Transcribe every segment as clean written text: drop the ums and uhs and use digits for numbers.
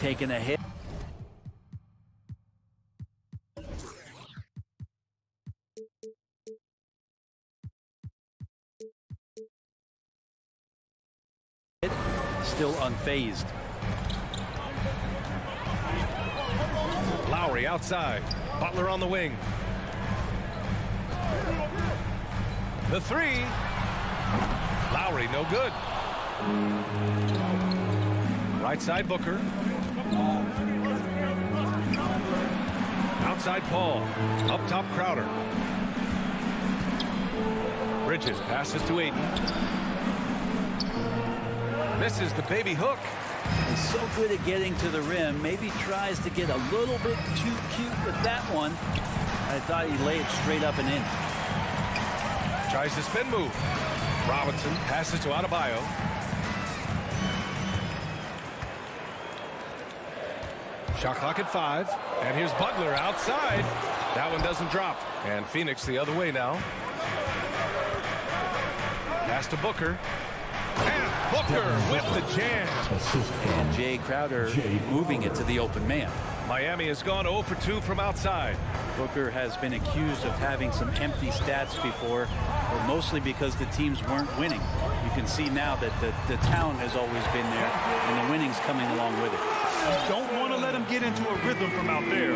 taking a hit. Still unfazed. Lowry outside. Butler on the wing. The three. Lowry no good. Right side Booker. Outside Paul. Up top Crowder. Bridges passes to Ayton. Misses the baby hook. He's so good at getting to the rim. Maybe tries to get a little bit too cute with that one. I thought he laid it straight up and in. Tries the spin move. Robinson passes to Adebayo. Shot clock at 5. And here's Butler outside. That one doesn't drop. And Phoenix the other way now. Pass to Booker. And Booker with the jam. And Jay Crowder moving it to the open man. Miami has gone 0 for 2 from outside. Booker has been accused of having some empty stats before, but mostly because the teams weren't winning. You can see now that the talent has always been there, and the winning's coming along with it. Don't want to let him get into a rhythm from out there.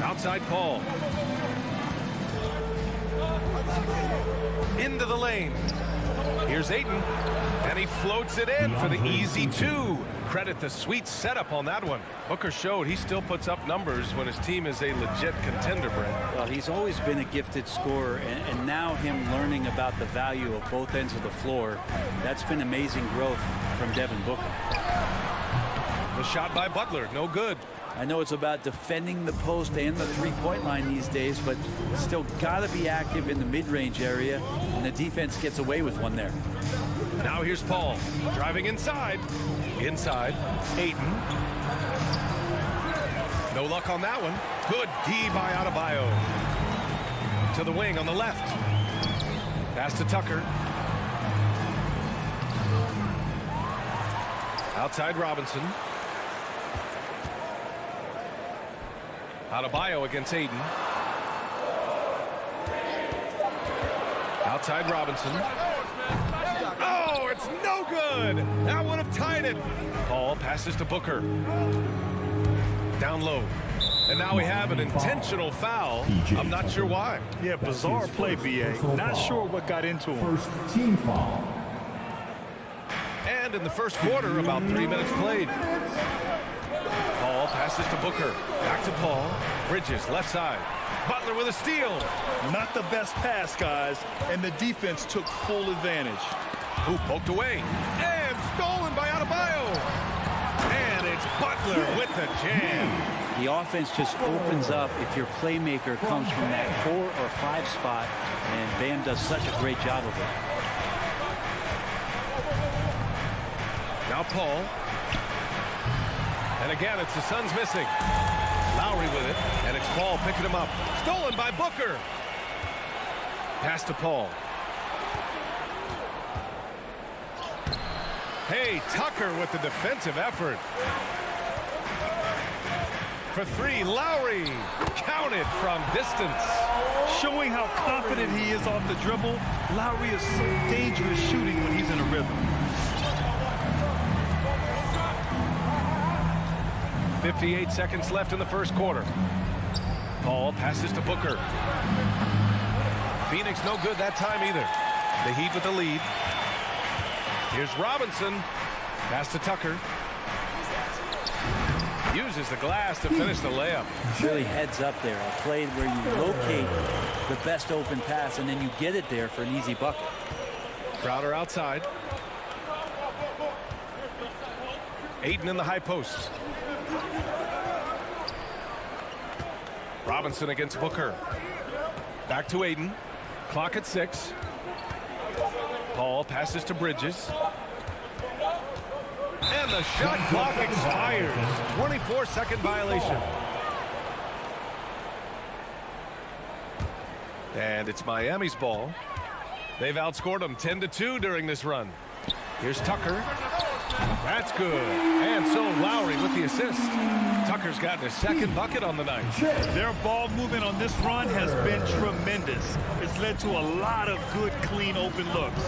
Outside Paul. Into the lane. Here's Ayton. And he floats it in for the easy 2. Credit the sweet setup on that one. Booker showed he still puts up numbers when his team is a legit contender, Brent. Well, he's always been a gifted scorer, and now him learning about the value of both ends of the floor, that's been amazing growth from Devin Booker. The shot by Butler, no good. I know it's about defending the post and the three-point line these days, but still got to be active in the mid-range area, and the defense gets away with one there. Now here's Paul, driving inside. Inside, Ayton. No luck on that one. Good D by Adebayo. To the wing on the left. Pass to Tucker. Outside Robinson. Adebayo against Ayton. Outside Robinson. Oh, it's no good. That would have tied it. Paul passes to Booker. Down low. And now we have an intentional foul. I'm not sure why. Yeah, bizarre play, B.A. Not sure what got into him. First team foul. And in the first quarter, about 3 minutes played. Paul passes to Booker. Back to Paul. Bridges, left side. Butler with a steal. Not the best pass, guys, and the defense took full advantage. Who poked away. And stolen by Adebayo. And it's Butler with the jam. The offense just opens up if your playmaker comes from that 4 or 5 spot, and Bam does such a great job of it. Now Paul. And again, it's the Suns missing. Lowry with it, and it's Paul picking him up. Stolen by Booker. Pass to Paul. Hey, Tucker with the defensive effort. For 3, Lowry. Counted from distance. Showing how confident he is off the dribble, Lowry is so dangerous shooting when he's in a rhythm. 58 seconds left in the first quarter. Paul passes to Booker. Phoenix no good that time either. The Heat with the lead. Here's Robinson. Pass to Tucker. Uses the glass to finish the layup. Really heads up there. A play where you locate the best open pass and then you get it there for an easy bucket. Crowder outside. Ayton in the high post. Robinson against Booker. Back to Ayton. Clock at 6. Paul passes to Bridges. And the shot clock expires. 24-second violation. And it's Miami's ball. They've outscored them 10-2 during this run. Here's Tucker. That's good. And so Lowry with the assist. Tucker's gotten his second bucket on the night. Their ball movement on this run has been tremendous. It's led to a lot of good, clean, open looks.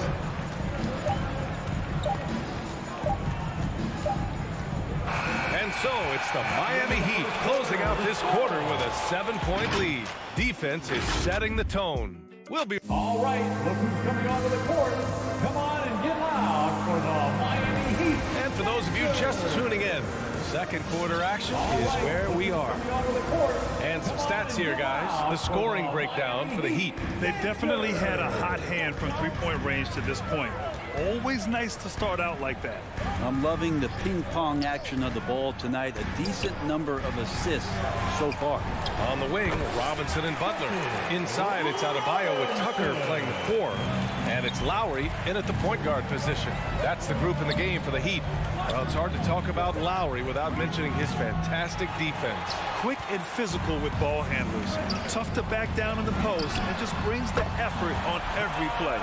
And so it's the Miami Heat closing out this quarter with a 7-point lead. Defense is setting the tone. We'll be all right. Look who's coming onto the court. Come on and get loud for the Miami Heat. And for those of you just tuning in, second quarter action is where we are. And some stats here, guys. The scoring breakdown for the Heat. They definitely had a hot hand from three-point range to this point. Always nice to start out like that. I'm loving the ping-pong action of the ball tonight. A decent number of assists so far. On the wing, Robinson and Butler. Inside, it's Adebayo with Tucker playing the 4. And it's Lowry in at the point guard position. That's the group in the game for the Heat. Well, it's hard to talk about Lowry without mentioning his fantastic defense. Quick and physical with ball handlers. Tough to back down in the post and just brings the effort on every play.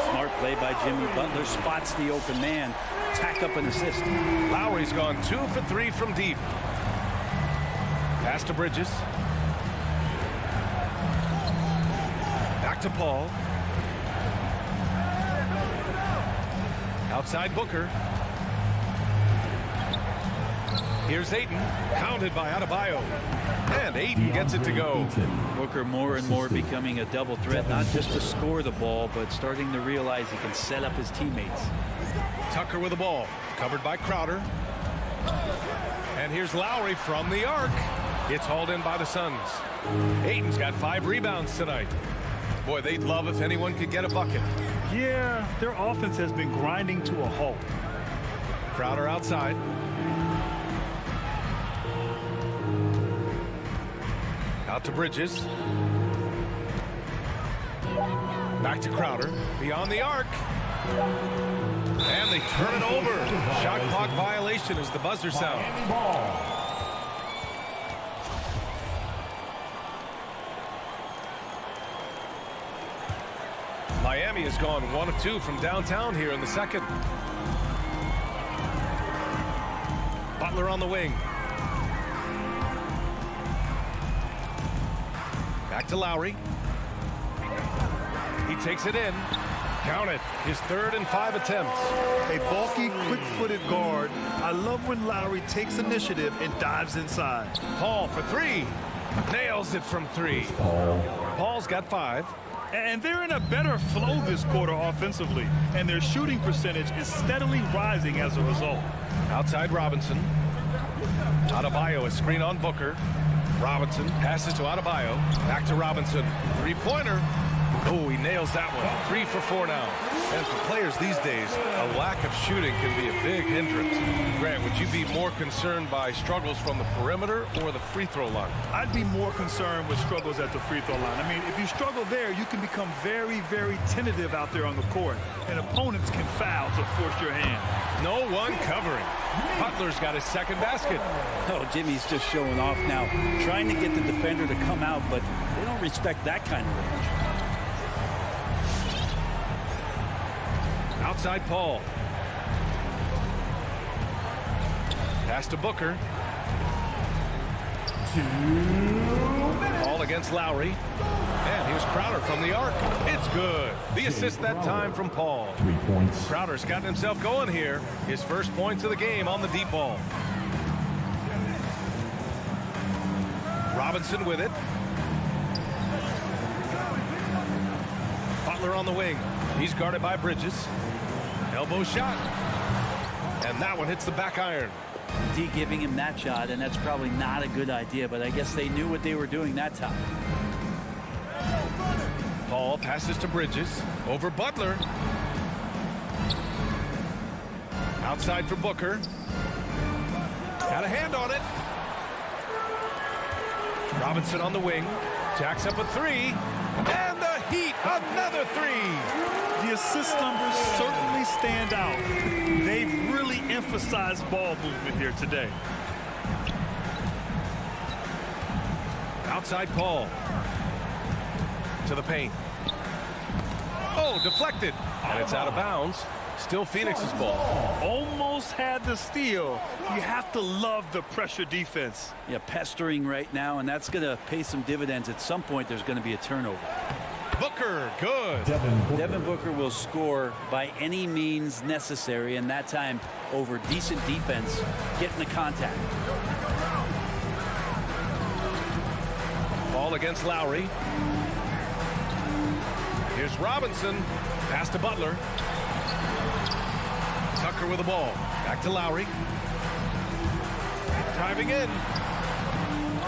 Smart play by Jimmy Butler. Spots the open man. Tack up an assist. Lowry's gone 2 for 3 from deep. Pass to Bridges. Back to Paul. Outside Booker. Here's Ayton, counted by Adebayo. And Ayton gets it to go. Booker more and more becoming a double threat, not just to score the ball, but starting to realize he can set up his teammates. Tucker with the ball, covered by Crowder. And here's Lowry from the arc. It's hauled in by the Suns. Ayton's got 5 rebounds tonight. Boy, they'd love if anyone could get a bucket. Yeah, their offense has been grinding to a halt. Crowder outside. Out to Bridges. Back to Crowder. Beyond the arc. And they turn it over. Shot clock violation as the buzzer sounds. Miami has gone 1 of 2 from downtown here in the second. Butler on the wing. Back to Lowry. He takes it in. Count it. His 3rd and 5 attempts. A bulky, quick-footed guard. I love when Lowry takes initiative and dives inside. Paul for 3. Nails it from 3. Paul's got 5. And they're in a better flow this quarter offensively. And their shooting percentage is steadily rising as a result. Outside Robinson. Adebayo, a screen on Booker. Robinson passes to Adebayo. Back to Robinson. 3-pointer. Oh, he nails that one. 3 for 4 now. And for players these days, a lack of shooting can be a big hindrance. Grant, would you be more concerned by struggles from the perimeter or the free throw line? I'd be more concerned with struggles at the free throw line. I mean, if you struggle there, you can become very, very tentative out there on the court. And opponents can foul to force your hand. No one covering. Butler's got his second basket. Oh, Jimmy's just showing off now. Trying to get the defender to come out, but they don't respect that kind of range. Outside Paul. Pass to Booker. Paul against Lowry. And here's Crowder from the arc. It's good. The assist that time from Paul. 3 points. Crowder's gotten himself going here. His first points of the game on the deep ball. Robinson with it. Butler on the wing. He's guarded by Bridges. Elbow shot. And that one hits the back iron. D giving him that shot, and that's probably not a good idea, but I guess they knew what they were doing that time. Paul passes to Bridges. Over Butler. Outside for Booker. Got a hand on it. Robinson on the wing. Jacks up a 3. And the Heat, another 3. The assist numbers certainly stand out. They've really emphasized ball movement here today. Outside Paul. To the paint. Oh, deflected. And it's out of bounds. Still Phoenix's ball. Almost had the steal. You have to love the pressure defense. Yeah, pestering right now, and that's going to pay some dividends. At some point, there's going to be a turnover. Booker, good. Devin Booker will score by any means necessary, and that time over decent defense, getting the contact. Ball against Lowry. Here's Robinson. Pass to Butler. Tucker with the ball. Back to Lowry. Driving in.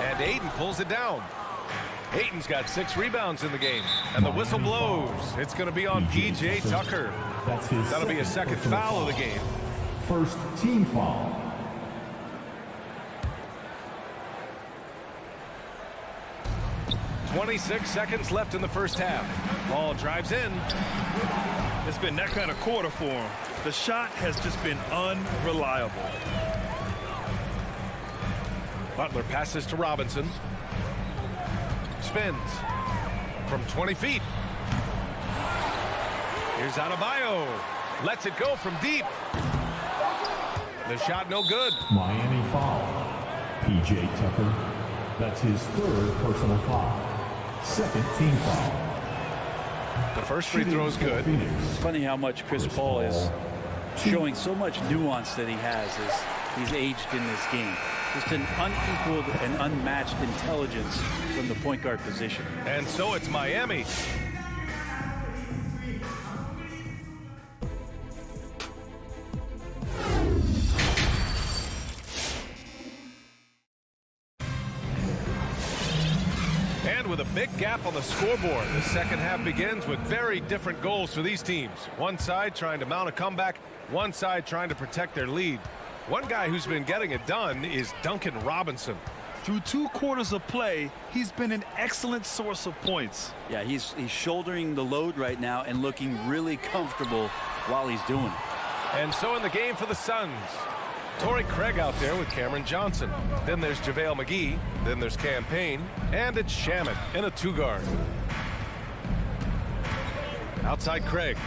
And Ayton pulls it down. Ayton's got 6 rebounds in the game. And the whistle blows. It's going to be on P.J. Tucker. That'll be a second foul of the game. First team foul. .26 seconds left in the first half. Ball drives in. It's been that kind of quarter for him. The shot has just been unreliable. Butler passes to Robinson. Spins from 20 feet. Here's Adebayo. Lets it go from deep. The shot no good. Miami foul. P.J. Tucker. That's his 3rd personal foul. 2nd team foul. The first free throw is good. It's funny how much Chris Paul is showing so much nuance that he has as he's aged in this game. Just an unequaled and unmatched intelligence from the point guard position. And so it's Miami. And with a big gap on the scoreboard, the second half begins with very different goals for these teams. One side trying to mount a comeback, one side trying to protect their lead. One guy who's been getting it done is Duncan Robinson. Through 2 quarters of play, he's been an excellent source of points. Yeah, he's shouldering the load right now and looking really comfortable while he's doing it. And so in the game for the Suns, Torrey Craig out there with Cameron Johnson. Then there's JaVale McGee. Then there's Cam Payne. And it's Shamet in a 2-guard. Outside Craig.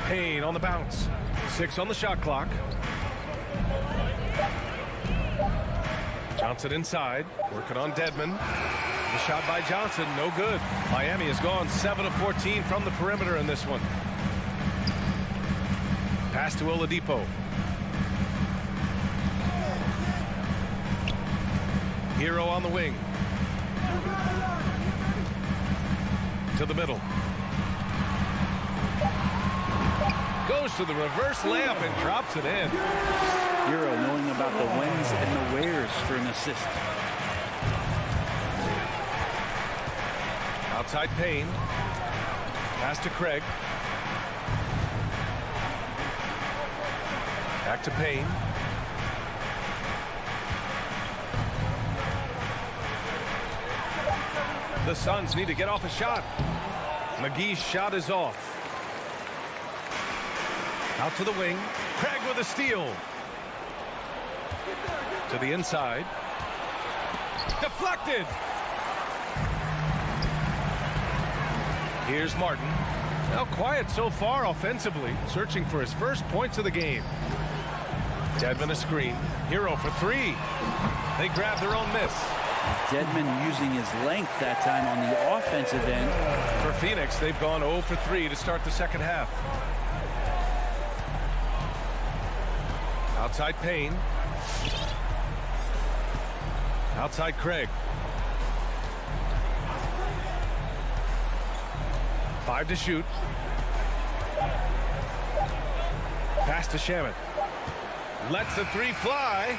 Payne on the bounce. 6 on the shot clock. Johnson inside, working on Dedmon. The shot by Johnson, no good. Miami has gone 7 of 14 from the perimeter in this one. Pass to Oladipo. Hero on the wing. To the middle. Goes to the reverse layup and drops it in. Hero knowing about the whens and the wheres for an assist. Outside Payne. Pass to Craig. Back to Payne. The Suns need to get off a shot. McGee's shot is off. Out to the wing. Craig with a steal. To the inside. Deflected. Here's Martin. Now quiet so far offensively. Searching for his first points of the game. Dedmon a screen. Hero for 3. They grab their own miss. Dedmon using his length that time on the offensive end. For Phoenix, they've gone 0 for 3 to start the second half. Outside Payne. Outside Craig. 5 to shoot. Pass to Shamet. Lets the 3 fly.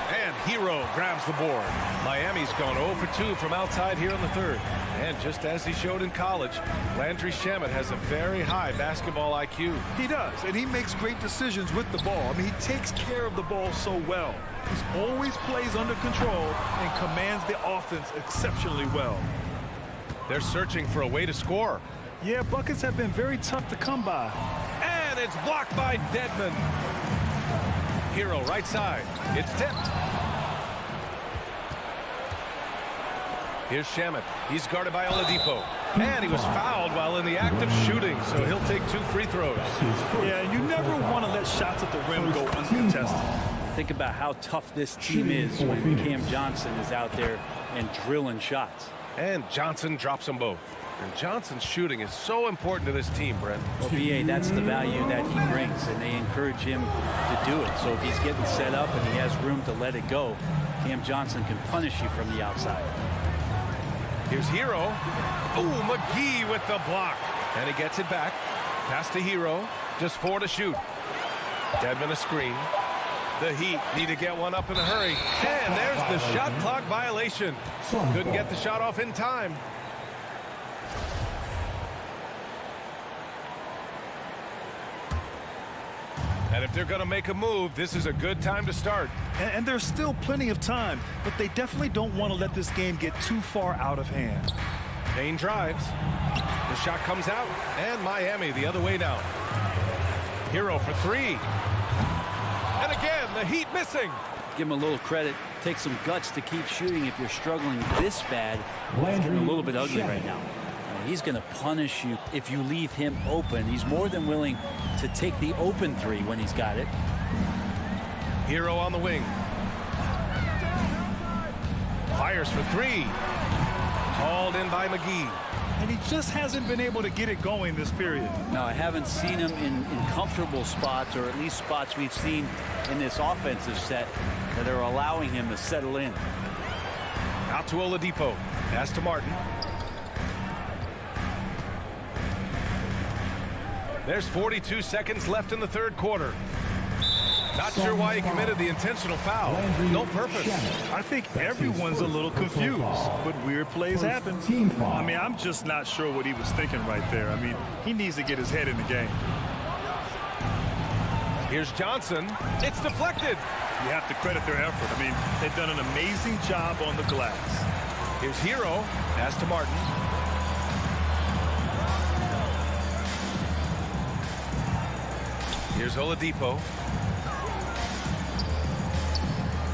And Hero grabs the board. Miami's gone 0 for 2 from outside here in the third. And just as he showed in college, Landry Shamet has a very high basketball IQ. He does, and he makes great decisions with the ball. I mean, he takes care of the ball so well. He's always plays under control and commands the offense exceptionally well. They're searching for a way to score. Yeah, buckets have been very tough to come by. And it's blocked by Dedmon. Hero right side. It's tipped. Here's Shamet. He's guarded by Oladipo. And he was fouled while in the act of shooting, so he'll take 2 free throws. Yeah, you never want to let shots at the rim go uncontested. Think about how tough this team is when Cam Johnson is out there and drilling shots. And Johnson drops them both. And Johnson's shooting is so important to this team, Brent. Well, BA, that's the value that he brings, and they encourage him to do it. So if he's getting set up and he has room to let it go, Cam Johnson can punish you from the outside. Here's Hero. Ooh, McGee with the block. And he gets it back. Pass to Hero. Just 4 to shoot. Dedmon a screen. The Heat need to get one up in a hurry. And there's the shot clock violation. Couldn't get the shot off in time. And if they're going to make a move, this is a good time to start. And there's still plenty of time, but they definitely don't want to let this game get too far out of hand. Payne drives. The shot comes out, and Miami the other way now. Hero for 3. And again, the Heat missing. Give him a little credit. Take some guts to keep shooting if you're struggling this bad. It's getting a little bit ugly right now. He's going to punish you if you leave him open. He's more than willing to take the open 3 when he's got it. Hero on the wing. Fires for 3. Called in by McGee. And he just hasn't been able to get it going this period. No, I haven't seen him in comfortable spots, or at least spots we've seen in this offensive set that are allowing him to settle in. Out to Oladipo. Pass to Martin. There's 42 seconds left in the 3rd quarter. Not sure why he committed the intentional foul. No purpose. I think everyone's a little confused, but weird plays happen. I mean, I'm just not sure what he was thinking right there. I mean, he needs to get his head in the game. Here's Johnson. It's deflected. You have to credit their effort. I mean, they've done an amazing job on the glass. Here's Hero. Pass to Martin. Here's Oladipo.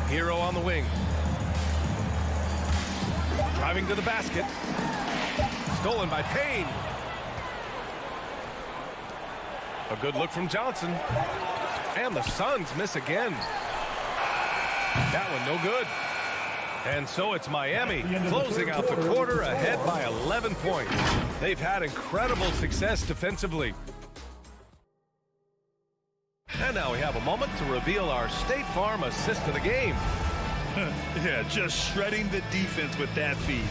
Hero on the wing. Driving to the basket. Stolen by Payne. A good look from Johnson. And the Suns miss again. That one no good. And so it's Miami closing out the quarter ahead by 11 points. They've had incredible success defensively. And now we have a moment to reveal our State Farm assist of the game. Yeah, just shredding the defense with that feed.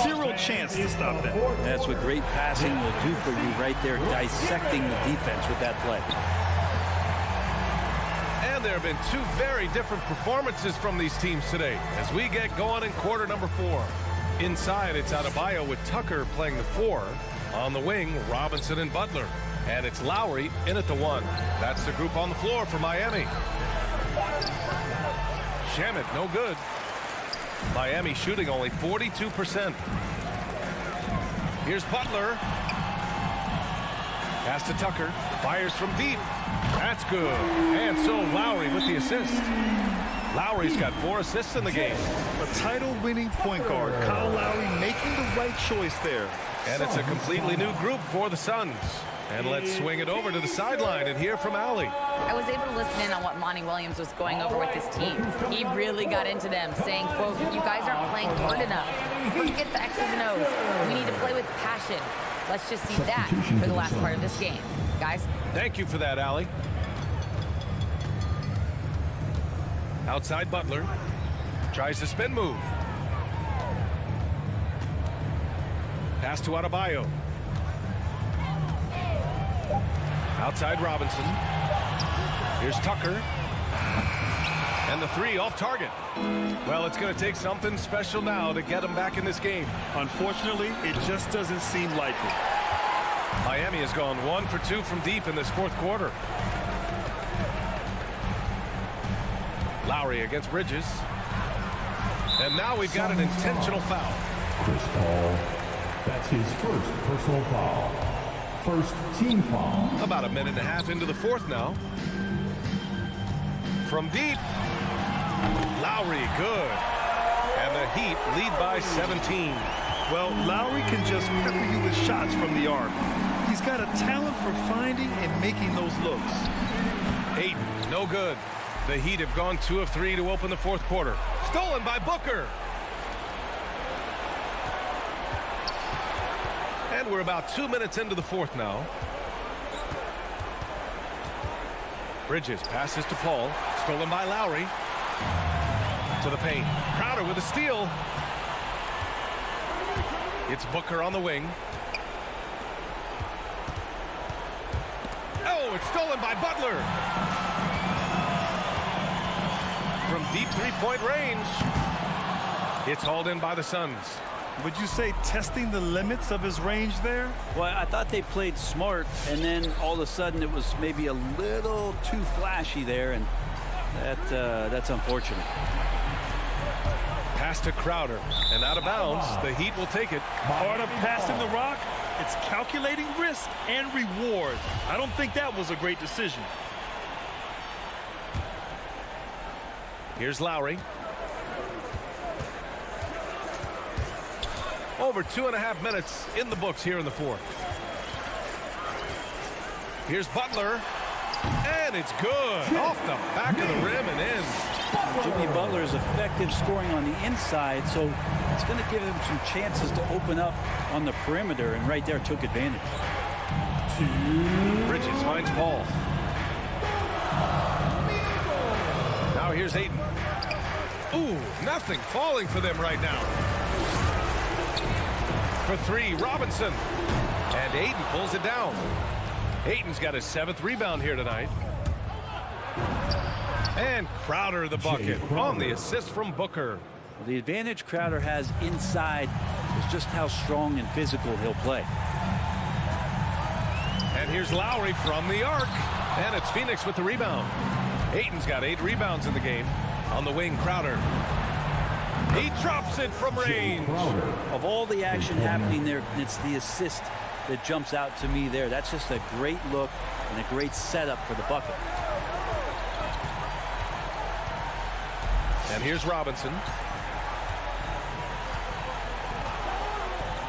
Zero chance to stop that. That's what great passing will do for you right there, dissecting the defense with that play. And there have been 2 very different performances from these teams today as we get going in quarter number 4. Inside, it's Adebayo with Tucker playing the 4. On the wing, Robinson and Butler. And it's Lowry in at the 1. That's the group on the floor for Miami. Shamet, no good. Miami shooting only 42%. Here's Butler. Pass to Tucker. Fires from deep. That's good. And so Lowry with the assist. Lowry's got 4 assists in the game. A title-winning point guard, Kyle Lowry, making the right choice there. And it's a completely new group for the Suns. And let's swing it over to the sideline and hear from Allie. I was able to listen in on what Monty Williams was going over with his team. He really got into them, saying, quote, "You guys aren't playing hard enough. Forget the X's and O's. We need to play with passion. Let's just see that for the last part of this game. Guys." Thank you for that, Allie. Outside Butler. Tries the spin move. Pass to Adebayo. Outside Robinson. Here's Tucker. And the 3 off target. Well, it's going to take something special now to get them back in this game. Unfortunately, it just doesn't seem likely. Miami has gone 1 for 2 from deep in this 4th quarter. Lowry against Bridges. And now we've got an intentional foul. Chris Paul, that's his first personal foul. First team foul. About a minute and a half into the 4th now. From deep. Lowry, good. And the Heat lead by 17. Well, Lowry can just pepper you with shots from the arc. He's got a talent for finding and making those looks. Ayton, no good. The Heat have gone 2 of 3 to open the fourth quarter. Stolen by Booker. And we're about 2 minutes into the fourth now. Bridges passes to Paul. Stolen by Lowry. To the paint. Crowder with a steal. It's Booker on the wing. Oh, it's stolen by Butler. From deep three-point range. It's hauled in by the Suns. Would you say testing the limits of his range there? Well, I thought they played smart, and then all of a sudden it was maybe a little too flashy there, and that's unfortunate. Pass to Crowder, and out of bounds. The Heat will take it. Part of passing the rock, it's calculating risk and reward. I don't think that was a great decision. Here's Lowry. Over 2.5 minutes in the books here in the fourth. Here's Butler. And it's good. Off the back of the rim and in. Jimmy Butler is effective scoring on the inside, so it's going to give him some chances to open up on the perimeter, and right there took advantage. Bridges finds Paul. Now here's Ayton. Ooh, nothing falling for them right now. For three, Robinson. And Ayton pulls it down. Ayton's got his 7th rebound here tonight. And Crowder the bucket on the assist from Booker. The advantage Crowder has inside is just how strong and physical he'll play. And here's Lowry from the arc. And it's Phoenix with the rebound. Ayton's got 8 rebounds in the game. On the wing, Crowder. He drops it from range. Of all the action happening there, it's the assist that jumps out to me there. That's just a great look and a great setup for the bucket. And here's Robinson.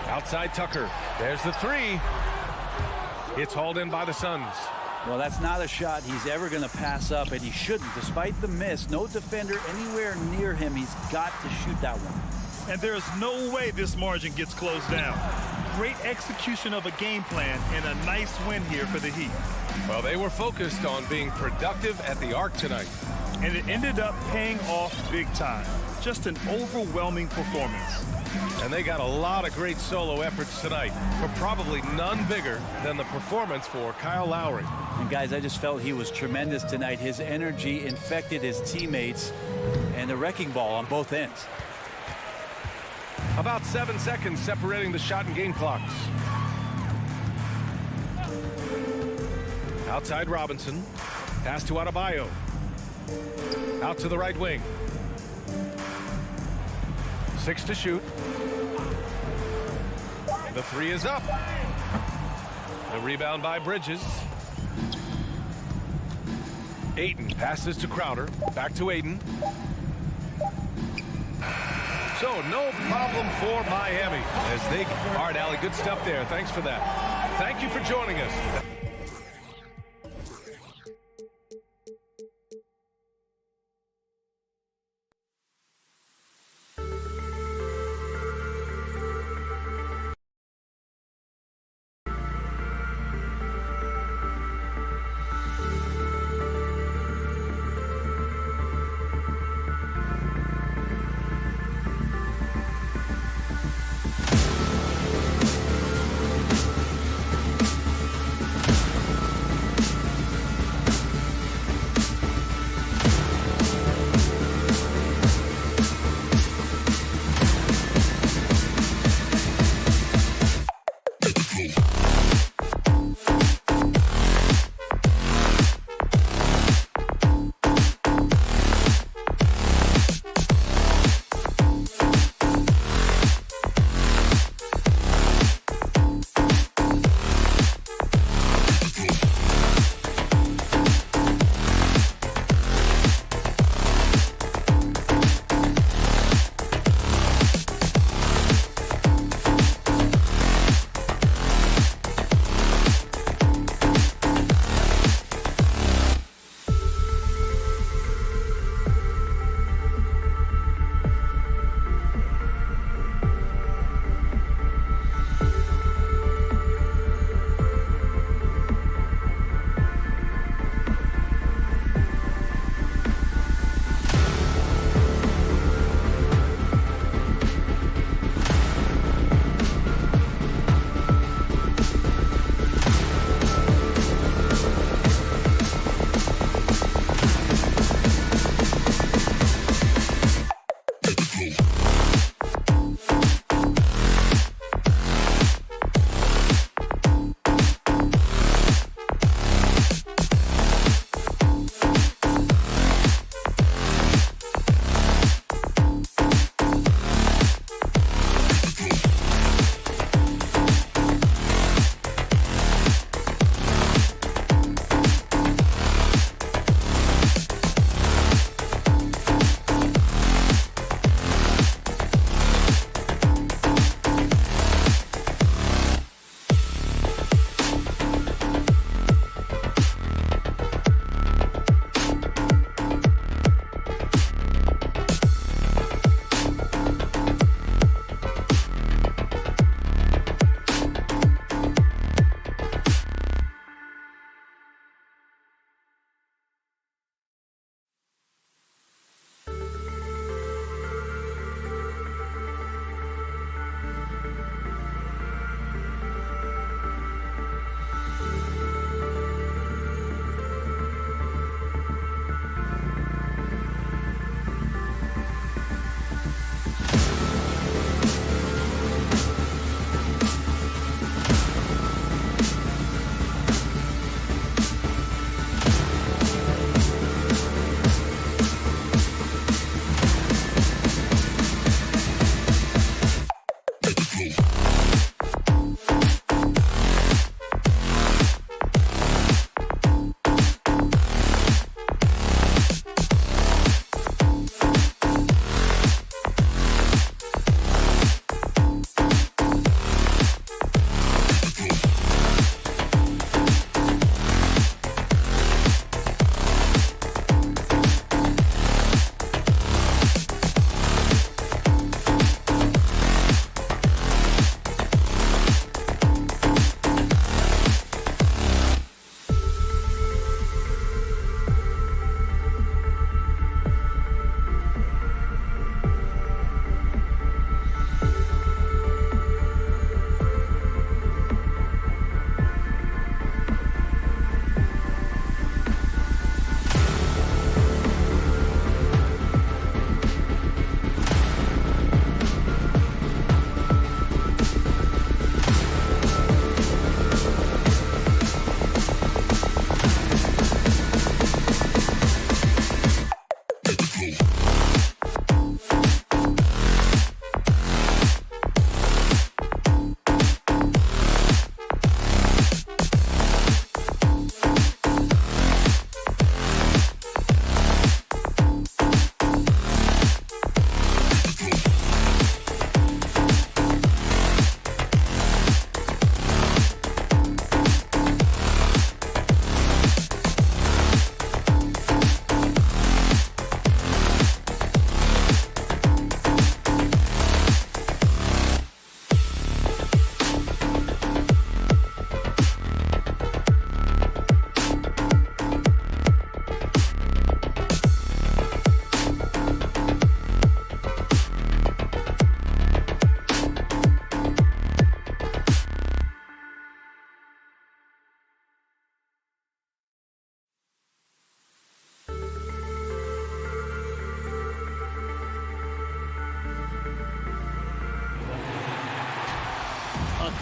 Outside Tucker. There's the 3. It's hauled in by the Suns. Well, that's not a shot he's ever going to pass up, and he shouldn't. Despite the miss, no defender anywhere near him. He's got to shoot that one. And there's no way this margin gets closed down. Great execution of a game plan and a nice win here for the Heat. Well, they were focused on being productive at the arc tonight. And it ended up paying off big time. Just an overwhelming performance. And they got a lot of great solo efforts tonight, but probably none bigger than the performance for Kyle Lowry. And guys, I just felt he was tremendous tonight. His energy infected his teammates, and the wrecking ball on both ends. About 7 seconds separating the shot and game clocks. Outside Robinson. Pass to Adebayo. Out to the right wing. 6 to shoot. The 3 is up. The rebound by Bridges. Ayton passes to Crowder. Back to Ayton. So no problem for Miami as they... All right, Allie, good stuff there. Thanks for that. Thank you for joining us.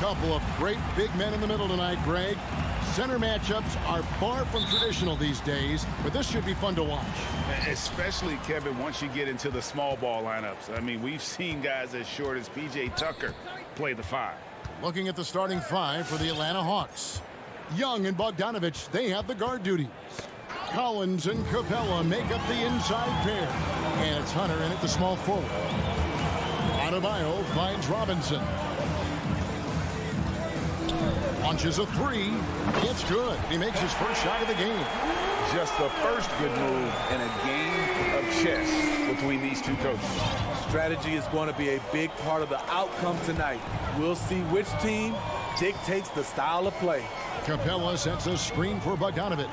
couple of great big men in the middle tonight, Greg. Center matchups are far from traditional these days, but this should be fun to watch. Especially, Kevin, once you get into the small ball lineups. I mean, we've seen guys as short as P.J. Tucker play the 5. Looking at the starting 5 for the Atlanta Hawks. Young and Bogdanovich, they have the guard duties. Collins and Capella make up the inside pair. And it's Hunter in at the small forward. Adebayo finds Robinson. Launches a 3. It's good. He makes his first shot of the game. Just the first good move in a game of chess between these two coaches. Strategy is going to be a big part of the outcome tonight. We'll see which team dictates the style of play. Capella sets a screen for Bogdanovich.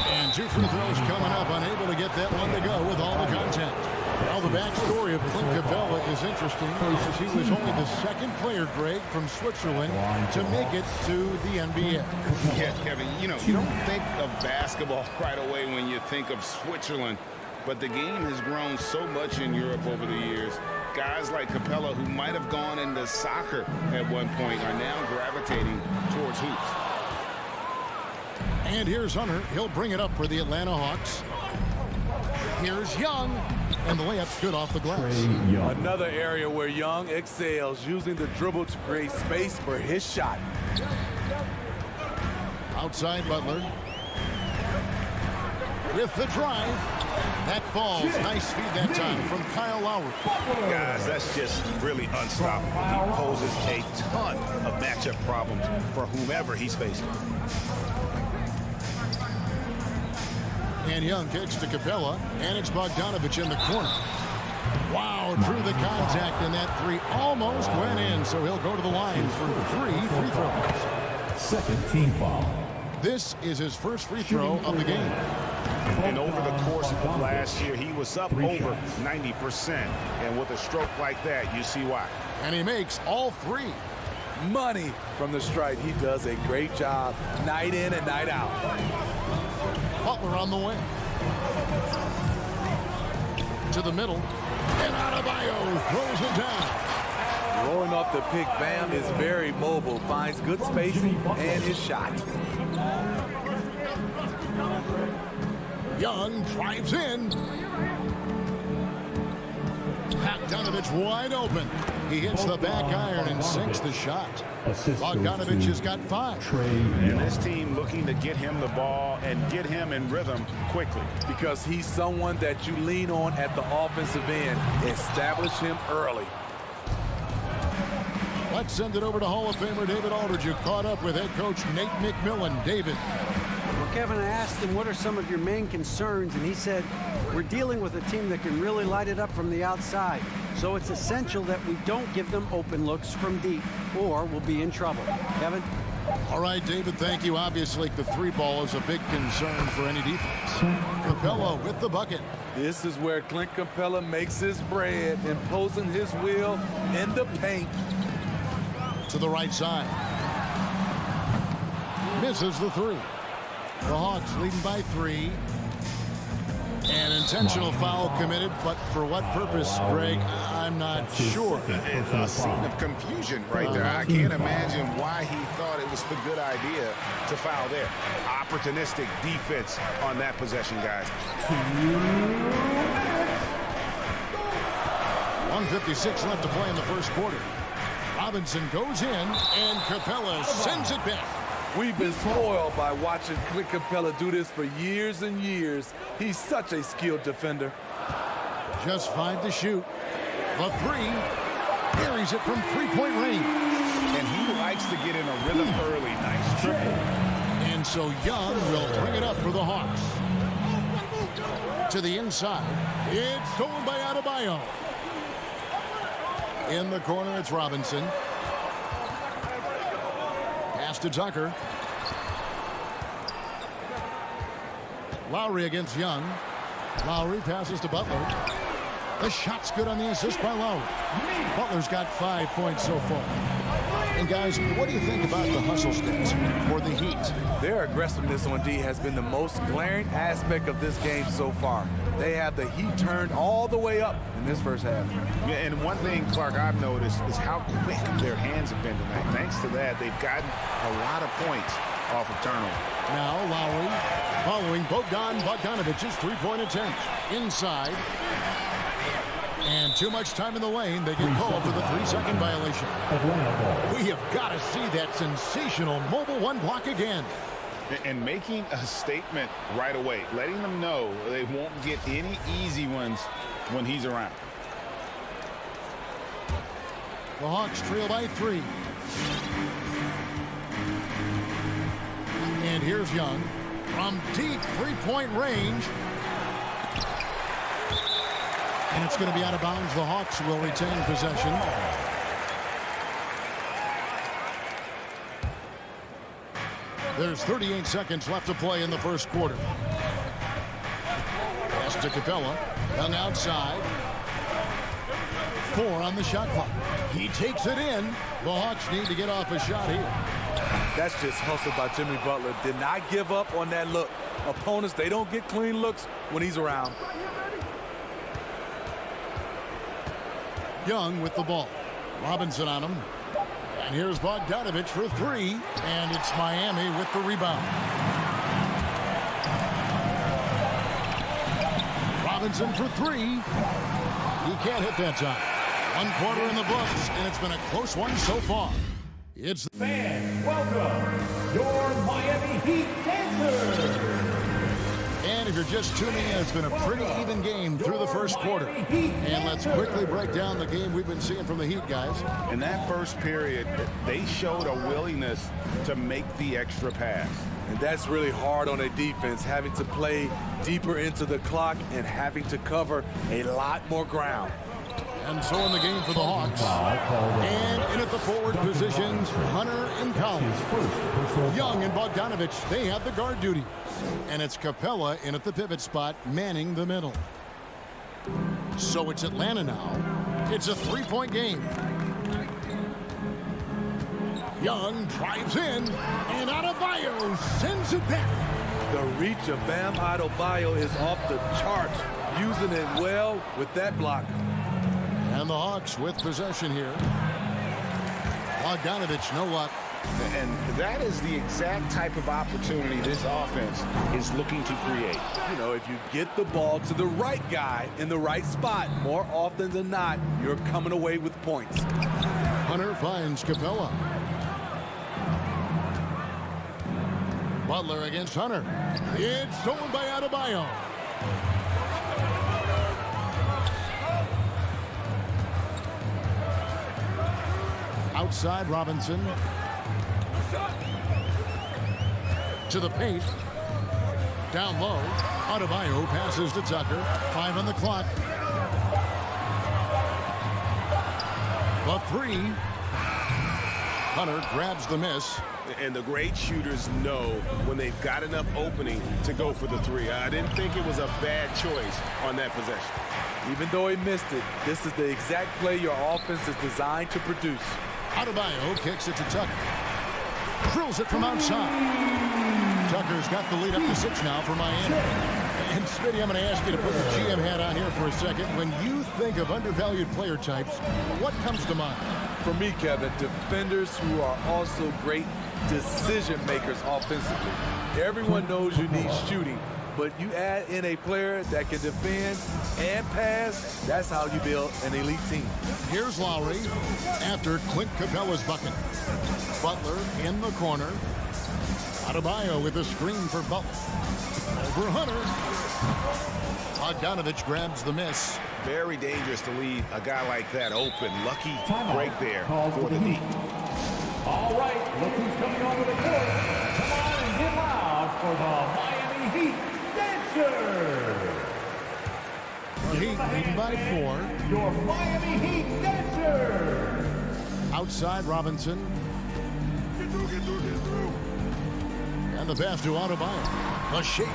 And 2 free throws coming up, unable to get that one to go with all the contact. Well, the backstory of Clint Capella is interesting because he was only the second player, Greg, from Switzerland to make it to the NBA. Yeah, Kevin, you don't think of basketball right away when you think of Switzerland, but the game has grown so much in Europe over the years. Guys like Capella, who might have gone into soccer at one point, are now gravitating towards hoops. And here's Hunter. He'll bring it up for the Atlanta Hawks. Here's Young. And the layup's good off the glass. Another area where Young excels, using the dribble to create space for his shot. Outside Butler. With the drive. That falls. Nice feed that time from Kyle Lowry. Guys, that's just really unstoppable. He poses a ton of matchup problems for whomever he's facing. And Young kicks to Capella, and it's Bogdanovich in the corner. Wow, drew the contact, and that 3 almost went in, so he'll go to the line for 3 free throws. Second team foul. This is his first free throw of the game. And over the course of last year, he was up over 90%. And with a stroke like that, you see why. And he makes all 3. Money from the stripe. He does a great job night in and night out. Butler on the way. To the middle. And Adebayo throws it down. Rolling off the pick, Bam is very mobile, finds good spacing and his shot. Young drives in. Bogdanovich wide open. He hits the back iron and sinks the shot. Bogdanovich has got 5. And this team looking to get him the ball and get him in rhythm quickly. Because he's someone that you lean on at the offensive end. Establish him early. Let's send it over to Hall of Famer David Aldridge, who caught up with head coach Nate McMillan. David. Well, Kevin, I asked him, what are some of your main concerns? And he said, we're dealing with a team that can really light it up from the outside. So it's essential that we don't give them open looks from deep, or we'll be in trouble. Kevin? All right, David, thank you. Obviously, the 3 ball is a big concern for any defense. Capella with the bucket. This is where Clint Capella makes his bread, imposing his will in the paint. To the right side. Misses the 3. The Hawks leading by 3. An intentional foul committed, but for what purpose, Greg, I'm not sure. A scene of confusion right there. I can't imagine why he thought it was a good idea to foul there. Opportunistic defense on that possession, guys. 1:56 left to play in the first quarter. Robinson goes in, and Capella sends it back. We've been spoiled by watching Clint Capella do this for years and years. He's such a skilled defender. Just 5 to shoot. The 3 carries it from 3-point range. And he likes to get in a rhythm early. Nice triple. And so Young will bring it up for the Hawks. To the inside. It's stolen by Adebayo. In the corner, it's Robinson. Pass to Tucker. Lowry against Young. Lowry passes to Butler. The shot's good on the assist by Lowry. Butler's got 5 points so far. And guys, what do you think about the hustle stats for the Heat? Their aggressiveness on D has been the most glaring aspect of this game so far. They have the heat turned all the way up in this first half. Yeah, and one thing, Clark, I've noticed is how quick their hands have been tonight. Thanks to that, they've gotten a lot of points off of turnover. Now Lowry following Bogdanovic's three-point attempt. Inside. And too much time in the lane. They get called for the 3-second violation. We have got to see that sensational mobile one block again. And making a statement right away, letting them know they won't get any easy ones when he's around. The Hawks trail by 3. And here's Young from deep three-point range. And it's going to be out of bounds. The Hawks will retain possession. There's 38 seconds left to play in the first quarter. Pass to Capella. Young outside. 4 on the shot clock. He takes it in. The Hawks need to get off a shot here. That's just hustle by Jimmy Butler. Did not give up on that look. Opponents, they don't get clean looks when he's around. Young with the ball. Robinson on him. And here's Bogdanovich for 3. And it's Miami with the rebound. Robinson for 3. He can't hit that time. 1 quarter in the books, and it's been a close one so far. It's Fans, welcome your Miami Heat dancers. And if you're just tuning in, it's been a pretty even game through the first quarter. And let's quickly break down the game we've been seeing from the Heat, guys. In that first period, they showed a willingness to make the extra pass. And that's really hard on a defense, having to play deeper into the clock and having to cover a lot more ground. And so in the game for the Hawks. And in at the forward positions, Hunter and Collins. Young and Bogdanovich, they have the guard duty. And it's Capella in at the pivot spot, manning the middle. So it's Atlanta now. It's a 3-point game. Young drives in, and Adebayo sends it back. The reach of Bam Adebayo is off the charts, using it well with that block. And the Hawks with possession here. Bogdanovich, no luck. And that is the exact type of opportunity this offense is looking to create. You know, if you get the ball to the right guy in the right spot, more often than not, you're coming away with points. Hunter finds Capella. Butler against Hunter. It's stolen by Adebayo. Outside Robinson. To the paint. Down low. Adebayo passes to Tucker. 5 on the clock. The 3. Hunter grabs the miss. And the great shooters know when they've got enough opening to go for the 3. I didn't think it was a bad choice on that possession. Even though he missed it, this is the exact play your offense is designed to produce. Adebayo kicks it to Tucker. Drills it from outside. Tucker's got the lead up to 6 now for Miami. And Smitty, I'm going to ask you to put the GM hat on here for a second. When you think of undervalued player types, what comes to mind? For me, Kevin, defenders who are also great decision makers offensively. Everyone knows you need shooting, but you add in a player that can defend and pass, that's how you build an elite team. Here's Lowry after Clint Capella's bucket. Butler in the corner. Adebayo with a screen for Butler. Over Hunter. Bogdanovich grabs the miss. Very dangerous to leave a guy like that open. Lucky break there for the Heat. All right, look who's coming over the court. Come on and get loud for the Miami Heat Dancers. The Heat leading by 4. Your Miami Heat Dancers. Outside Robinson. And the pass to Adebayo. The shake.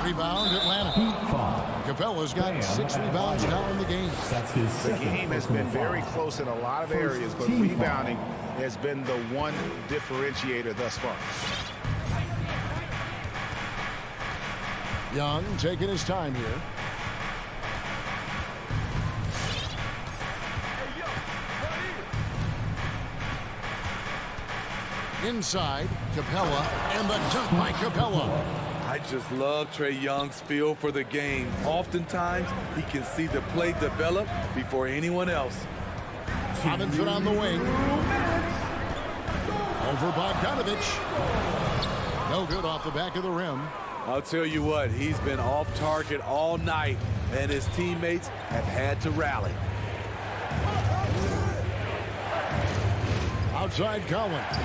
Rebound Atlanta. Capella's got 6 rebounds now in the game. That's his The game has been very close in a lot of areas, but rebounding has been the one differentiator thus far. Young taking his time here. Inside, Capella, and the dunk by Capella. I just love Trae Young's feel for the game. Oftentimes, he can see the play develop before anyone else. Robinson on the wing. Over Bogdanovich. No good off the back of the rim. I'll tell you what, he's been off target all night, and his teammates have had to rally. Outside Collins.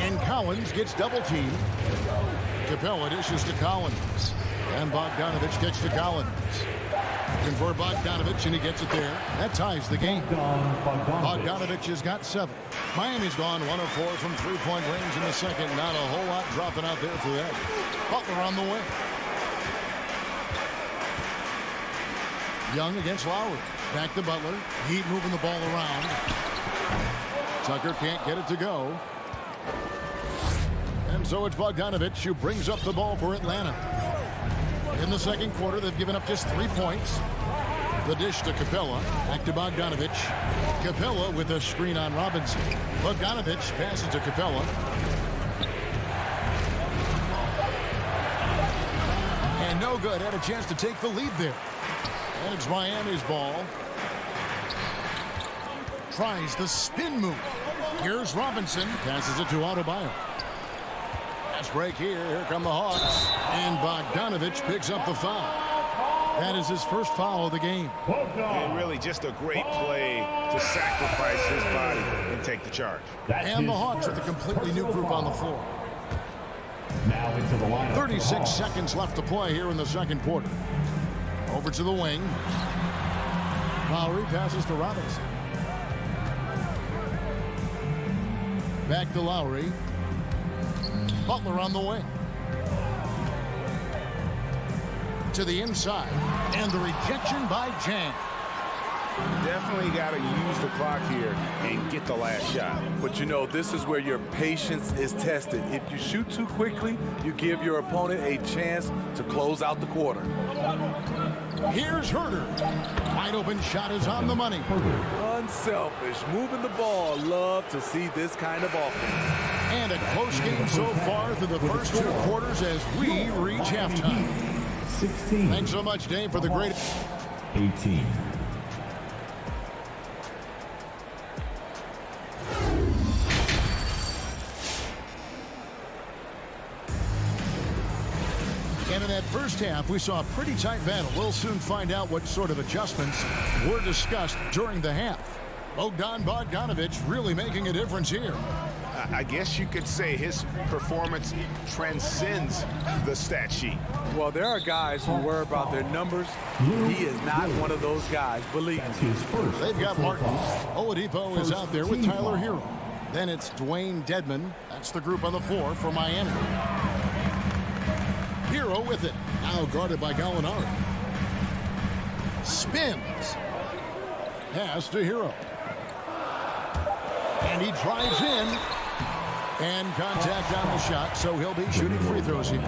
And Collins gets double teamed. Capella dishes to Collins. And Bogdanovich gets to Collins. Looking for Bogdanovich, and he gets it there. That ties the game. Bogdanovich has got 7. Miami's gone 1 of 4 from three-point range in the second. Not a whole lot dropping out there for that. Butler on the way. Young against Lowry. Back to Butler. Heat moving the ball around. Tucker can't get it to go. And so it's Bogdanovich who brings up the ball for Atlanta. In the second quarter, they've given up just 3 points. The dish to Capella. Back to Bogdanovich. Capella with a screen on Robinson. Bogdanovich passes to Capella. And no good. Had a chance to take the lead there. And it's Miami's ball. Tries the spin move. Here's Robinson. Passes it to Adebayo. Fast break here. Here come the Hawks. And Bogdanovich picks up the foul. That is his first foul of the game. And really just a great play to sacrifice his body and take the charge. And the Hawks with a completely new group on the floor. Now into the line. 36 seconds left to play here in the second quarter. Over to the wing. Lowry passes to Robinson. Back to Lowry. Butler on the wing. To the inside. And the rejection by Jan. Definitely got to use the clock here and get the last shot. But you know, this is where your patience is tested. If you shoot too quickly, you give your opponent a chance to close out the quarter. Here's Herter. Wide open shot is on the money. Unselfish, moving the ball. Love to see this kind of offense. And a close game so far through the first 2 quarters as we reach halftime. 16. Thanks so much, Dave, for the great 18. And in that first half, we saw a pretty tight battle. We'll soon find out what sort of adjustments were discussed during the half. Bogdanovich really making a difference here. I guess you could say his performance transcends the stat sheet. Well, there are guys who worry about their numbers. He is not one of those guys, believe me. They've got Martin. Oladipo is out there with Tyler Hero. Then it's Dwayne Dedman. That's the group on the floor for Miami. Hero with it. Now guarded by Gallinari. Spins. Pass to Hero. And he drives in. And contact on the shot, so he'll be shooting free throws here.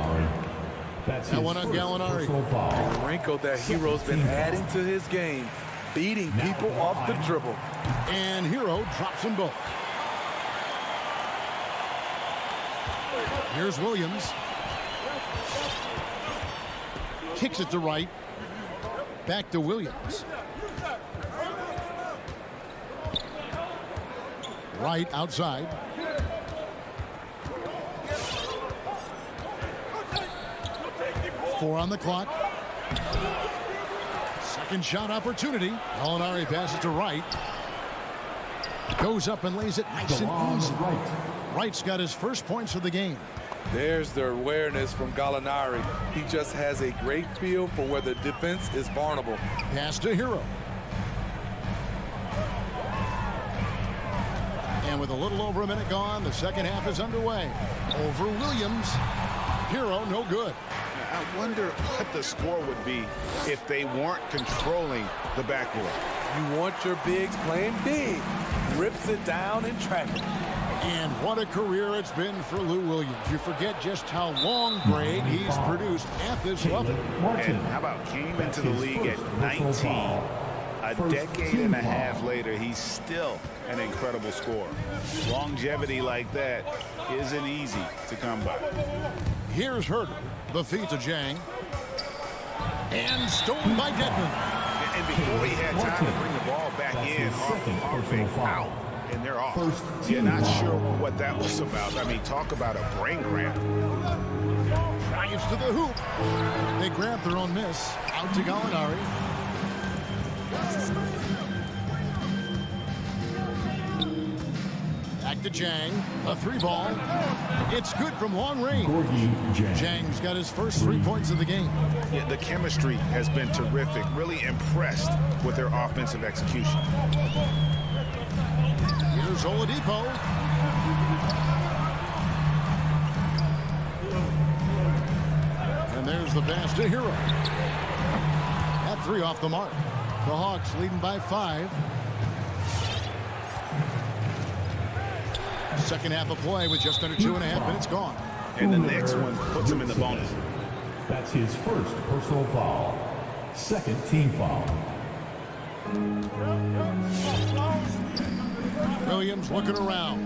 That one on Gallinari. The wrinkle that Hero's been adding to his game, beating people off the dribble. And Hero drops them both. Here's Williams. Kicks it to Wright. Back to Williams. Wright outside. Four on the clock. Second shot opportunity. Gallinari passes to Wright. Goes up and lays it nice and easy. Wright's got his first points of the game. There's the awareness from Gallinari. He just has a great feel for where the defense is vulnerable. Pass to Hero. And with a little over a minute gone, the second half is underway. Over Williams. Hero, no good. I wonder what the score would be if they weren't controlling the backboard. You want your bigs playing big. Rips it down in traffic. And what a career it's been for Lou Williams. You forget just how long grade he's produced at this level. And how about came into the league at 19. A decade and a half later, he's still an incredible scorer. Longevity like that isn't easy to come by. Here's Herter. The feed to Jang. And stolen by Dedmon. And before he had time to bring the ball back in, Harvey out. And they're off. You're not sure what that was about. I mean, talk about a brain cramp. Drives to the hoop. They grab their own miss. Out to Gallinari. Back to Jang. A 3-ball. It's good from long range. Jang's got his first 3 points of the game. Yeah, the chemistry has been terrific. Really impressed with their offensive execution. Here's Oladipo. And there's the pass to Hero. That 3 off the mark. The Hawks leading by 5. Second half of play with just under 2.5 minutes gone. And the next one puts him in the bonus. That's his first personal foul. Second team foul. Williams looking around.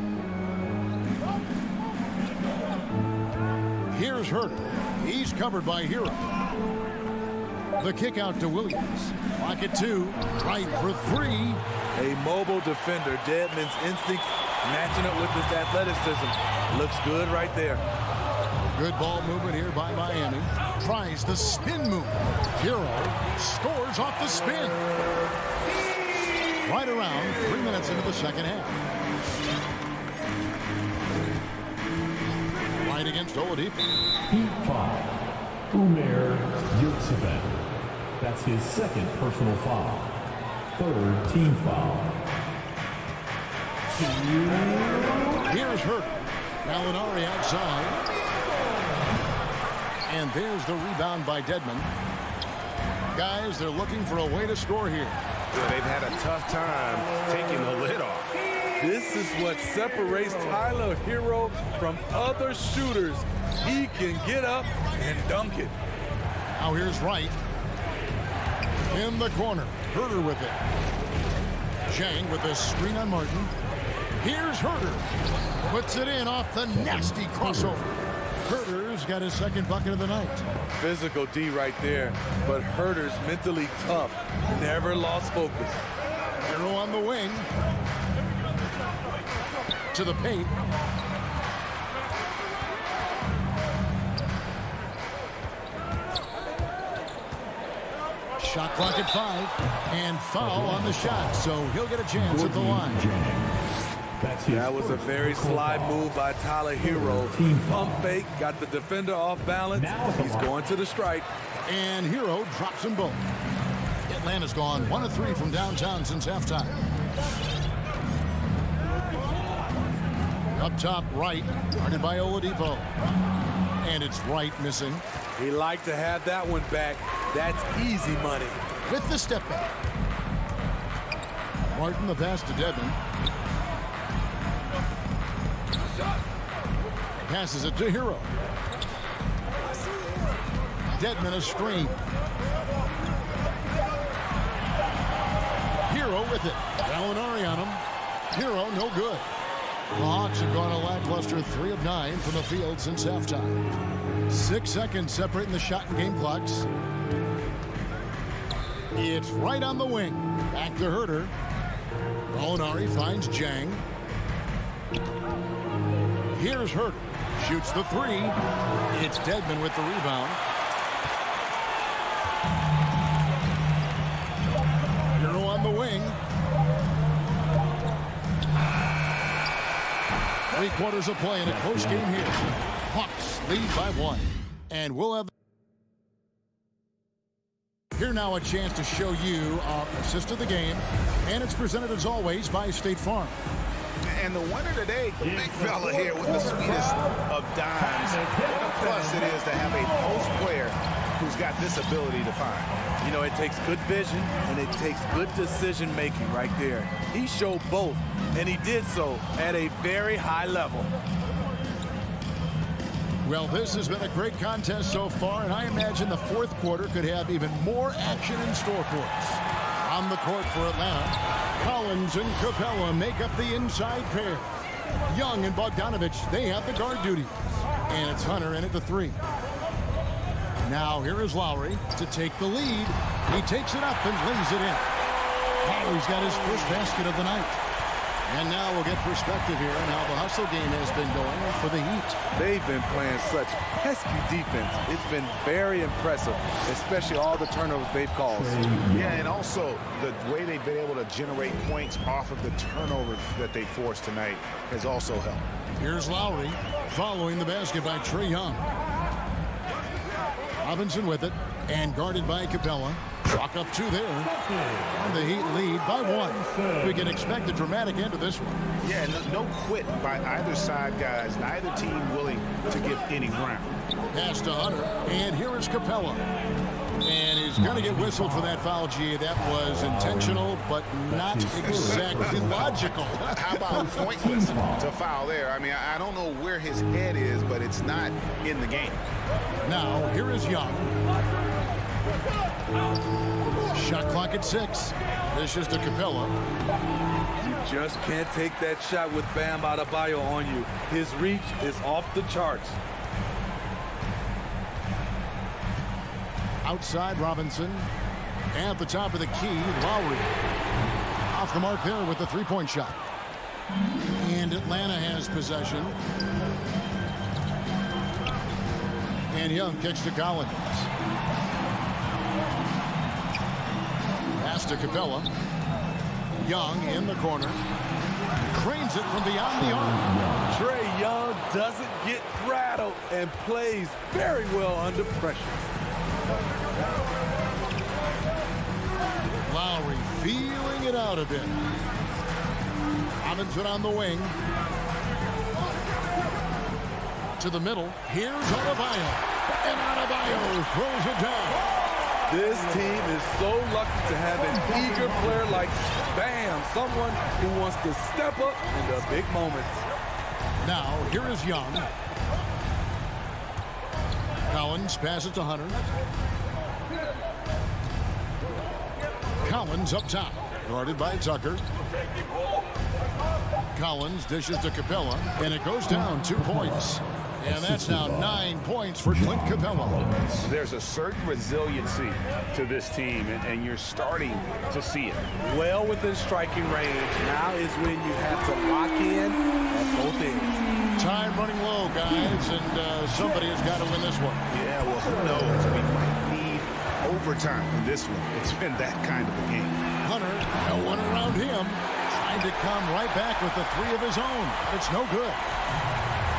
Here's Herter. He's covered by Hero. The kick out to Williams. Clock at 2. Right for 3. A mobile defender. Dedmon's instincts matching up with his athleticism. Looks good right there. Good ball movement here by Miami. Tries the spin move. Hero scores off the spin. Right around 3 minutes into the second half. Right against Oladipo. Heat foul. Umair Yurtseven. That's his second personal foul. Third team foul. Here's Hurt. Gallinari outside. And there's the rebound by Dedmon. Guys, they're looking for a way to score here. Yeah, they've had a tough time taking the lid off. This is what separates Tyler Hero from other shooters. He can get up and dunk it. Now here's Wright. In the corner. Herter with it. Chang with a screen on Martin. Here's Herter. Puts it in off the nasty crossover. Herter's got his second bucket of the night. Physical D right there, but Herter's mentally tough. Never lost focus. Hero on the wing. To the paint. Shot clock at 5. And foul on the shot, so he'll get a chance at the line. That was a very sly move by Tyler Hero. Pump fake, got the defender off balance. He's going to the strike. And Hero drops them both. Atlanta's gone 1 of 3 from downtown since halftime. Up top, Wright, guarded by Oladipo. And it's Wright missing. He liked to have that one back. That's easy money. With the step back. Martin the pass to Dedmon. Passes it to Hero. Dedmon a screen. Hero with it. Gallinari on him. Hero no good. The Hawks have gone a lackluster 3 of 9 from the field since halftime. 6 seconds separating the shot and game clocks. It's right on the wing. Back to Herter. Gallinari finds Jang. Here's Herter. Shoots the 3. It's Dedmon with the rebound. Hero on the wing. 3 quarters of play in a close game here. Hawks lead by 1. And we'll have here now a chance to show you our assist of the game. And it's presented as always by State Farm. And the winner today, the big fella here with the sweetest of dimes. What a plus it is to have a post player who's got this ability to find. You know, it takes good vision and it takes good decision-making right there. He showed both, and he did so at a very high level. Well, this has been a great contest so far, and I imagine the fourth quarter could have even more action in store for us. On the court for Atlanta, Collins and Capella make up the inside pair. Young and Bogdanovich, they have the guard duty. And it's Hunter in at the three. Now here is Lowry to take the lead. He takes it up and lays it in. Lowry's got his first basket of the night. And now we'll get perspective here on how the hustle game has been going for the Heat. They've been playing such pesky defense. It's been very impressive, especially all the turnovers they've caused. Yeah, and also the way they've been able to generate points off of the turnovers that they forced tonight has also helped. Here's Lowry following the basket by Trae Young. Robinson with it and guarded by Capella. Chalk up two there. And the Heat lead by one. We can expect a dramatic end to this one. Yeah, no quit by either side, guys. Neither team willing to give any ground. Pass to Hunter. And here is Capella. And he's going to get whistled for that foul, G. That was intentional, but not exactly logical. How about pointless to foul there? I mean, I don't know where his head is, but it's not in the game. Now, here is Young. Shot clock at 6. This is to Capella. You just can't take that shot with Bam Adebayo on you. His reach is off the charts. Outside Robinson. At the top of the key, Lowry. Off the mark there with the three-point shot. And Atlanta has possession. And Young kicks to Collins. Pass to Capella. Young in the corner. Cranes it from beyond the arc. Trae Young doesn't get rattled and plays very well under pressure. Lowry feeling it out a bit. Robinson on the wing. To the middle. Here's Adebayo. And Adebayo throws it down. This team is so lucky to have an eager player like Bam, someone who wants to step up in the big moments. Now, here is Young. Collins passes to Hunter. Collins up top, guarded by Tucker. Collins dishes to Capella, and it goes down 2 points. And that's now 9 points for Clint Capella. There's a certain resiliency to this team, and you're starting to see it. Well within striking range. Now is when you have to lock in at both ends. Time running low, guys, and somebody has got to win this one. Yeah, well, who knows? We might need overtime in this one. It's been that kind of a game. Hunter, no one around him, trying to come right back with the three of his own. It's no good.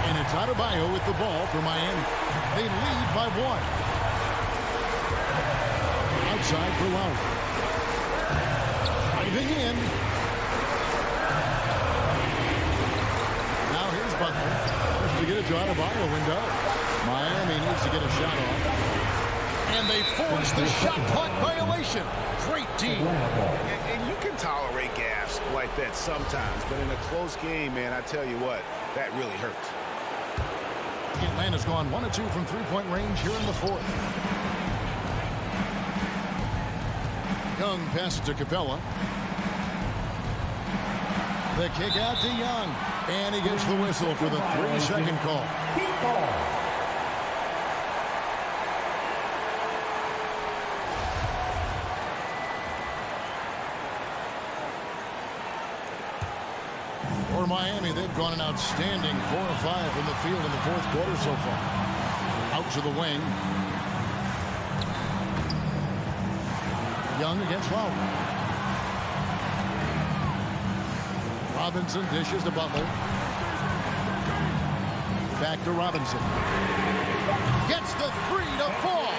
And it's Adebayo with the ball for Miami. They lead by 1. Outside for Lowry. Driving in. Now here's Butler. Just to get it to Adebayo window. Miami needs to get a shot off. And they force the shot clock violation. Great team. And you can tolerate gas like that sometimes, but in a close game, man, I tell you what, that really hurts. Atlanta's gone 1 of 2 from three-point range here in the fourth. Young passes to Capella. The kick out to Young. And he gets the whistle for the 3-second call. For Miami, they've gone an outstanding 4 of 5 from the field in the fourth quarter so far. Out to the wing. Young against Lowry. Robinson dishes to Butler. Back to Robinson. Gets the 3 to fall.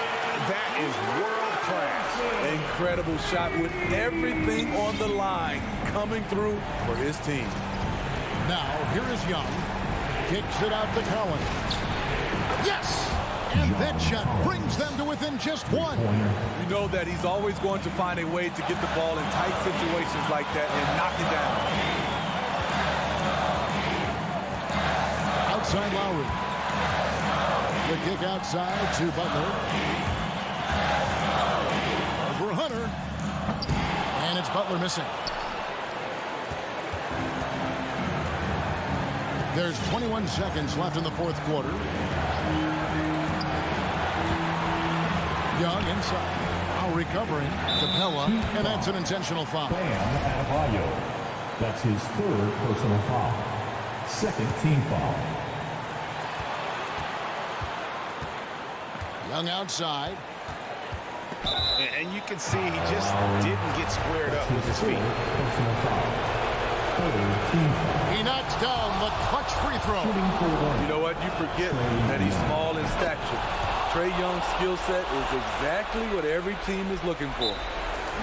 That is world class. Incredible shot with everything on the line coming through for his team. Now, here is Young. Kicks it out to Collins. Yes! And And that shot brings them to within just one. You know that he's always going to find a way to get the ball in tight situations like that and knock it down. Outside Lowry. The kick outside to Butler. Over Hunter. And it's Butler missing. There's 21 seconds left in the fourth quarter. Young inside. Now recovering. Capella. And that's an intentional foul. Bam Adebayo. That's his third personal foul. Second team foul. Young outside. And you can see he just didn't get squared up with his feet. Personal foul. Third team foul. He knocks down the clutch free throw. Shooting for one. You know what? You forget that he's small in stature. Trae Young's skill set is exactly what every team is looking for.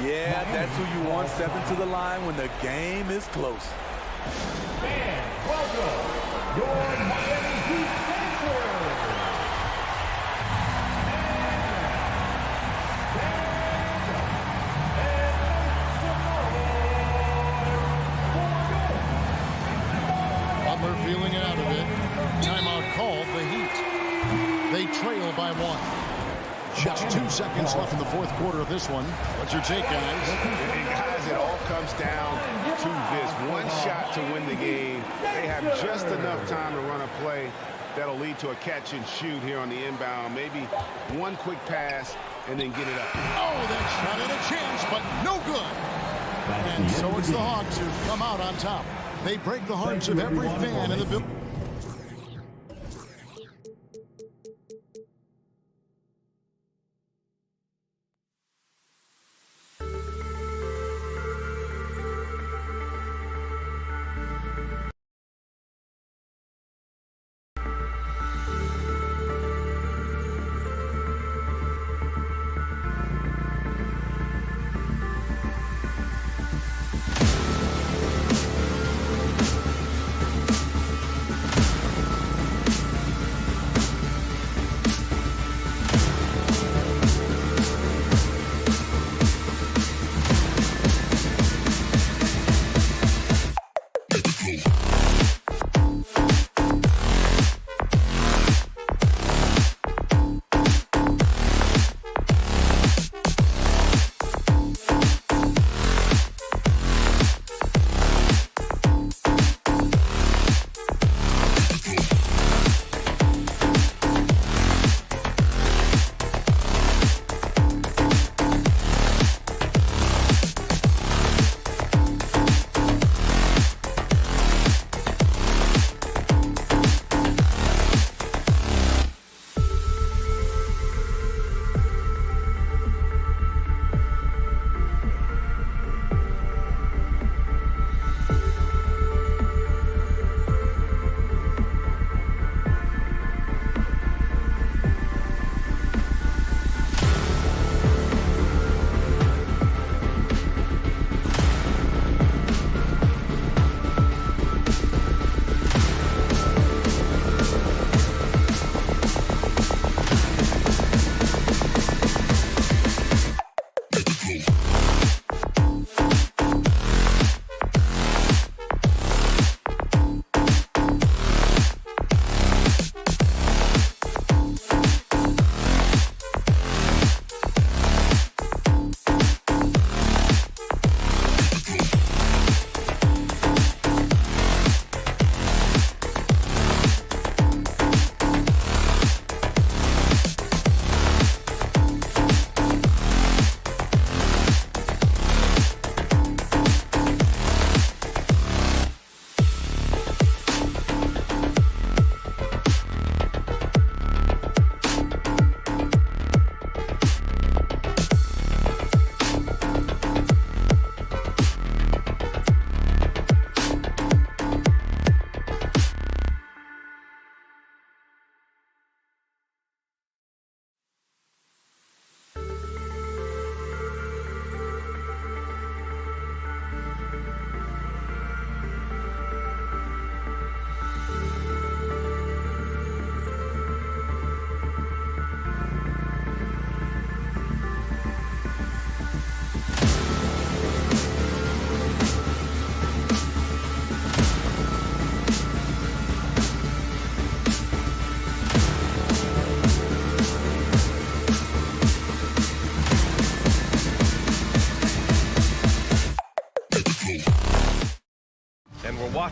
Yeah, that's who you want stepping to the line when the game is close. And welcome, your Miami Heat dancers. Butler feeling it out a bit. Timeout called the Heat. They trail by one. Just 2 seconds left in the fourth quarter of this one. What's your take, guys? And guys, it all comes down to this. One shot to win the game. They have just enough time to run a play that'll lead to a catch and shoot here on the inbound. Maybe one quick pass and then get it up. Oh, that shot had a chance, but no good. And so it's the Hawks who come out on top. They break the hearts of every fan in the building.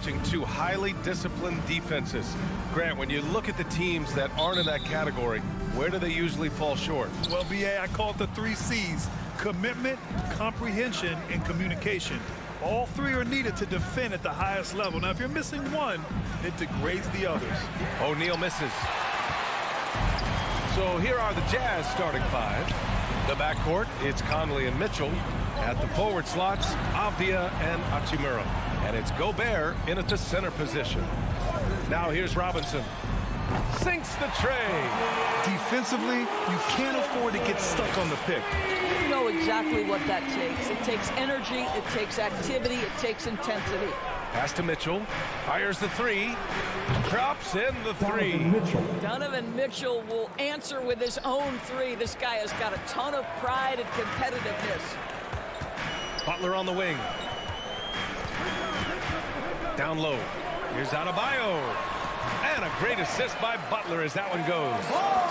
watching two highly disciplined defenses. Grant, when you look at the teams that aren't in that category, where do they usually fall short? Well, BA, I call it the 3 C's: commitment, comprehension, and communication. All three are needed to defend at the highest level. Now, if you're missing one, it degrades the others. O'Neal misses. So here are the Jazz starting 5. The backcourt, it's Conley and Mitchell. At the forward slots, Avdia and Hachimura. And it's Gobert in at the center position. Now here's Robinson. Sinks the tray. Defensively, you can't afford to get stuck on the pick. You know exactly what that takes. It takes energy, it takes activity, it takes intensity. Pass to Mitchell. Fires the 3. Drops in the 3. Donovan Mitchell will answer with his own 3. This guy has got a ton of pride and competitiveness. Butler on the wing. Down low. Here's Adebayo. And a great assist by Butler as that one goes.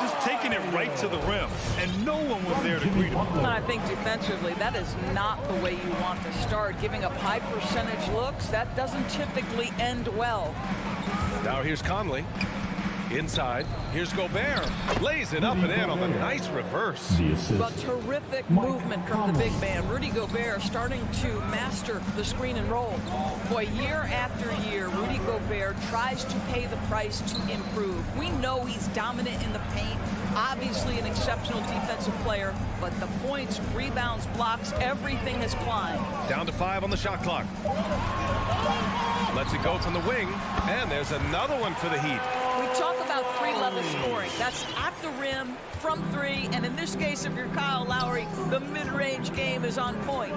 Just taking it right to the rim, and no one was there to greet him. And I think defensively, that is not the way you want to start. Giving up high percentage looks, that doesn't typically end well. Now here's Conley. Inside, here's Gobert. Lays it up and in on the nice reverse. But terrific movement from the big man. Rudy Gobert starting to master the screen and roll. Boy, year after year, Rudy Gobert tries to pay the price to improve. We know he's dominant in the paint. Obviously an exceptional defensive player, but the points, rebounds, blocks, everything has climbed. Down to 5 on the shot clock. Lets it go from the wing, and there's another one for the Heat. We talk about 3-level scoring. That's at the rim, from 3, and in this case, if you're Kyle Lowry, the mid-range game is on point.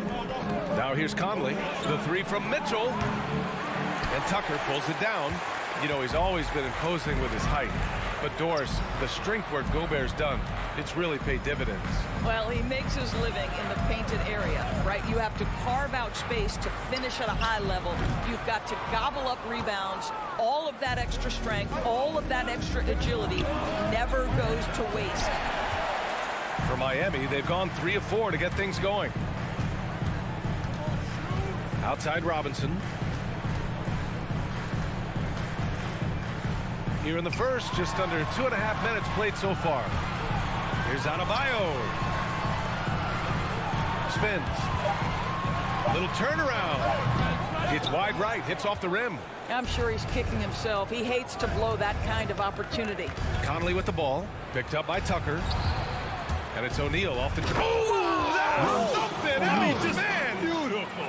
Now here's Conley. The 3 from Mitchell. And Tucker pulls it down. You know, he's always been imposing with his height. But Doris, the strength work Gobert's done, it's really paid dividends. Well, he makes his living in the painted area, right? You have to carve out space to finish at a high level. You've got to gobble up rebounds. All of that extra strength, all of that extra agility never goes to waste. For Miami, they've gone 3 of 4 to get things going. Outside Robinson. Here in the first, just under 2.5 minutes played so far. Here's Adebayo. Spins. Little turnaround. It's wide right, hits off the rim. I'm sure he's kicking himself. He hates to blow that kind of opportunity. Conley with the ball, picked up by Tucker. And it's O'Neal off the... Oh, that's something! I mean, just, man, beautiful.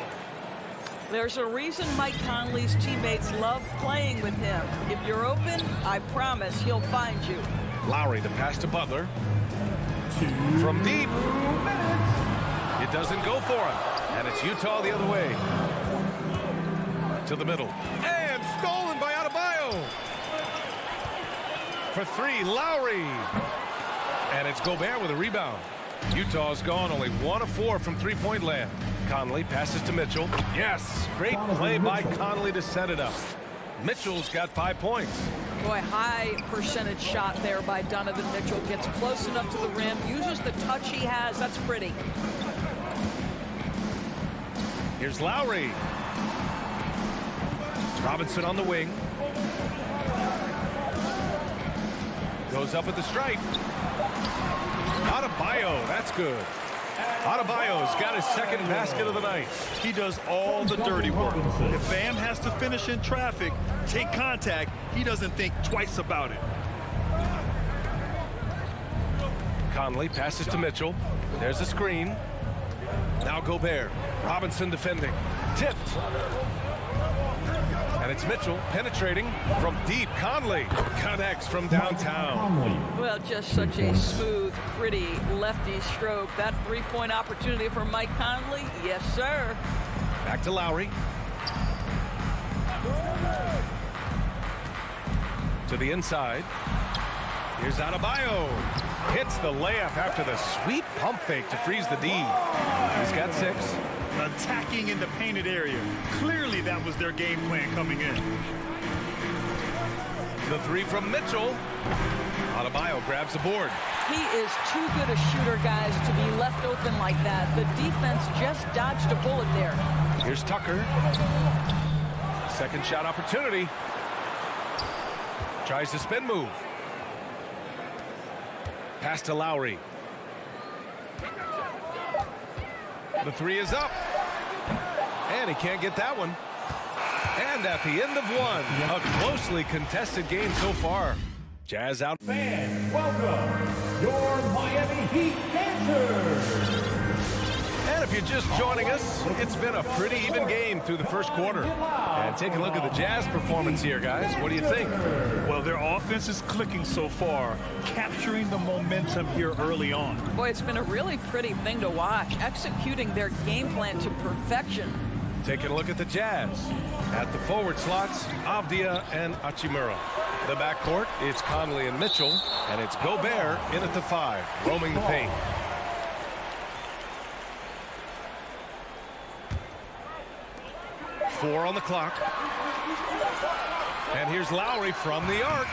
There's a reason Mike Conley's teammates love playing with him. If you're open, I promise he'll find you. Lowry, the pass to Butler. From deep. It doesn't go for him. And it's Utah the other way. To the middle. And stolen by Adebayo. For 3, Lowry. And it's Gobert with a rebound. Utah's gone only 1 of 4 from three-point land. Conley passes to Mitchell. Yes, great play by Conley to set it up. Mitchell's got 5 points. Boy, high percentage shot there by Donovan Mitchell. Gets close enough to the rim, uses the touch he has. That's pretty. Here's Lowry. Robinson on the wing. Goes up at the stripe. Adebayo, that's good. Adebayo's got his second basket of the night. He does all the dirty work. If Bam has to finish in traffic, take contact, he doesn't think twice about it. Conley passes to Mitchell. There's a screen. Now Gobert. Robinson defending. Tipped. And it's Mitchell penetrating from deep. Conley connects from downtown. Well, just such a smooth, pretty lefty stroke. That three-point opportunity for Mike Conley, yes, sir. Back to Lowry. To the inside. Here's Adebayo. Hits the layup after the sweet pump fake to freeze the D. He's got 6. Attacking in the painted area. Clearly that was their game plan coming in. The 3 from Mitchell. Adebayo grabs the board. He is too good a shooter, guys, to be left open like that. The defense just dodged a bullet there. Here's Tucker. Second shot opportunity. Tries to spin move. Pass to Lowry. The three is up. And he can't get that one. And at the end of one, a closely contested game so far. Jazz out. Fans, welcome your Miami Heat dancers. And if you're just joining us, it's been a pretty even game through the first quarter. And take a look at the Jazz performance here, guys. What do you think? Well, their offense is clicking so far, capturing the momentum here early on. Boy, it's been a really pretty thing to watch, executing their game plan to perfection. Taking a look at the Jazz. At the forward slots, Avdia and Hachimura. The backcourt, it's Conley and Mitchell, and it's Gobert in at the 5, roaming the paint. Four on the clock. And here's Lowry from the arc.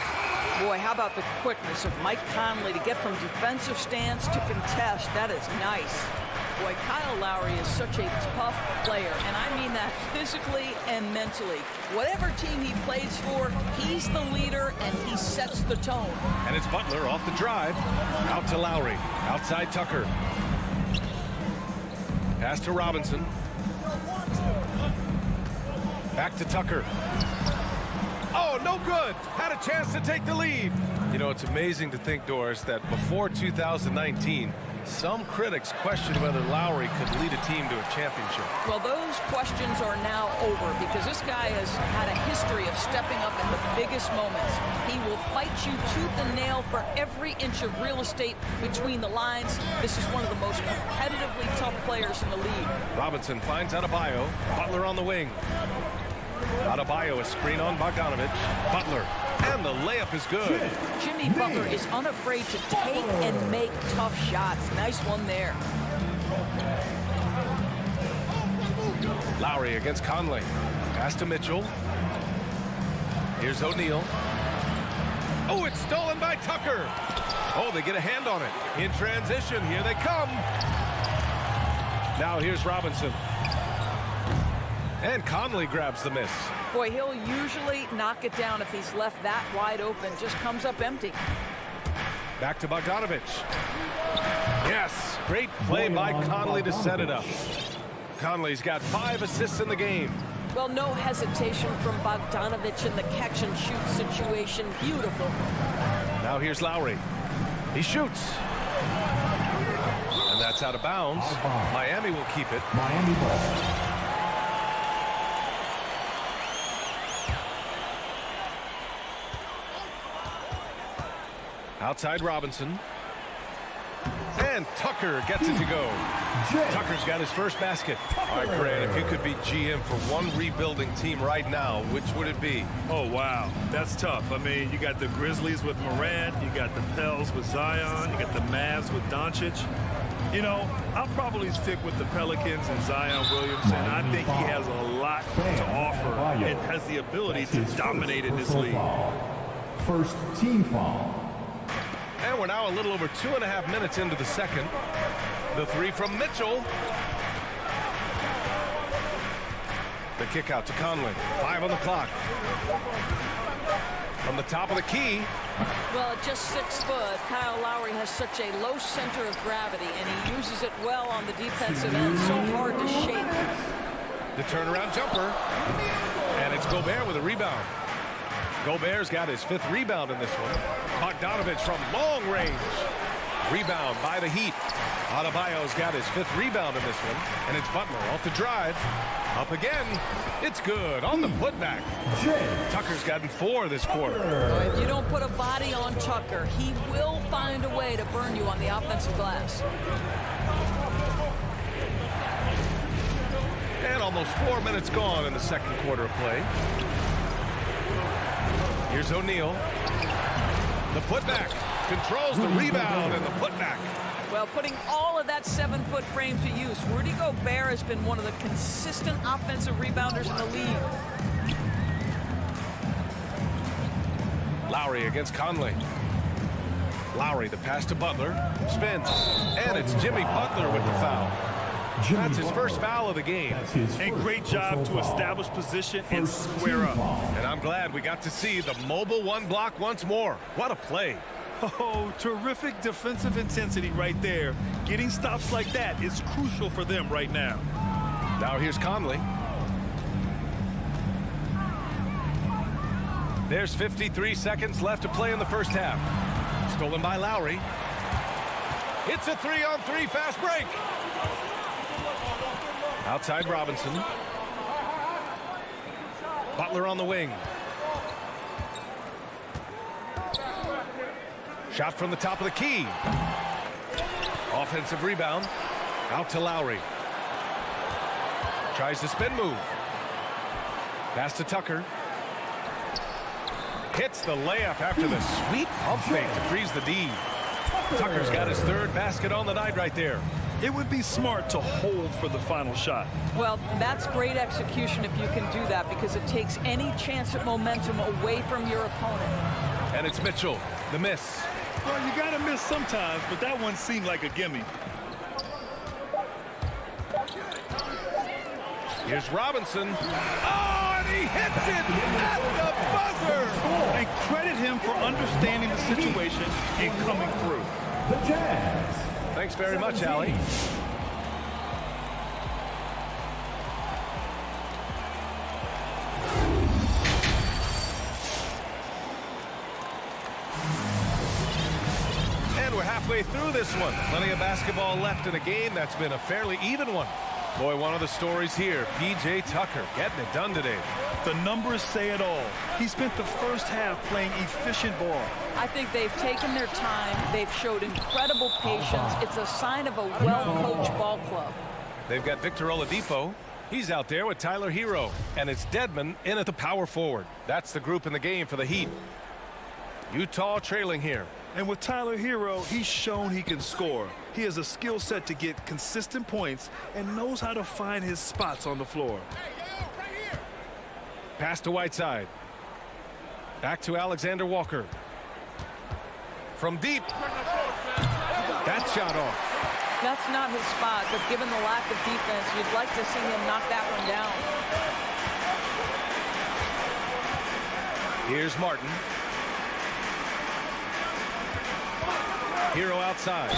Boy, how about the quickness of Mike Conley to get from defensive stance to contest. That is nice. Boy, Kyle Lowry is such a tough player, and I mean that physically and mentally. Whatever team he plays for, he's the leader, and he sets the tone. And it's Butler off the drive. Out to Lowry. Outside Tucker. Pass to Robinson. Back to Tucker. Oh, no good. Had a chance to take the lead. You know, it's amazing to think, Doris, that before 2019, some critics questioned whether Lowry could lead a team to a championship. Well, those questions are now over because this guy has had a history of stepping up in the biggest moments. He will fight you tooth and nail for every inch of real estate between the lines. This is one of the most competitively tough players in the league. Robinson finds Adebayo. Butler on the wing. Adebayo, a screen on Bogdanovich. Butler. And the layup is good. Jimmy Butler is unafraid to take and make tough shots. Nice one there. Lowry against Conley. Pass to Mitchell. Here's O'Neal. Oh, it's stolen by Tucker. Oh, they get a hand on it. In transition, here they come. Now here's Robinson. And Conley grabs the miss. Boy, he'll usually knock it down if he's left that wide open. Just comes up empty. Back to Bogdanovich. Yes, great play by Conley to set it up. Conley's got 5 assists in the game. Well, no hesitation from Bogdanovich in the catch and shoot situation. Beautiful. Now here's Lowry. He shoots. And that's out of bounds. Miami will keep it. Miami ball. Outside Robinson. And Tucker gets it to go. Tucker's got his first basket. All right, Grant, if you could be GM for one rebuilding team right now, which would it be? Oh, wow. That's tough. I mean, you got the Grizzlies with Morant. You got the Pels with Zion. You got the Mavs with Doncic. You know, I'll probably stick with the Pelicans and Zion Williamson. I think he has a lot to offer and has the ability to dominate in this league. First team foul. And we're now a little over 2.5 minutes into the second. The three from Mitchell. The kick out to Conley. 5 on the clock. From the top of the key. Well, at just 6 foot, Kyle Lowry has such a low center of gravity, and he uses it well on the defensive end. So hard to shape. The turnaround jumper. And it's Gobert with a rebound. Gobert's got his 5th rebound in this one. Bogdanovich from long range. Rebound by the Heat. Adebayo's got his 5th rebound in this one. And it's Butler off the drive. Up again. It's good on the putback. Tucker's gotten 4 this quarter. If you don't put a body on Tucker, he will find a way to burn you on the offensive glass. And almost 4 minutes gone in the second quarter of play. Here's O'Neal. The putback. Controls the rebound and the putback. Well, putting all of that 7-foot frame to use, Rudy Gobert has been one of the consistent offensive rebounders in the league. Lowry against Conley. Lowry, the pass to Butler. Spins. And it's Jimmy Butler with the foul. That's his first foul of the game. And great job to establish position and square up. And I'm glad we got to see the mobile one block once more. What a play. Oh, terrific defensive intensity right there. Getting stops like that is crucial for them right now. Now here's Conley. There's 53 seconds left to play in the first half. Stolen by Lowry. It's a 3-on-3 fast break. Outside Robinson. Butler on the wing. Shot from the top of the key. Offensive rebound. Out to Lowry. Tries the spin move. Pass to Tucker. Hits the layup after the sweet pump fake to freeze the D. Tucker's got his third basket on the night right there. It would be smart to hold for the final shot. Well, that's great execution if you can do that, because it takes any chance at momentum away from your opponent. And it's Mitchell, the miss. Well, you gotta miss sometimes, but that one seemed like a gimme. Here's Robinson. Oh, and he hits it at the buzzer. And credit him for understanding the situation and coming through. The Jazz. Thanks very much, Allie. And we're halfway through this one. Plenty of basketball left in a game that's been a fairly even one. Boy, one of the stories here, P.J. Tucker getting it done today. The numbers say it all. He spent the first half playing efficient ball. I think they've taken their time. They've showed incredible patience. It's a sign of a well-coached ball club. They've got Victor Oladipo. He's out there with Tyler Hero. And it's Dedmon in at the power forward. That's the group in the game for the Heat. Utah trailing here. And with Tyler Hero, he's shown he can score. He has a skill set to get consistent points and knows how to find his spots on the floor. Pass to Whiteside. Back to Alexander Walker. From deep. That shot off. That's not his spot, but given the lack of defense, you'd like to see him knock that one down. Here's Martin. Hero outside.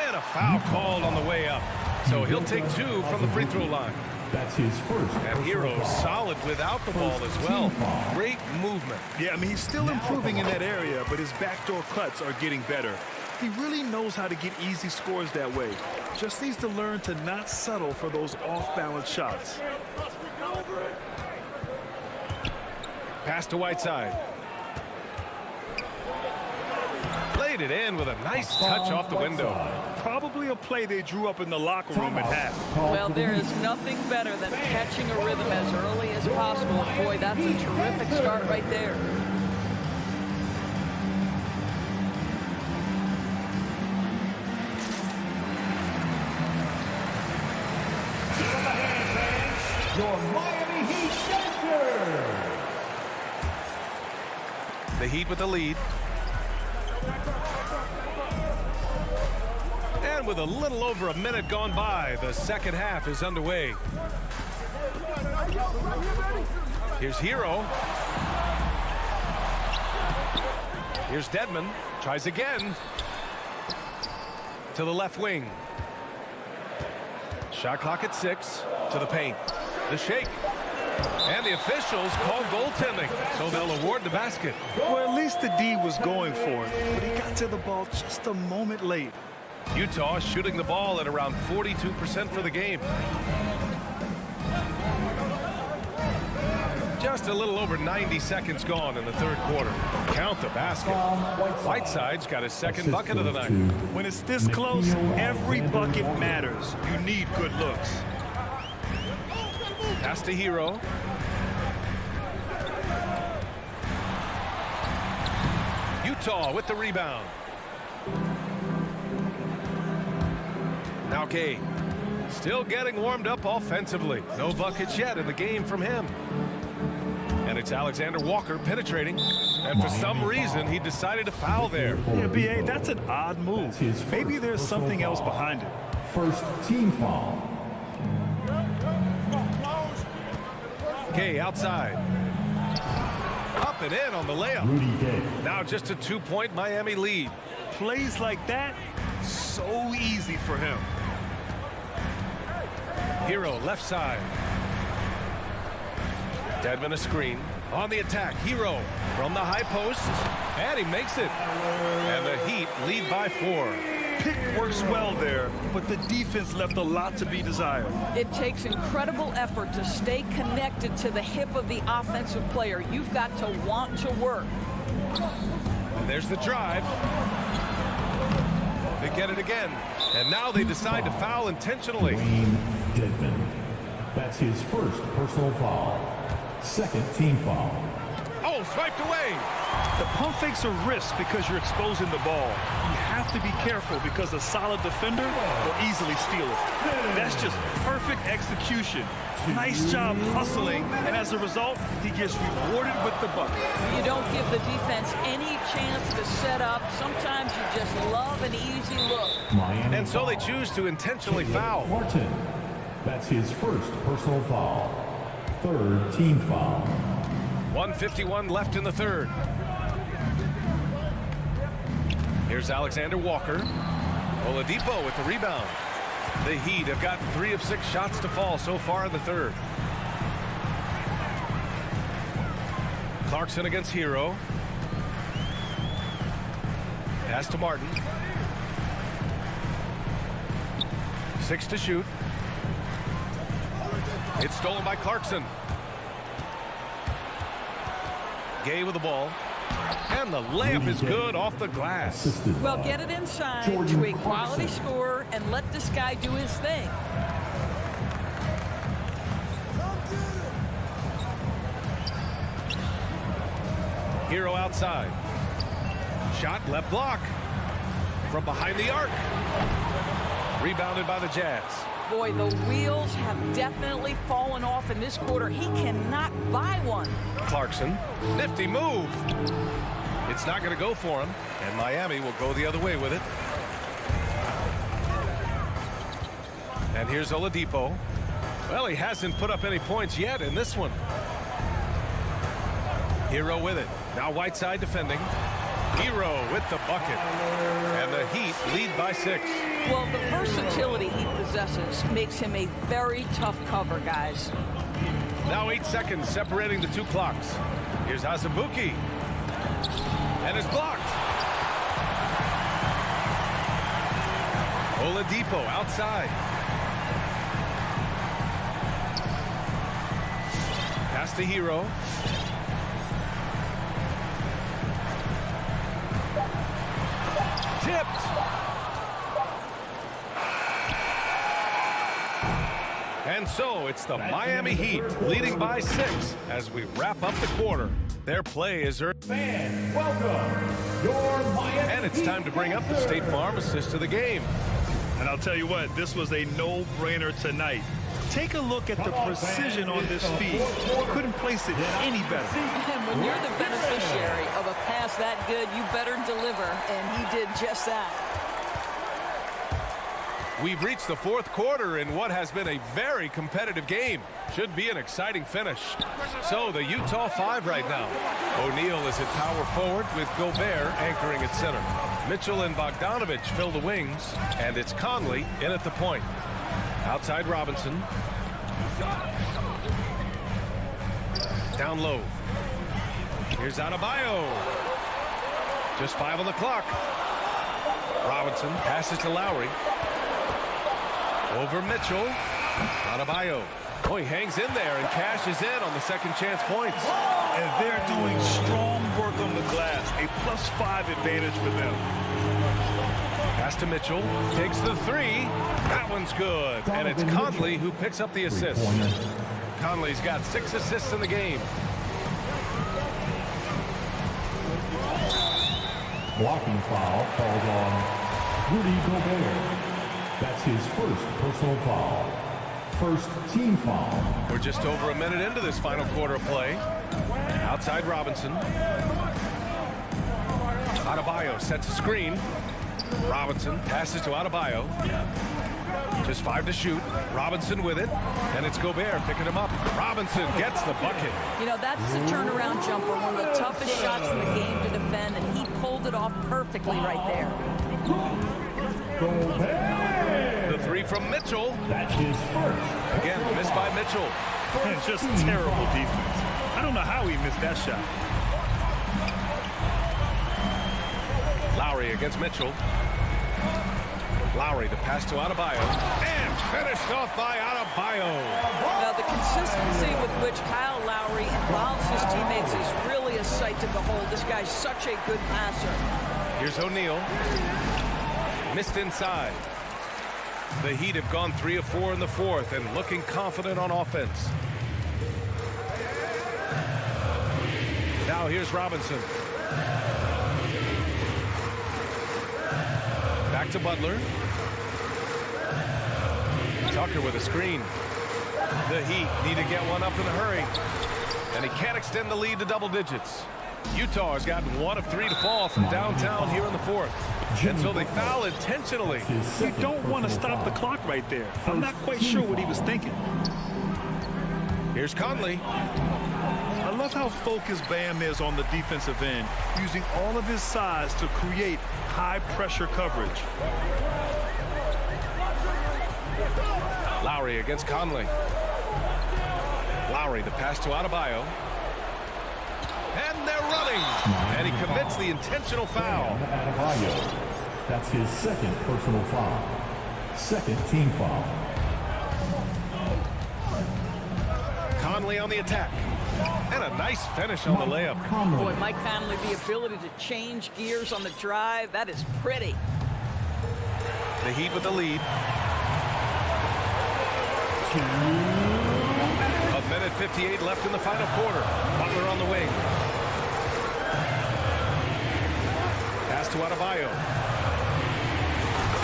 And a foul called on the way up. So he'll take two from the free throw line. That's his first. And Hero solid without the ball as well. Great movement. Yeah, I mean, he's still improving in that area, but his backdoor cuts are getting better. He really knows how to get easy scores that way. Just needs to learn to not settle for those off-balance shots. Pass to Whiteside. Laid it in with a nice touch off the window. Probably a play they drew up in the locker room at half. Well, there is nothing better than catching a rhythm as early as possible. Boy, that's a terrific start right there. Your Miami Heat Dancers. The Heat with the lead. And with a little over a minute gone by, the second half is underway. Here's Hero. Here's Dedmon. Tries again. To the left wing. Shot clock at 6. To the paint. The shake. And the officials call goaltending, so they'll award the basket. Well, at least the D was going for it, but he got to the ball just a moment late. Utah shooting the ball at around 42% for the game. Just a little over 90 seconds gone in the third quarter. Count the basket. Whiteside's got his second bucket of the night. When it's this close, every bucket matters. You need good looks. Pass to Hero. Utah with the rebound. Now Kay, still getting warmed up offensively. No buckets yet in the game from him. And it's Alexander Walker penetrating. And for some reason, he decided to foul there. Yeah, B.A., that's an odd move. Maybe there's something else behind it. First team foul. Gay outside. Up and in on the layup. Rudy Gay. Now just a 2-point Miami lead. Plays like that, so easy for him. Hero left side. Dedmon a screen. On the attack, Hero from the high post. And he makes it. And the Heat lead by 4. Pick works well there, but the defense left a lot to be desired. It takes incredible effort to stay connected to the hip of the offensive player. You've got to want to work. And there's the drive. They get it again. And now they decide to foul intentionally. Wayne Dedmon. That's his first personal foul. Second team foul. Oh, swiped away. The pump fakes a risk because you're exposing the ball. You have to be careful because a solid defender will easily steal it. That's just perfect execution. Nice job hustling, and as a result, he gets rewarded with the bucket. You don't give the defense any chance to set up. Sometimes you just love an easy look. Miami And so they foul. choose to intentionally foul. Martin. That's his first personal foul. Third team foul. 1:51 left in the third. Here's Alexander Walker. Oladipo with the rebound. The Heat have gotten 3 of 6 shots to fall so far in the third. Clarkson against Hero. Pass to Martin. 6 to shoot. It's stolen by Clarkson. Gay with the ball. And the layup is good off the glass. Assisted Well, by get it inside Jordan to a quality Clarkson. scorer and let this guy do his thing. Hero outside. Shot left block. From behind the arc. Rebounded by the Jazz. Boy, the wheels have definitely fallen off in this quarter. He cannot buy one. Clarkson. Nifty move. It's not going to go for him. And Miami will go the other way with it. And here's Oladipo. Well, he hasn't put up any points yet in this one. Hero with it. Now Whiteside defending. Hero with the bucket. And the Heat lead by 6. Well, the versatility he possesses makes him a very tough cover, guys. Now 8 seconds separating the 2 clocks. Here's Azubuike. And it's blocked. Oladipo outside. Pass to Hero. Tipped. And so it's the Miami Heat leading by 6 as we wrap up the quarter. Their play is earned. Fans, welcome your Miami And it's time to bring up the State Farm assist to the game. And I'll tell you what, this was a no-brainer tonight. Take a look at the precision on this feed. Couldn't place it any better. And when you're the beneficiary of a pass that good, you better deliver, and he did just that. We've reached the 4th quarter in what has been a very competitive game. Should be an exciting finish. So the Utah 5 right now. O'Neal is at power forward with Gobert anchoring at center. Mitchell and Bogdanovich fill the wings, and it's Conley in at the point. Outside Robinson. Down low. Here's Adebayo. Just 5 on the clock. Robinson passes to Lowry. Over Mitchell. Adebayo. Oh, he hangs in there and cashes in on the second chance points. And they're doing strong work on the glass. A +5 advantage for them. Pass to Mitchell. Takes the 3. That one's good. And it's Conley who picks up the assist. Conley's got 6 assists in the game. blocking foul called on Rudy Gobert. That's his first personal foul. First team foul. We're just over a minute into this final quarter of play. Outside Robinson. Adebayo sets a screen. Robinson passes to Adebayo. Just 5 to shoot. Robinson with it. And it's Gobert picking him up. Robinson gets the bucket. You know, that's the turnaround jumper, one of the toughest shots in the game to defend, and he pulled it off perfectly right there. The three from Mitchell. That's his first. Again, missed by Mitchell. And just terrible defense. I don't know how he missed that shot. Lowry against Mitchell. Lowry, the pass to Adebayo. And finished off by Adebayo. Now, the consistency with which Kyle Lowry involves his teammates is really a sight to behold. This guy's such a good passer. Here's O'Neal. Missed inside. The Heat have gone 3 of 4 in the fourth and looking confident on offense. Now here's Robinson. Back to Butler. Tucker with a screen. The Heat need to get one up in a hurry. And he can't extend the lead to double digits. Utah has gotten 1 of 3 to fall from downtown here in the fourth. And so they foul intentionally. You don't want to stop the clock right there. I'm not quite sure what he was thinking. Here's Conley. I love how focused Bam is on the defensive end, using all of his size to create high-pressure coverage. Lowry against Conley. Lowry, the pass to Adebayo. And they're running. And he commits the intentional foul. Adebayo. That's his second personal foul. Second team foul. Conley on the attack. And a nice finish on the layup. Boy, Mike Conley, the ability to change gears on the drive, that is pretty. The Heat with the lead. A minute 58 left in the final quarter. Butler on the wing. Pass to Adebayo.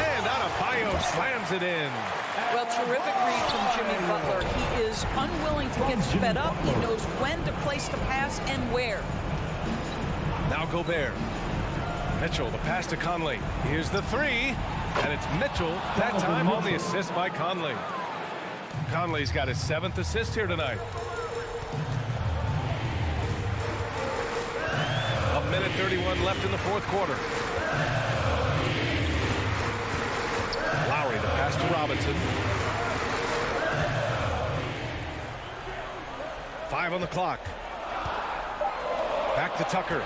And Adebayo slams it in. Well, terrific read from Jimmy Butler. He is unwilling to get sped up. He knows when to place the pass and where. Now Gobert. Mitchell, the pass to Conley. Here's the three. And it's Mitchell, that time on the assist by Conley. Conley's got his 7th assist here tonight. A minute 31 left in the fourth quarter. Lowry, the pass to Robinson. 5 on the clock. Back to Tucker.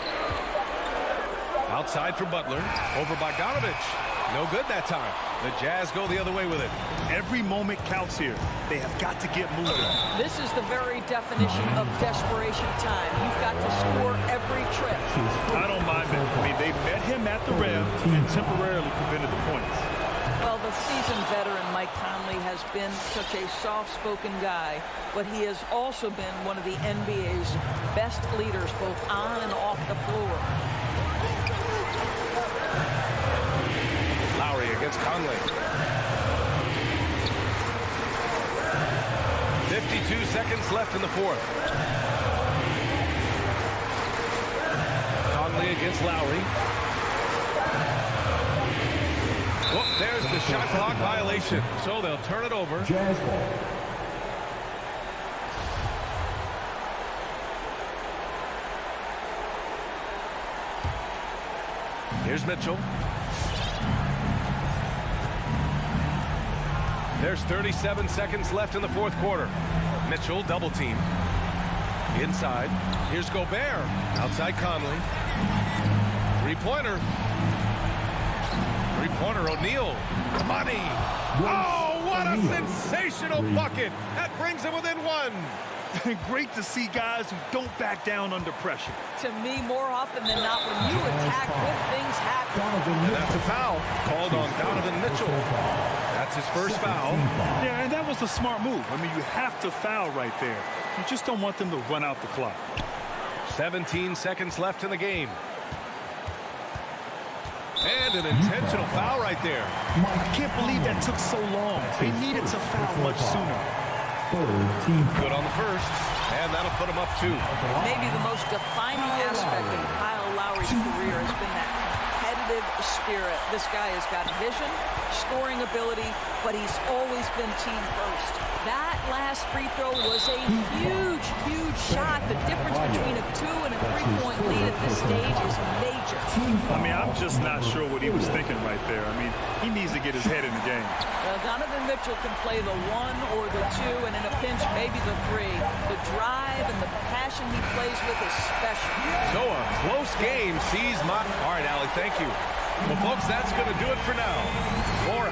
Outside for Butler. Over by Bogdanovich. No good that time. The Jazz go the other way with it. Every moment counts here. They have got to get moving. This is the very definition of desperation time. You've got to score every trip. I don't mind it. I mean, they met him at the rim and temporarily prevented the points. Well, the seasoned veteran Mike Conley has been such a soft-spoken guy, but he has also been one of the NBA's best leaders, both on and off the floor. Lowry against Conley. 52 seconds left in the fourth. Conley against Lowry. Oh, there's the shot clock violation. So they'll turn it over. Jazz ball. Here's Mitchell. There's 37 seconds left in the fourth quarter. Mitchell double team. Inside. Here's Gobert. Outside Conley. Three-pointer. Three-pointer O'Neal. Money. Oh, what a sensational bucket. That brings him within 1. Great to see guys who don't back down under pressure. To me, more often than not, when you attack, good things happen. And that's a foul called on Donovan Mitchell. That's his first foul. Yeah, and that was a smart move. I mean, you have to foul right there. You just don't want them to run out the clock. 17 seconds left in the game. And an intentional foul right there. I can't believe that took so long. They needed to foul much sooner. Good on the first, and that'll put him up 2. Maybe the most defining aspect of Kyle Lowry's career has been that competitive spirit. This guy has got vision, scoring ability, but he's always been team first. That last free throw was a huge, huge shot. The difference between a 2 and a 3-point lead at this stage is major. I mean, I'm just not sure what he was thinking right there. I mean, he needs to get his head in the game. Well, Donovan Mitchell can play the 1 or the 2, and in a pinch, maybe the 3. The drive and the passion he plays with is special. So a close game sees my... All right, Allie, thank you. Well, folks, that's going to do it for now. More...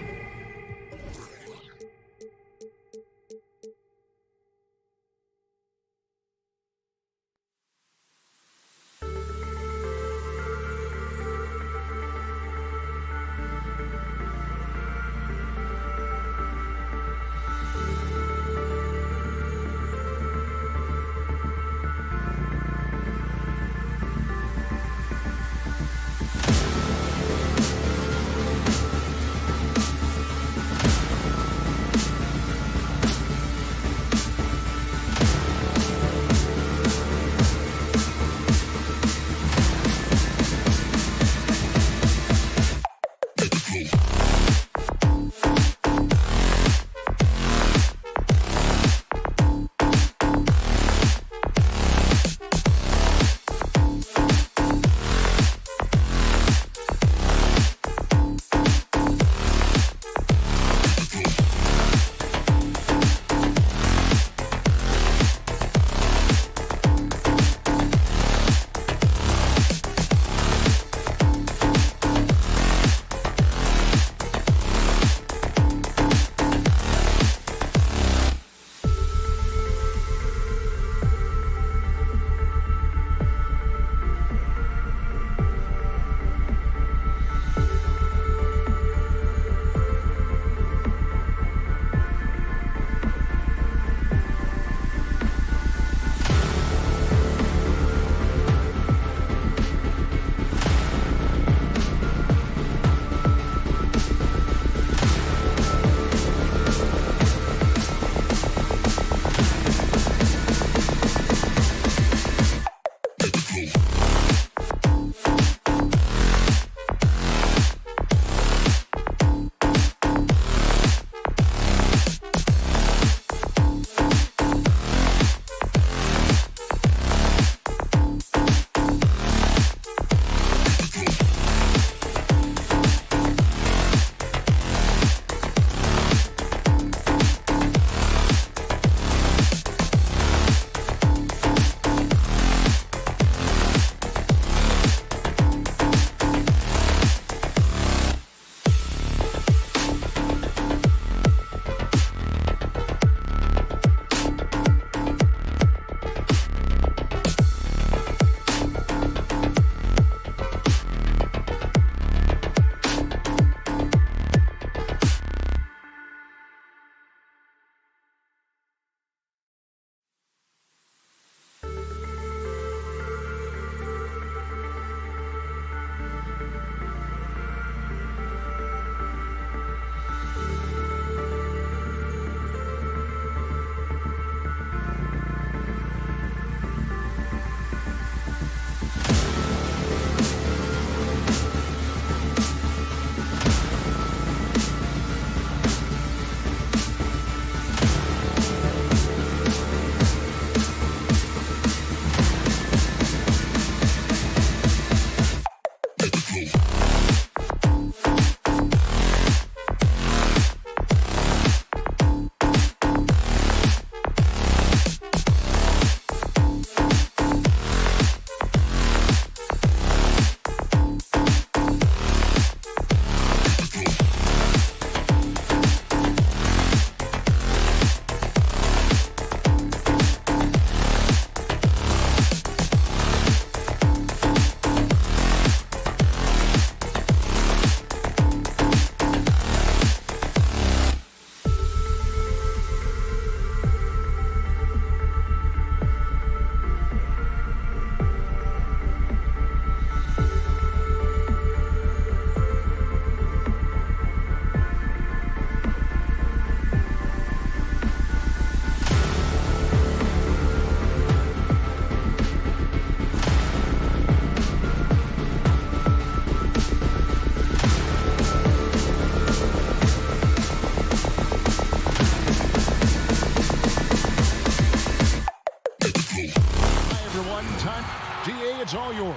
all yours.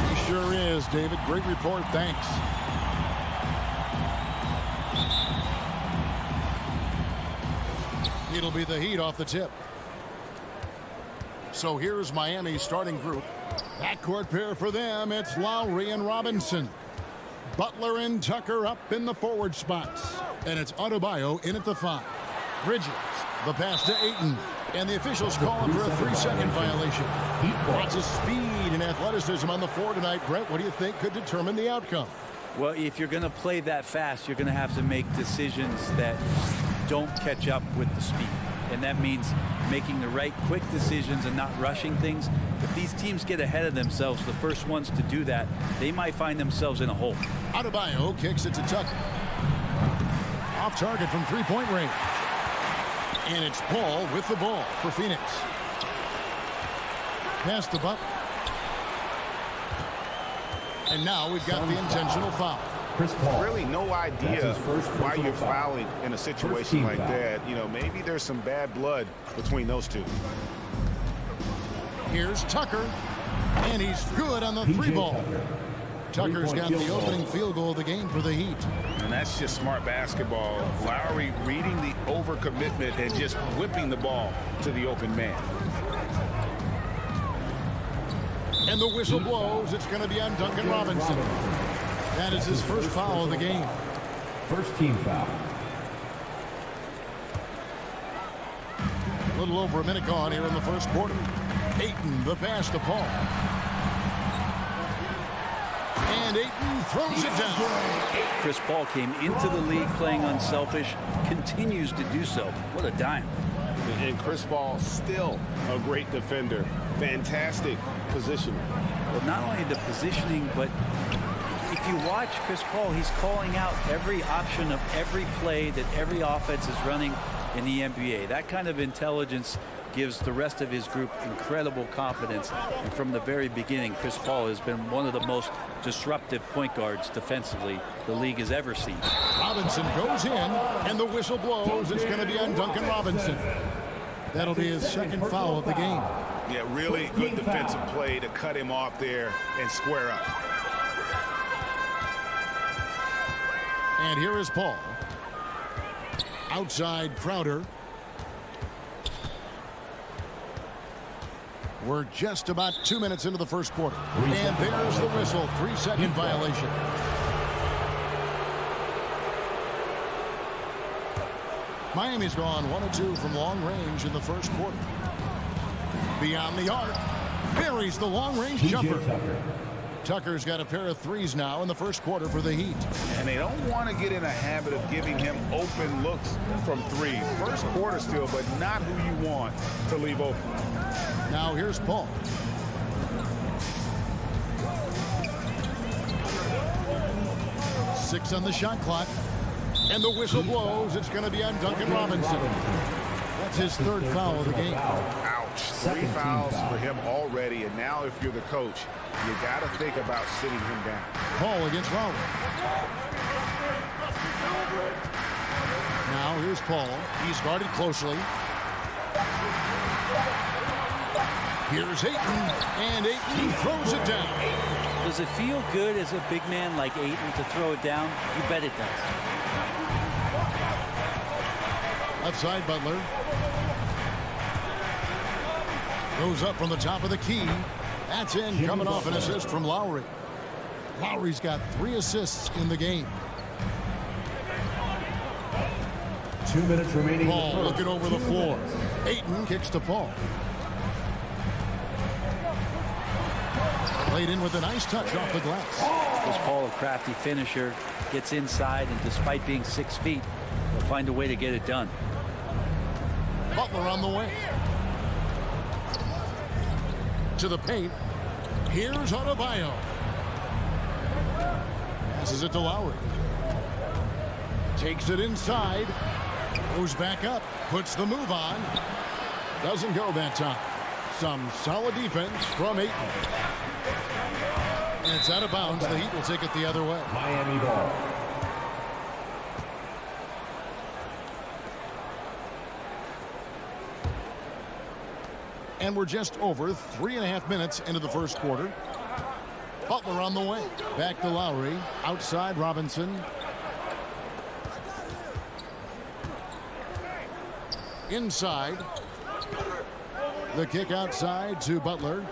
He sure is, David. Great report. Thanks. It'll be the Heat off the tip. So here's Miami's starting group. Backcourt pair for them. It's Lowry and Robinson. Butler and Tucker up in the forward spots. And it's Adebayo in at the 5. Bridges, the pass to Ayton. And the officials calling for a 3-second violation. Lots of speed and athleticism on the floor tonight. Brett, what do you think could determine the outcome? Well, if you're going to play that fast, you're going to have to make decisions that don't catch up with the speed. And that means making the right quick decisions and not rushing things. If these teams get ahead of themselves, the first ones to do that, they might find themselves in a hole. Adebayo kicks it to Tucker. Off target from three-point range. And it's Paul with the ball for Phoenix. Pass to Butler. And now we've got the intentional foul. Really no idea why you're fouling in a situation like that. You know, maybe there's some bad blood between those two. Here's Tucker. And he's good on the 3-ball. Tucker's got the opening field goal of the game for the Heat. And that's just smart basketball. Lowry reading the overcommitment and just whipping the ball to the open man. And the whistle blows. It's going to be on Duncan Robinson. That is his first foul of the game. First team foul. A little over a minute gone here in the first quarter. Ayton, the pass to Paul. And Ayton throws it down. Chris Paul came into the league playing unselfish, continues to do so. What a dime. And Chris Paul still a great defender. Fantastic positioning. Well, not only the positioning, but if you watch Chris Paul, he's calling out every option of every play that every offense is running in the NBA. That kind of intelligence gives the rest of his group incredible confidence. And from the very beginning, Chris Paul has been one of the most disruptive point guards defensively the league has ever seen. Robinson goes in, and the whistle blows. It's going to be on Duncan Robinson. That'll be his second foul of the game. Yeah, really good defensive play to cut him off there and square up. And here is Paul. Outside Crowder. We're just about 2 minutes into the first quarter. And there's the whistle. 3-second violation. Miami's gone 1 of 2 from long range in the first quarter. Beyond the arc. Buries the long-range jumper. Tucker's got a pair of threes now in the first quarter for the Heat. And they don't want to get in a habit of giving him open looks from 3. First quarter still, but not who you want to leave open. Now here's Paul. Six on the shot clock. And the whistle blows. It's going to be on Duncan Robinson. That's his third foul of the game. Ouch. 3 fouls for him already. And now if you're the coach, you got to think about sitting him down. Paul against Lowry. Now here's Paul. He's guarded closely. Here's Ayton. And Ayton throws it down. Does it feel good as a big man like Ayton to throw it down? You bet it does. Outside Butler. Goes up from the top of the key. That's in, coming off an assist from Lowry. Lowry's got 3 assists in the game. 2 minutes remaining. Paul looking over the floor. Ayton kicks to Paul. Played in with a nice touch off the glass. Chris Paul, a crafty finisher, gets inside, and despite being 6 feet, will find a way to get it done. Butler on the way. To the paint. Here's Adebayo. Passes it to Lowry. Takes it inside. Goes back up. Puts the move on. Doesn't go that time. Some solid defense from Ayton. And it's out of bounds. The Heat will take it the other way. Miami ball. And we're just over 3.5 minutes into the first quarter. Butler on the way. Back to Lowry. Outside Robinson. Inside. The kick outside to Butler.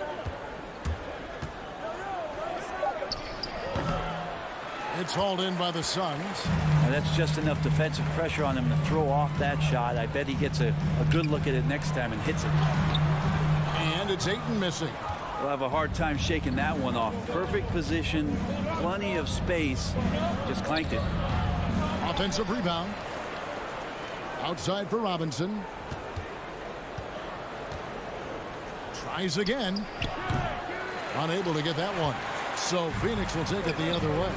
It's hauled in by the Suns. And that's just enough defensive pressure on him to throw off that shot. I bet he gets a good look at it next time and hits it. And it's Ayton missing. We'll have a hard time shaking that one off. Perfect position, plenty of space. Just clanked it. Offensive rebound. Outside for Robinson. Tries again. Unable to get that one. So Phoenix will take it the other way.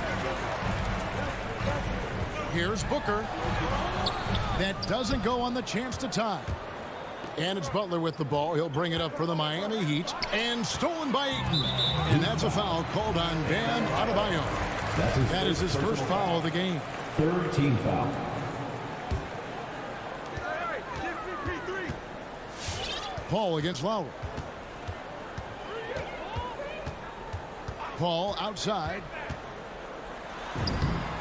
Here's Booker. That doesn't go on the chance to tie. And it's Butler with the ball. He'll bring it up for the Miami Heat. And stolen by Ayton. And that's a foul called on Bam Adebayo. That is his first foul of the game. Third team foul. Paul against Lowry. Paul outside.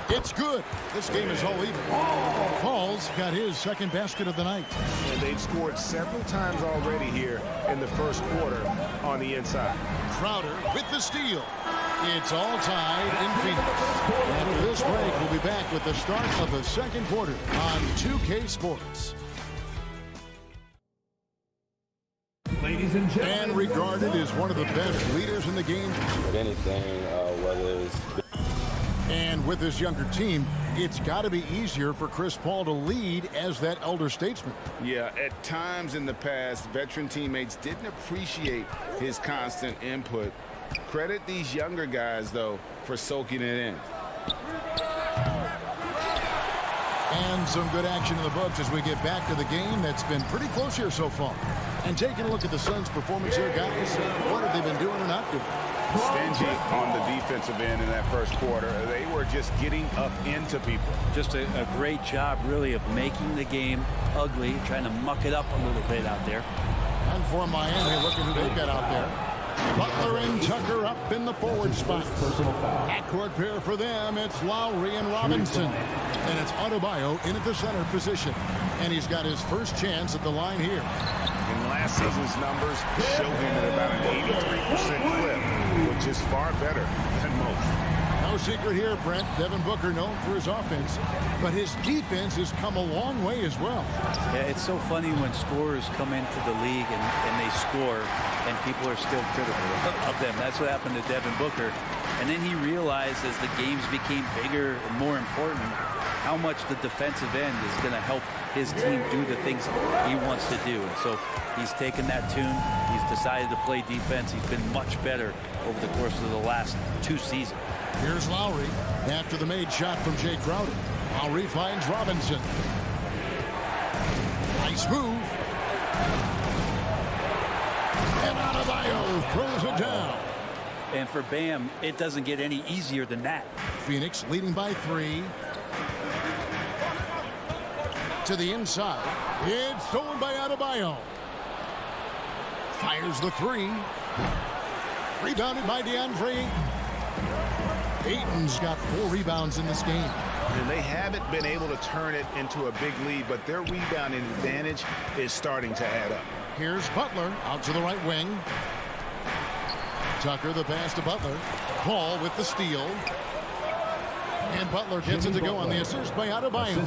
It's good. This game is all even. Paul's got his second basket of the night. And they've scored several times already here in the first quarter on the inside. Crowder with the steal. It's all tied in Phoenix. After this break, we'll be back with the start of the second quarter on 2K Sports. Ladies and gentlemen. And regarded as one of the best leaders in the game. But anything, whether it's... And with this younger team, it's got to be easier for Chris Paul to lead as that elder statesman. Yeah, at times in the past, veteran teammates didn't appreciate his constant input. Credit these younger guys, though, for soaking it in. And some good action in the books as we get back to the game that's been pretty close here so far. And taking a look at the Suns' performance here, guys, what have they been doing or not doing? Stingy on the defensive end in that first quarter. They were just getting up into people. Just a great job, really, of making the game ugly, trying to muck it up a little bit out there. And for Miami, look at who they've got out there. Butler and Tucker up in the forward spot. Backcourt pair for them. It's Lowry and Robinson. And it's Adebayo in at the center position. And he's got his first chance at the line here. In last season's numbers, show him at about an 83% clip, which is far better than most. No secret here, Brent. Devin Booker known for his offense, but his defense has come a long way as well. Yeah, it's so funny when scorers come into the league and they score, and people are still critical of them. That's what happened to Devin Booker. And then he realized as the games became bigger and more important, how much the defensive end is going to help his team do the things he wants to do. And so he's taken that tune. He's decided to play defense. He's been much better over the course of the last 2 seasons. Here's Lowry after the made shot from Jay Crowder. Lowry finds Robinson. Nice move. And Adebayo throws it down. And for Bam, it doesn't get any easier than that. Phoenix leading by 3. To the inside. It's stolen by Adebayo. Fires the 3. Rebounded by DeAndre. Ayton's got 4 rebounds in this game. And they haven't been able to turn it into a big lead, but their rebounding advantage is starting to add up. Here's Butler out to the right wing. Tucker the pass to Butler. Paul with the steal. And Butler gets it to go on the assist by Adebayo.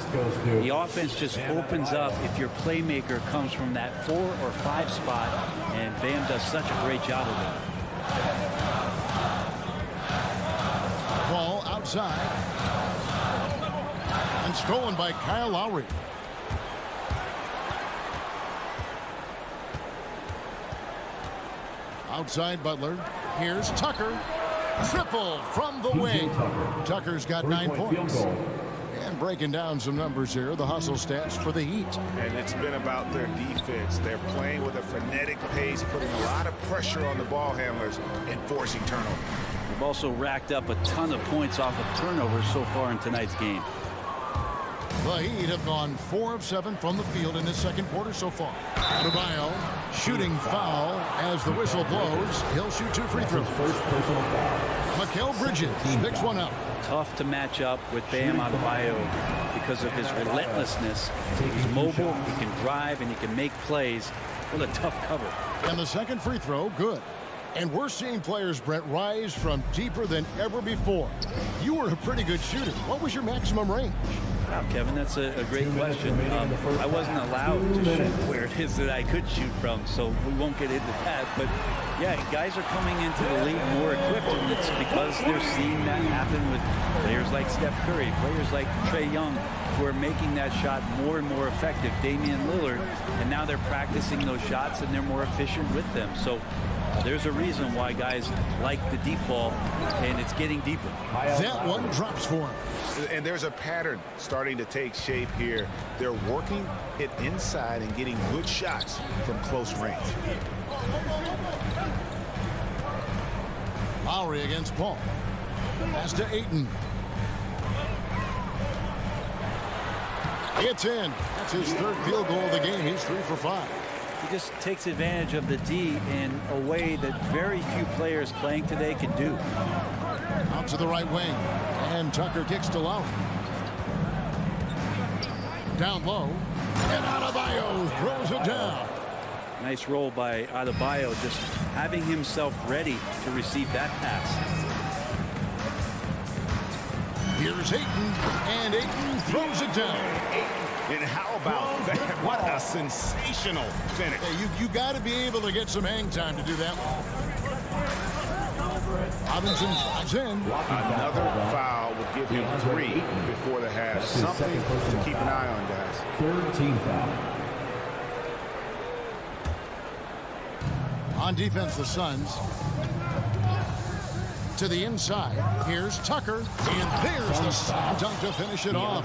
The offense just opens up if your playmaker comes from that 4 or 5 spot, and Bam does such a great job of it. Paul outside. And stolen by Kyle Lowry. Outside Butler. Here's Tucker. Triple from the wing. Tucker's got 9 points. And breaking down some numbers here, the hustle stats for the Heat. And it's been about their defense. They're playing with a frenetic pace, putting a lot of pressure on the ball handlers and forcing turnovers. They've also racked up a ton of points off of turnovers so far in tonight's game. The Heat have gone 4 of 7 from the field in this second quarter so far. Adebayo, shooting foul as the whistle blows. He'll shoot 2 free throws. First personal foul. Mikal Bridges picks one up. Tough to match up with Bam Adebayo because of his relentlessness. He's mobile, he can drive, and he can make plays. What a tough cover. And the second free throw, good. And we're seeing players, Brett, rise from deeper than ever before. You were a pretty good shooter. What was your maximum range? Wow, Kevin, that's a great question. I wasn't allowed to shoot where it is that I could shoot from, so we won't get into that. But, yeah, guys are coming into the league more equipped, and it's because they're seeing that happen with players like Steph Curry, players like Trae Young, who are making that shot more and more effective, Damian Lillard, and now they're practicing those shots, and they're more efficient with them. So there's a reason why guys like the deep ball, and it's getting deeper. That one drops for him. And there's a pattern starting to take shape here. They're working it inside and getting good shots from close range. Lowry against Paul. Pass to Ayton. It's in. That's his 3rd field goal of the game. He's 3 for 5. He just takes advantage of the D in a way that very few players playing today can do. Out to the right wing. And Tucker kicks to Lowry. Down low. And Adebayo throws it down. Nice roll by Adebayo, just having himself ready to receive that pass. Here's Ayton. And Ayton throws it down. And how about that? What a sensational finish. Hey, you got to be able to get some hang time to do that one. Robinson drives in. Another foul would give him 3 before the half. Something to keep an eye on, guys. 3rd team foul. On defense, the Suns. To the inside. Here's Tucker. And there's the slam dunk to finish it off.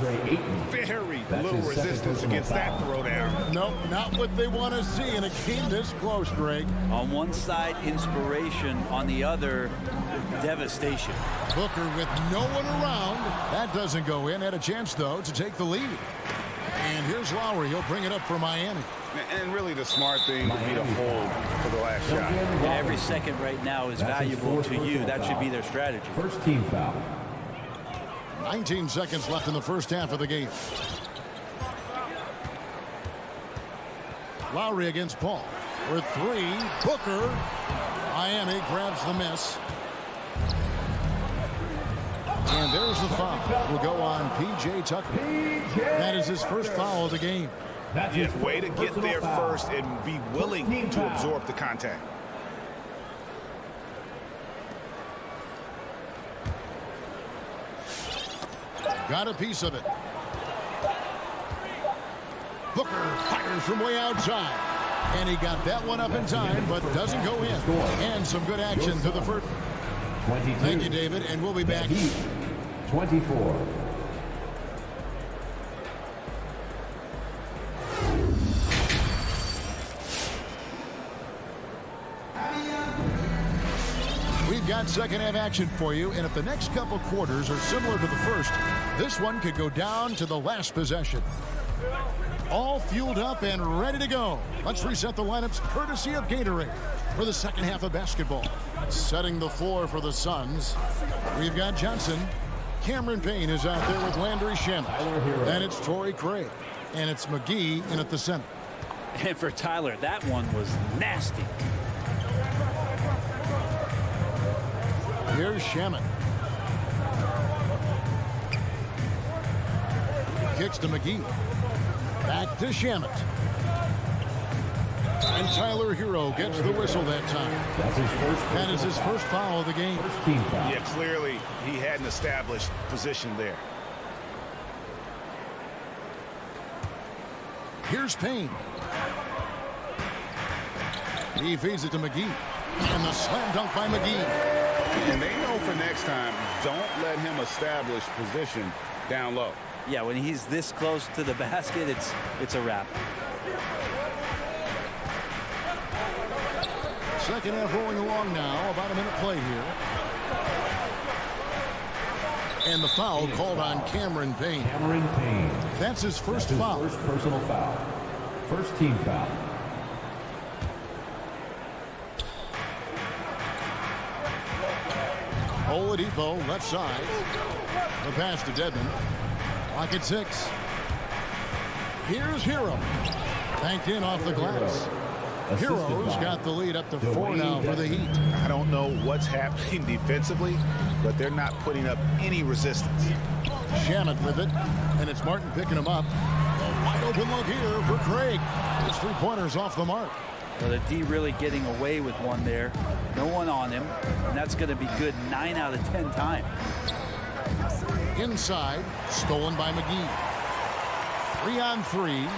Very little resistance against that throwdown. Nope, not what they want to see in a game this close, Greg. On one side, inspiration. On the other, devastation. Booker with no one around. That doesn't go in. Had a chance, though, to take the lead. And here's Lowry. He'll bring it up for Miami. And really the smart thing would be to hold for the last shot. Yeah, every second right now is valuable to you. That should be their strategy. 1st team foul. 19 seconds left in the first half of the game. Lowry against Paul. For 3, Booker. Miami grabs the miss. And there's the foul. Will go on P.J. Tucker. That is his first foul of the game. Yeah, way to get there first and be willing to absorb the contact. Got a piece of it. Booker fires from way outside. And he got that one up in time, but doesn't go in. And some good action to the first. 22. Thank you, David, and we'll be back. 24. We've got second half action for you, and if the next couple quarters are similar to the first, this one could go down to the last possession. All fueled up and ready to go. Let's reset the lineups courtesy of Gatorade for the second half of basketball. Setting the floor for the Suns, we've got Johnson. Cameron Payne is out there with Landry Shamet. And it's Torrey Craig. And it's McGee in at the center. And for Tyler, that one was nasty. Here's Shamet. Kicks to McGee. Back to Shamet. And Tyler Hero gets the whistle that time. That is his first foul of the game. First team foul. Yeah, clearly he had an established position there. Here's Payne. He feeds it to McGee. And the slam dunk by McGee. And they know for next time, don't let him establish position down low. Yeah, when he's this close to the basket, it's a wrap. Second half rolling along now. About a minute play here. And the foul called on Cameron Payne. Cameron Payne. That's his first That's his foul. First personal foul. First team foul. Oladipo left side. The pass to Dedmon. Clock at 6. Here's Hero. Banked in off the glass. Hero's got the lead up to 4 now for the Heat. I don't know what's happening defensively, but they're not putting up any resistance. Shamet with it, and it's Martin picking him up. A wide open look here for Craig. His 3-pointers off the mark. Well, the D really getting away with one there. No one on him, and that's going to be good 9 out of 10 times. Inside, stolen by McGee. 3-on-3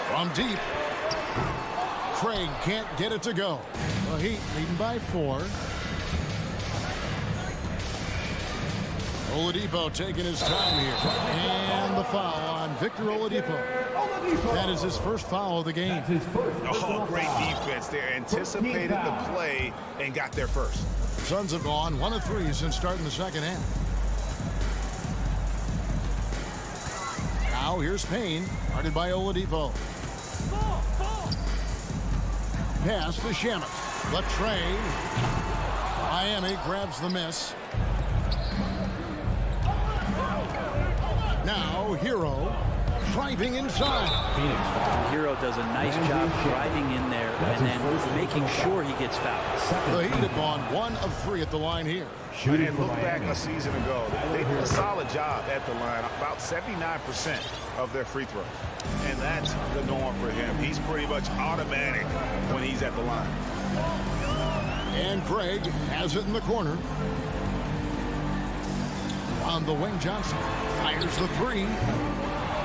from deep. Craig can't get it to go. The Heat leading by 4. Oladipo taking his time here. And the foul on Victor Oladipo. That is his first foul of the game. Oh, great defense there. Anticipated the play and got there first. Suns have gone 1 of 3 since starting the second half. Now here's Payne, guarded by Oladipo. Pass to Shamet. The trade. Miami grabs the miss. Now Hero driving inside. Hero does a nice job driving in there and then making sure he gets fouled. The Heat have gone 1 of 3 at the line here. And look back a season ago. They did a solid job at the line. About 79% of their free throws. And that's the norm for him. He's pretty much automatic when he's at the line. And Craig has it in the corner. On the wing, Johnson fires the 3.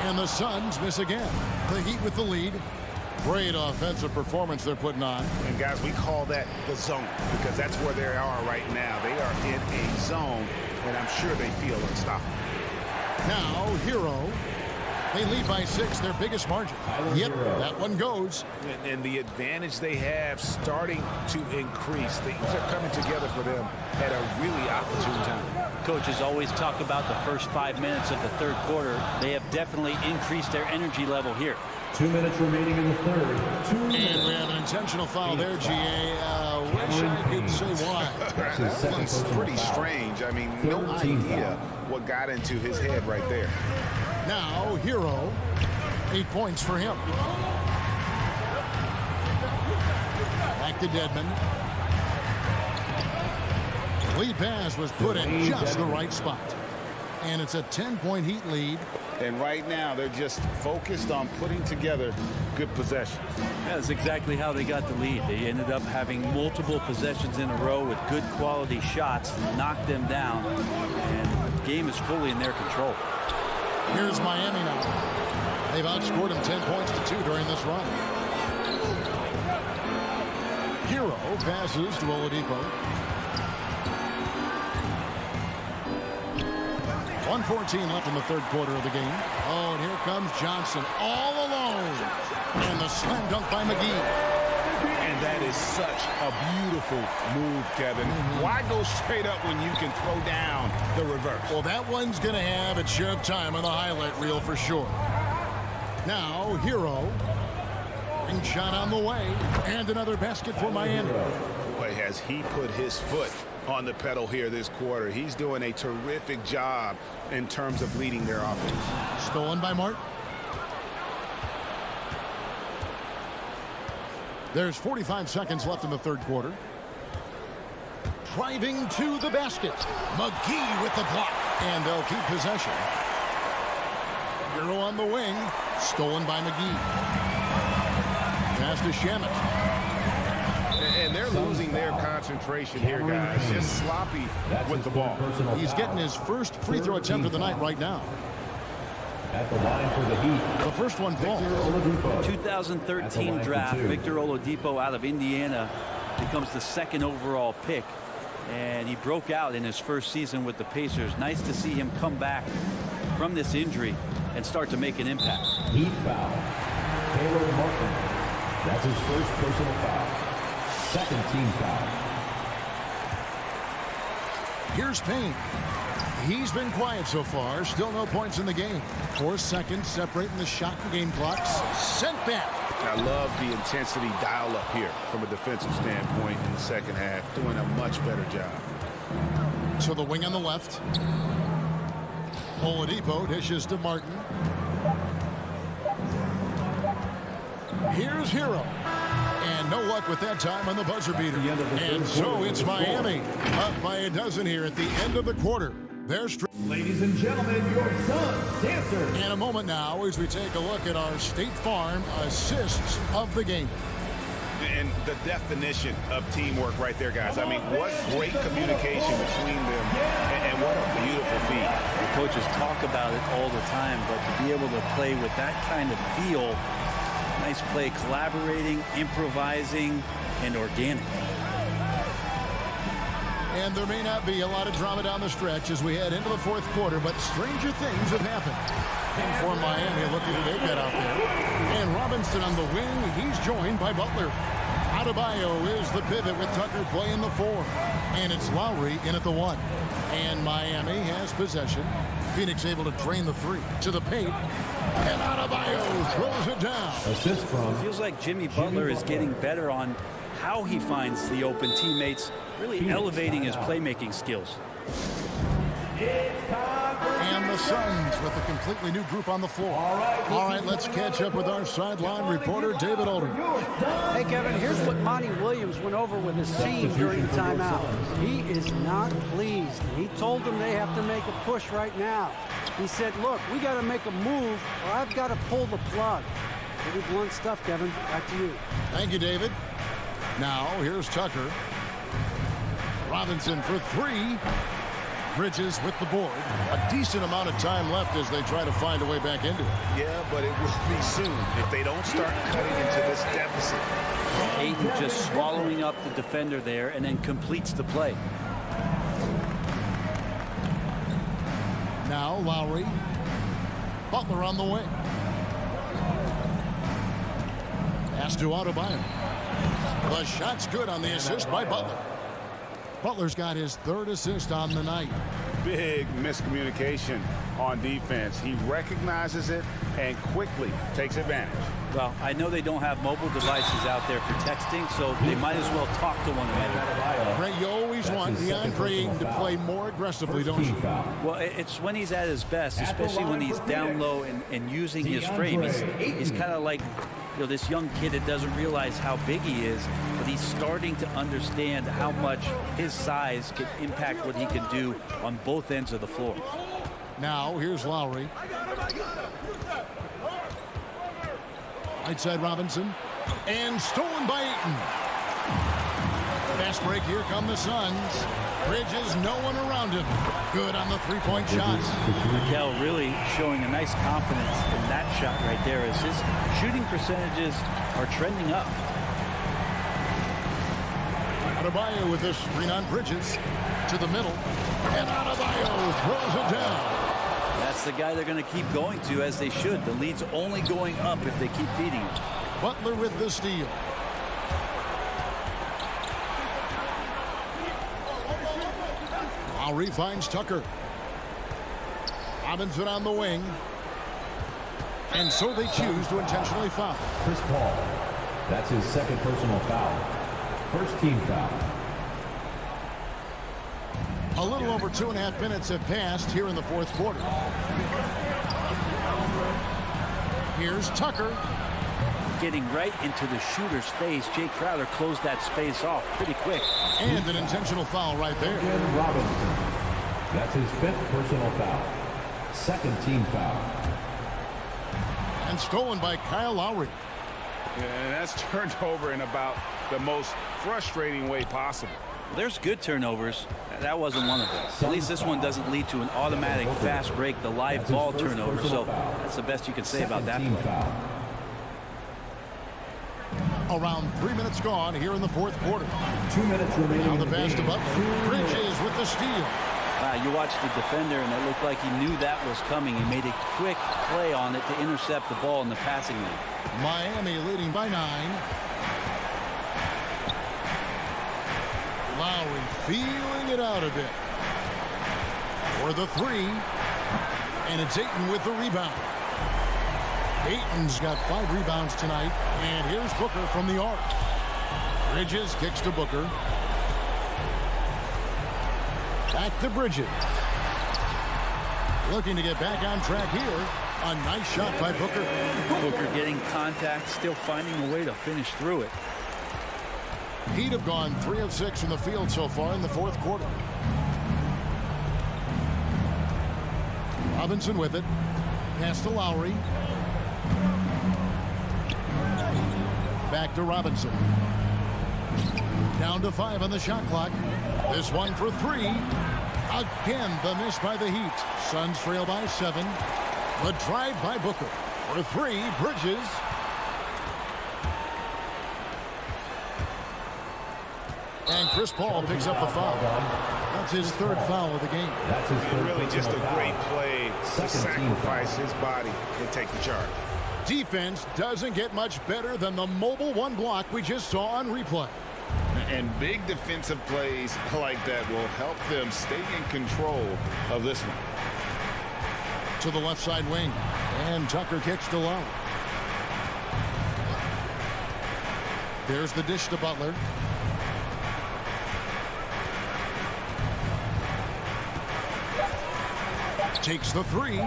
And the Suns miss again. The Heat with the lead. Great offensive performance they're putting on. And guys, we call that the zone because that's where they are right now. They are in a zone, and I'm sure they feel unstoppable. Now Hero. They lead by 6, their biggest margin. Yep, that one goes. And the advantage they have starting to increase. Things are coming together for them at a really opportune time. Coaches always talk about the first 5 minutes of the third quarter. They have definitely increased their energy level here. 2 minutes remaining in the third. And we have an intentional foul there, GA. Wish I could say why. That one's pretty strange. I mean, no idea what got into his head right there. Now, Hero. 8 points for him. Back to Dedmon. Lead pass was put in just the right spot. And it's a 10-point Heat lead. And right now, they're just focused on putting together good possessions. That's exactly how they got the lead. They ended up having multiple possessions in a row with good quality shots, knocked them down, and the game is fully in their control. Here's Miami now. They've outscored them 10 points to 2 during this run. Hero passes to Oladipo. 1:14 left in the third quarter of the game. Oh, and here comes Johnson all alone. And the slam dunk by McGee. And that is such a beautiful move, Kevin. Why go straight up when you can throw down the reverse? Well, that one's going to have its share of time on the highlight reel for sure. Now, Hero. Ring shot on the way. And another basket for Miami. Boy, has he put his foot on the pedal here this quarter. He's doing a terrific job in terms of leading their offense. Stolen by Martin. There's 45 seconds left in the third quarter. Driving to the basket. McGee with the block. And they'll keep possession. Hero on the wing. Stolen by McGee. Pass to Shamet. And they're losing their concentration here, guys. Just sloppy with the ball. He's getting his first free throw attempt of the night right now. At the line for the Heat. The first one falls. 2013 draft, Victor Oladipo out of Indiana becomes the second overall pick. And he broke out in his first season with the Pacers. Nice to see him come back from this injury and start to make an impact. Heat foul. Caleb Martin. That's his first personal foul. Second team foul. Here's Payne. He's been quiet so far. Still no points in the game. 4 seconds separating the shot and game clocks. Sent back. I love the intensity dial up here from a defensive standpoint in the second half. Doing a much better job. To the wing on the left. Oladipo dishes to Martin. Here's Hero. And no luck with that time on the buzzer beater. And so it's Miami up by a dozen here at the end of the quarter. Ladies and gentlemen, your son's dancer. In a moment now as we take a look at our State Farm assists of the game. And the definition of teamwork right there, guys. I mean, what great communication between them, and what a beautiful feat. The coaches talk about it all the time, but to be able to play with that kind of feel, nice play, collaborating, improvising, and organic. And there may not be a lot of drama down the stretch as we head into the fourth quarter, but stranger things have happened. And for Miami, look at who they've got out there. And Robinson on the wing, he's joined by Butler. Adebayo is the pivot with Tucker playing the 4. And it's Lowry in at the 1. And Miami has possession. Phoenix able to drain the 3 to the paint. And Adebayo throws it down. Assist from. It feels like Jimmy Butler is getting better on how he finds the open teammates, really elevating his playmaking skills. And the Suns with a completely new group on the floor. All right, let's catch up with our sideline reporter, David Aldridge. Hey, Kevin, here's what Monty Williams went over with his team during the timeout. He is not pleased. He told them they have to make a push right now. He said, look, we got to make a move or I've got to pull the plug. Pretty blunt stuff, Kevin. Back to you. Thank you, David. Now, here's Tucker. Robinson for 3. Bridges with the board. A decent amount of time left as they try to find a way back into it. Yeah, but it will be soon if they don't start cutting into this deficit. Ayton just swallowing up the defender there and then completes the play. Now Lowry. Butler on the wing. Pass to Adebayo. The shot's good on the assist by Butler. Butler's got his 3rd assist on the night. Big miscommunication on defense. He recognizes it and quickly takes advantage. Well, I know they don't have mobile devices out there for texting, so they might as well talk to one another. Ray, you always want DeAndre Ayton to play more aggressively, don't you? Well, it's when he's at his best, especially when he's down low and using his frame. He's kind of like, you know, this young kid that doesn't realize how big he is, but he's starting to understand how much his size can impact what he can do on both ends of the floor. Now, here's Lowry. Right side Robinson. And stolen by Ayton. Fast break, here come the Suns. Bridges, no one around him. Good on the three-point shots. Raquel really showing a nice confidence in that shot right there as his shooting percentages are trending up. Adebayo with this screen on Bridges to the middle. And Adebayo throws it down. That's the guy they're going to keep going to, as they should. The lead's only going up if they keep feeding him. Butler with the steal. Lowry finds Tucker. Robinson on the wing. And so they choose to intentionally foul. Chris Paul. That's his 2nd personal foul. First team foul. A little over 2.5 minutes have passed here in the 4th quarter. Here's Tucker. Getting right into the shooter's face. Jay Crowder closed that space off pretty quick. And an intentional foul right there. Robinson. That's his 5th personal foul. 2nd team foul. And stolen by Kyle Lowry. And that's turned over in about the most frustrating way possible. There's good turnovers. That wasn't one of them. At least this one doesn't lead to an automatic fast break, the live ball turnover. So that's the best you can say about that play. Around 3 minutes gone here in the 4th quarter. 2 minutes remaining. Now the pass to Butler. Bridges with the steal. You watched the defender, and it looked like he knew that was coming. He made a quick play on it to intercept the ball in the passing lane. Miami leading by 9. Lowry feeling it out a bit. for the three. And it's Ayton with the rebound. Ayton's got 5 rebounds tonight. And here's Booker from the arc. Bridges kicks to Booker. Back to Bridges. Looking to get back on track here. A nice shot by Booker. Booker getting contact, still finding a way to finish through it. Heat have gone 3 of 6 from the field so far in the fourth quarter. Robinson with it. Pass to Lowry. Back to Robinson. Down to 5 on the shot clock. This one for 3. Again, the miss by the Heat. Suns trail by 7. The drive by Booker. For 3, Bridges. And Chris Paul picks up the foul. That's his 3rd foul of the game. That's his third Really just a foul. great play to sacrifice his body and take the charge. Defense doesn't get much better than the mobile 1 block we just saw on replay. And big defensive plays like that will help them stay in control of this one. To the left side wing. And Tucker kicks to Lowe. There's the dish to Butler. Takes the 3.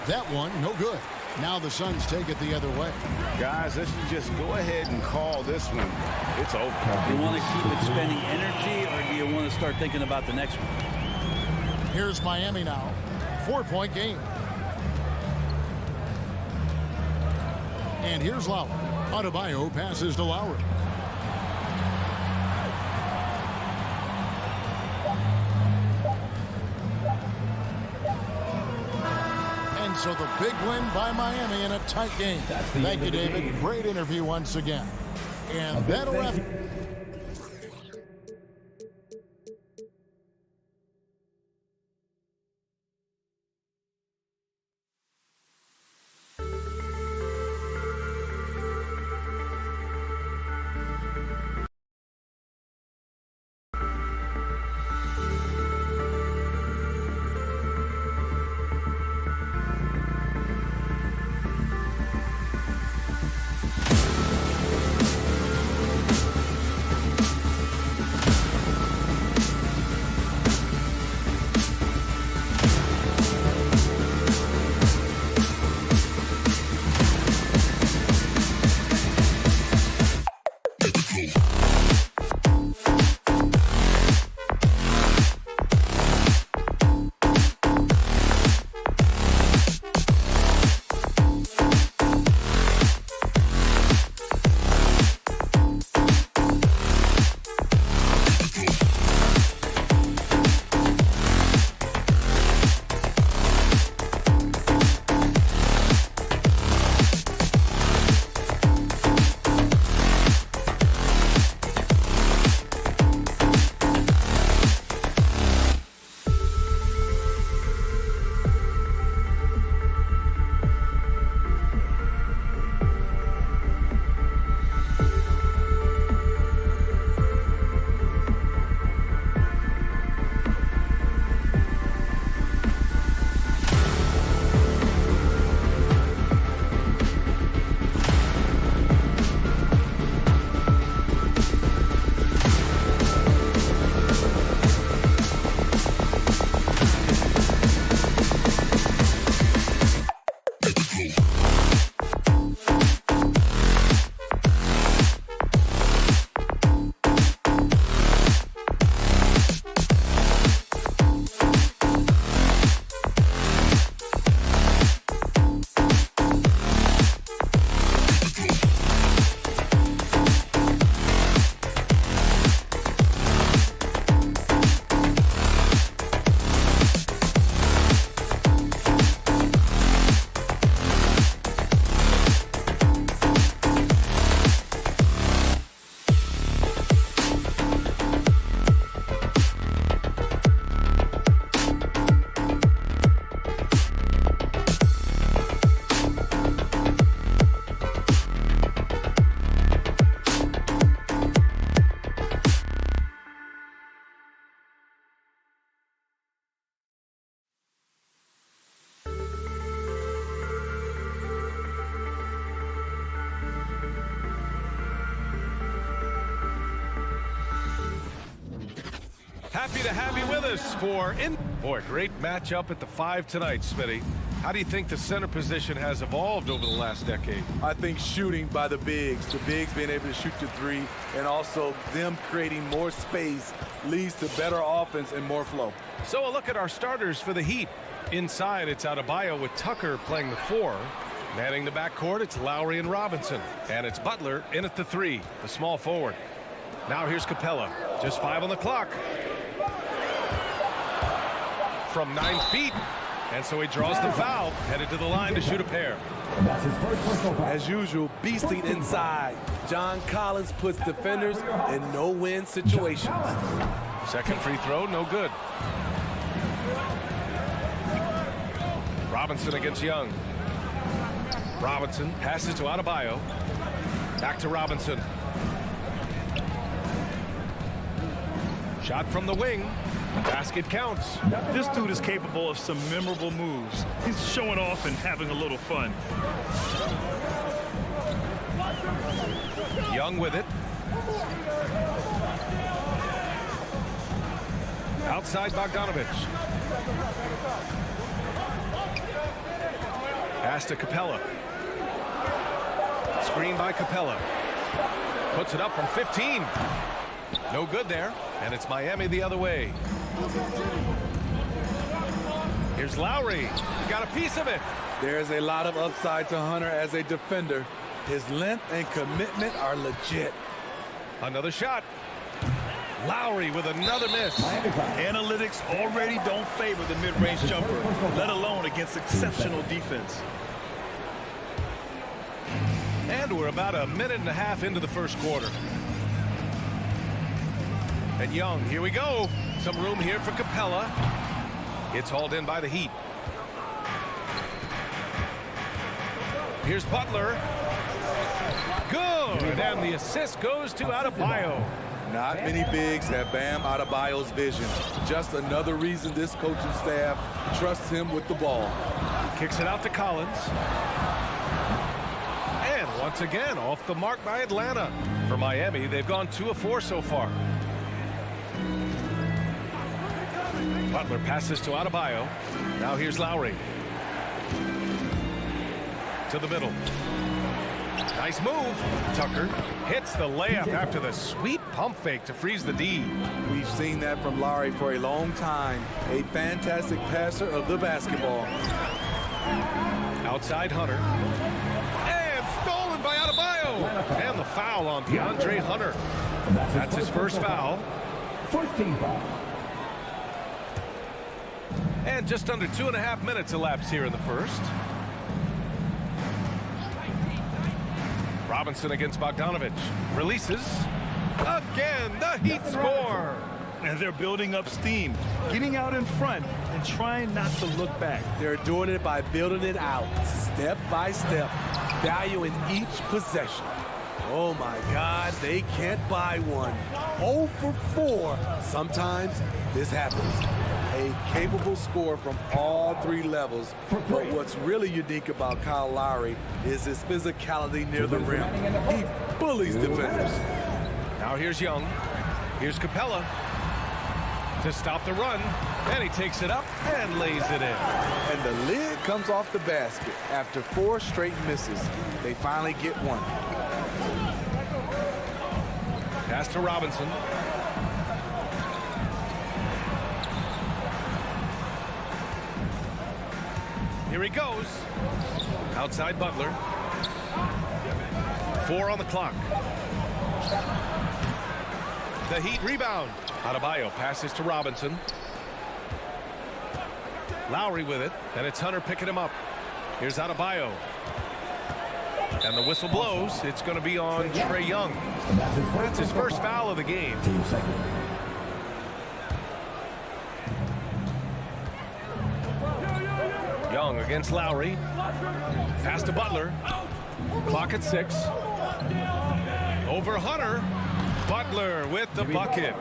That one, no good. Now the Suns take it the other way. Guys, let's just go ahead and call this one. It's over. You want to keep expending energy, or do you want to start thinking about the next one? Here's Miami now. 4-point game. And here's Lowry. Adebayo passes to Lowry. And so the big win by Miami in a tight game. Thank you, David. Great interview once again. And that'll wrap it. Happy to have you with us for Boy, great matchup at the 5 tonight, Smitty. How do you think the center position has evolved over the last decade? I think shooting by the bigs being able to shoot the three, and also them creating more space leads to better offense and more flow. So a look at our starters for the Heat. Inside, it's Adebayo with Tucker playing the 4. Manning the backcourt, it's Lowry and Robinson. And it's Butler in at the 3, the small forward. Now here's Capella, just 5 on the clock. From 9 feet. And so he draws the foul, headed to the line to shoot a pair. As usual, beasting inside. John Collins puts defenders in no-win situations. Second free throw, no good. Robinson against Young. Robinson passes to Adebayo. Back to Robinson. Shot from the wing. Basket counts. This dude is capable of some memorable moves. He's showing off and having a little fun. Young with it. Outside Bogdanovich. Pass to Capella. Screen by Capella. Puts it up from 15. No good there. And it's Miami the other way. Here's Lowry. He got a piece of it. There's a lot of upside to Hunter as a defender. His length and commitment are legit. Another shot. Lowry with another miss. Analytics already don't favor the mid-range jumper, let alone against exceptional defense. And we're about a minute and a half into the first quarter. And Young, here we go. Some room here for Capella. It's hauled in by the Heat. Here's Butler. Good. And the assist goes to Adebayo. Not many bigs have Bam Adebayo's vision. Just another reason this coaching staff trusts him with the ball. Kicks it out to Collins. And once again, off the mark by Atlanta. For Miami, they've gone 2 of 4 so far. Butler passes to Adebayo. Now here's Lowry. To the middle. Nice move. Tucker hits the layup after the sweet pump fake to freeze the D. We've seen that from Lowry for a long time. A fantastic passer of the basketball. Outside Hunter. And stolen by Adebayo. And the foul on DeAndre Hunter. That's his first foul. First team foul. And just under 2.5 minutes elapsed here in the first. Robinson against Bogdanovich. Releases. Again, the Heat score. And they're building up steam, getting out in front and trying not to look back. They're doing it by building it out, step by step, valuing each possession. Oh my God, they can't buy one. 0 for 4. Sometimes this happens. A capable scorer from all 3 levels. But what's really unique about Kyle Lowry is his physicality near the rim. He bullies defenders. Now here's Young. Here's Capella to stop the run. And he takes it up and lays it in. And the lid comes off the basket after 4 straight misses. They finally get one. Pass to Robinson. Here he goes. Outside Butler. 4 on the clock. The Heat rebound. Adebayo passes to Robinson. Lowry with it, and it's Hunter picking him up. Here's Adebayo. And the whistle blows. It's going to be on Trae Young. That's his first foul of the game. Young against Lowry. Pass to Butler. Clock at 6. Over Hunter. Butler with the bucket.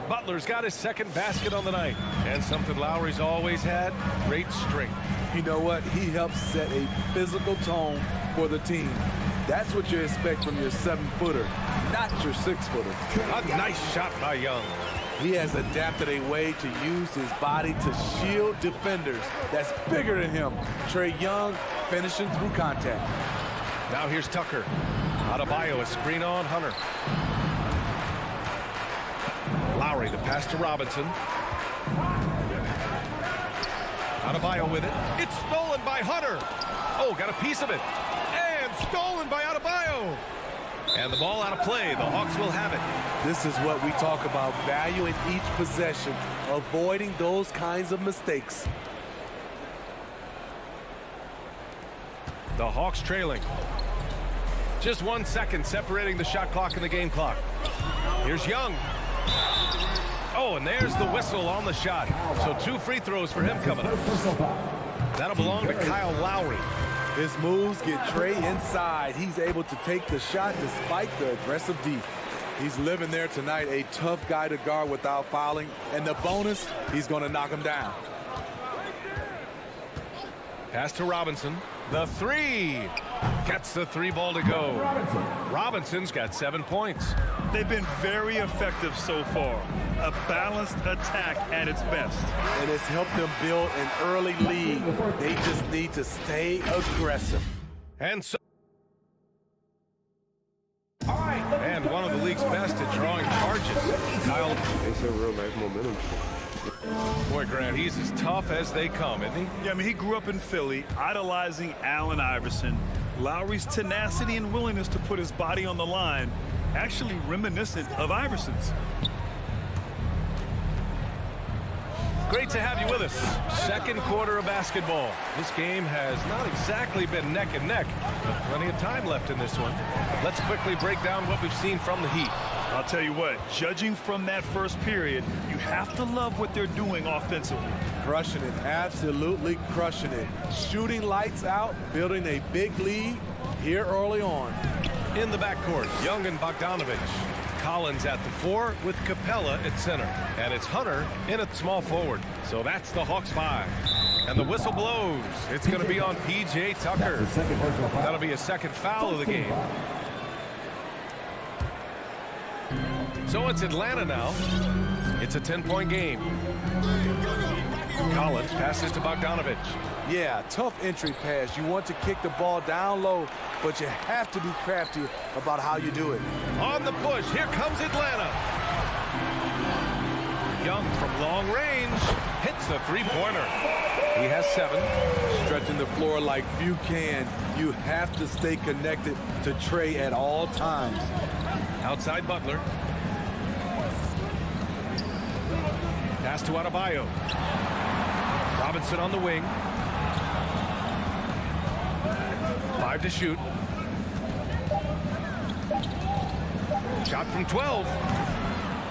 Butler's got his second basket on the night. And something Lowry's always had, great strength. You know what? He helps set a physical tone for the team. That's what you expect from your 7-footer, not your 6-footer. A nice shot by Young. He has adapted a way to use his body to shield defenders that's bigger than him. Trae Young finishing through contact. Now here's Tucker. Adebayo, a screen on Hunter. Lowry, the pass to Robinson. Adebayo with it. It's stolen by Hunter. Oh, got a piece of it. And stolen by Adebayo. And the ball out of play. The Hawks will have it. This is what we talk about, valuing each possession, avoiding those kinds of mistakes. The Hawks trailing. Just 1 second separating the shot clock and the game clock. Here's Young. Oh, and there's the whistle on the shot. So 2 free throws for him coming up. That'll belong to Kyle Lowry. His moves get Trae inside. He's able to take the shot despite the aggressive D. He's living there tonight, a tough guy to guard without fouling. And the bonus, he's going to knock him down. Pass to Robinson. The 3. Gets the 3 ball to go. Robinson's got 7 points. They've been very effective so far. A balanced attack at its best. And it's helped them build an early lead. They just need to stay aggressive. And so. And one of the league's best at drawing charges. Kyle. It's a real nice momentum. Boy, Grant, he's as tough as they come, isn't he? Yeah, I mean, he grew up in Philly, idolizing Allen Iverson. Lowry's tenacity and willingness to put his body on the line, actually reminiscent of Iverson's. Great to have you with us. Second quarter of basketball. This game has not exactly been neck and neck, but plenty of time left in this one. Let's quickly break down what we've seen from the Heat. I'll tell you what, judging from that first period, you have to love what they're doing offensively. Crushing it, absolutely crushing it. Shooting lights out, building a big lead here early on. In the backcourt, Young and Bogdanovich. Collins at the 4 with Capella at center. And it's Hunter in at small forward. So that's the Hawks 5. And the whistle blows. It's going to be on P.J. Tucker. That'll be a second foul of the game. So it's Atlanta now. It's a 10-point game. Collins passes to Bogdanovich. Yeah, tough entry pass. You want to kick the ball down low, but you have to be crafty about how you do it. On the push, here comes Atlanta. Young from long range hits a 3-pointer. He has 7. Stretching the floor like few can. You have to stay connected to Trae at all times. Outside Butler. Pass to Adebayo. Robinson on the wing. 5 to shoot. Shot from 12.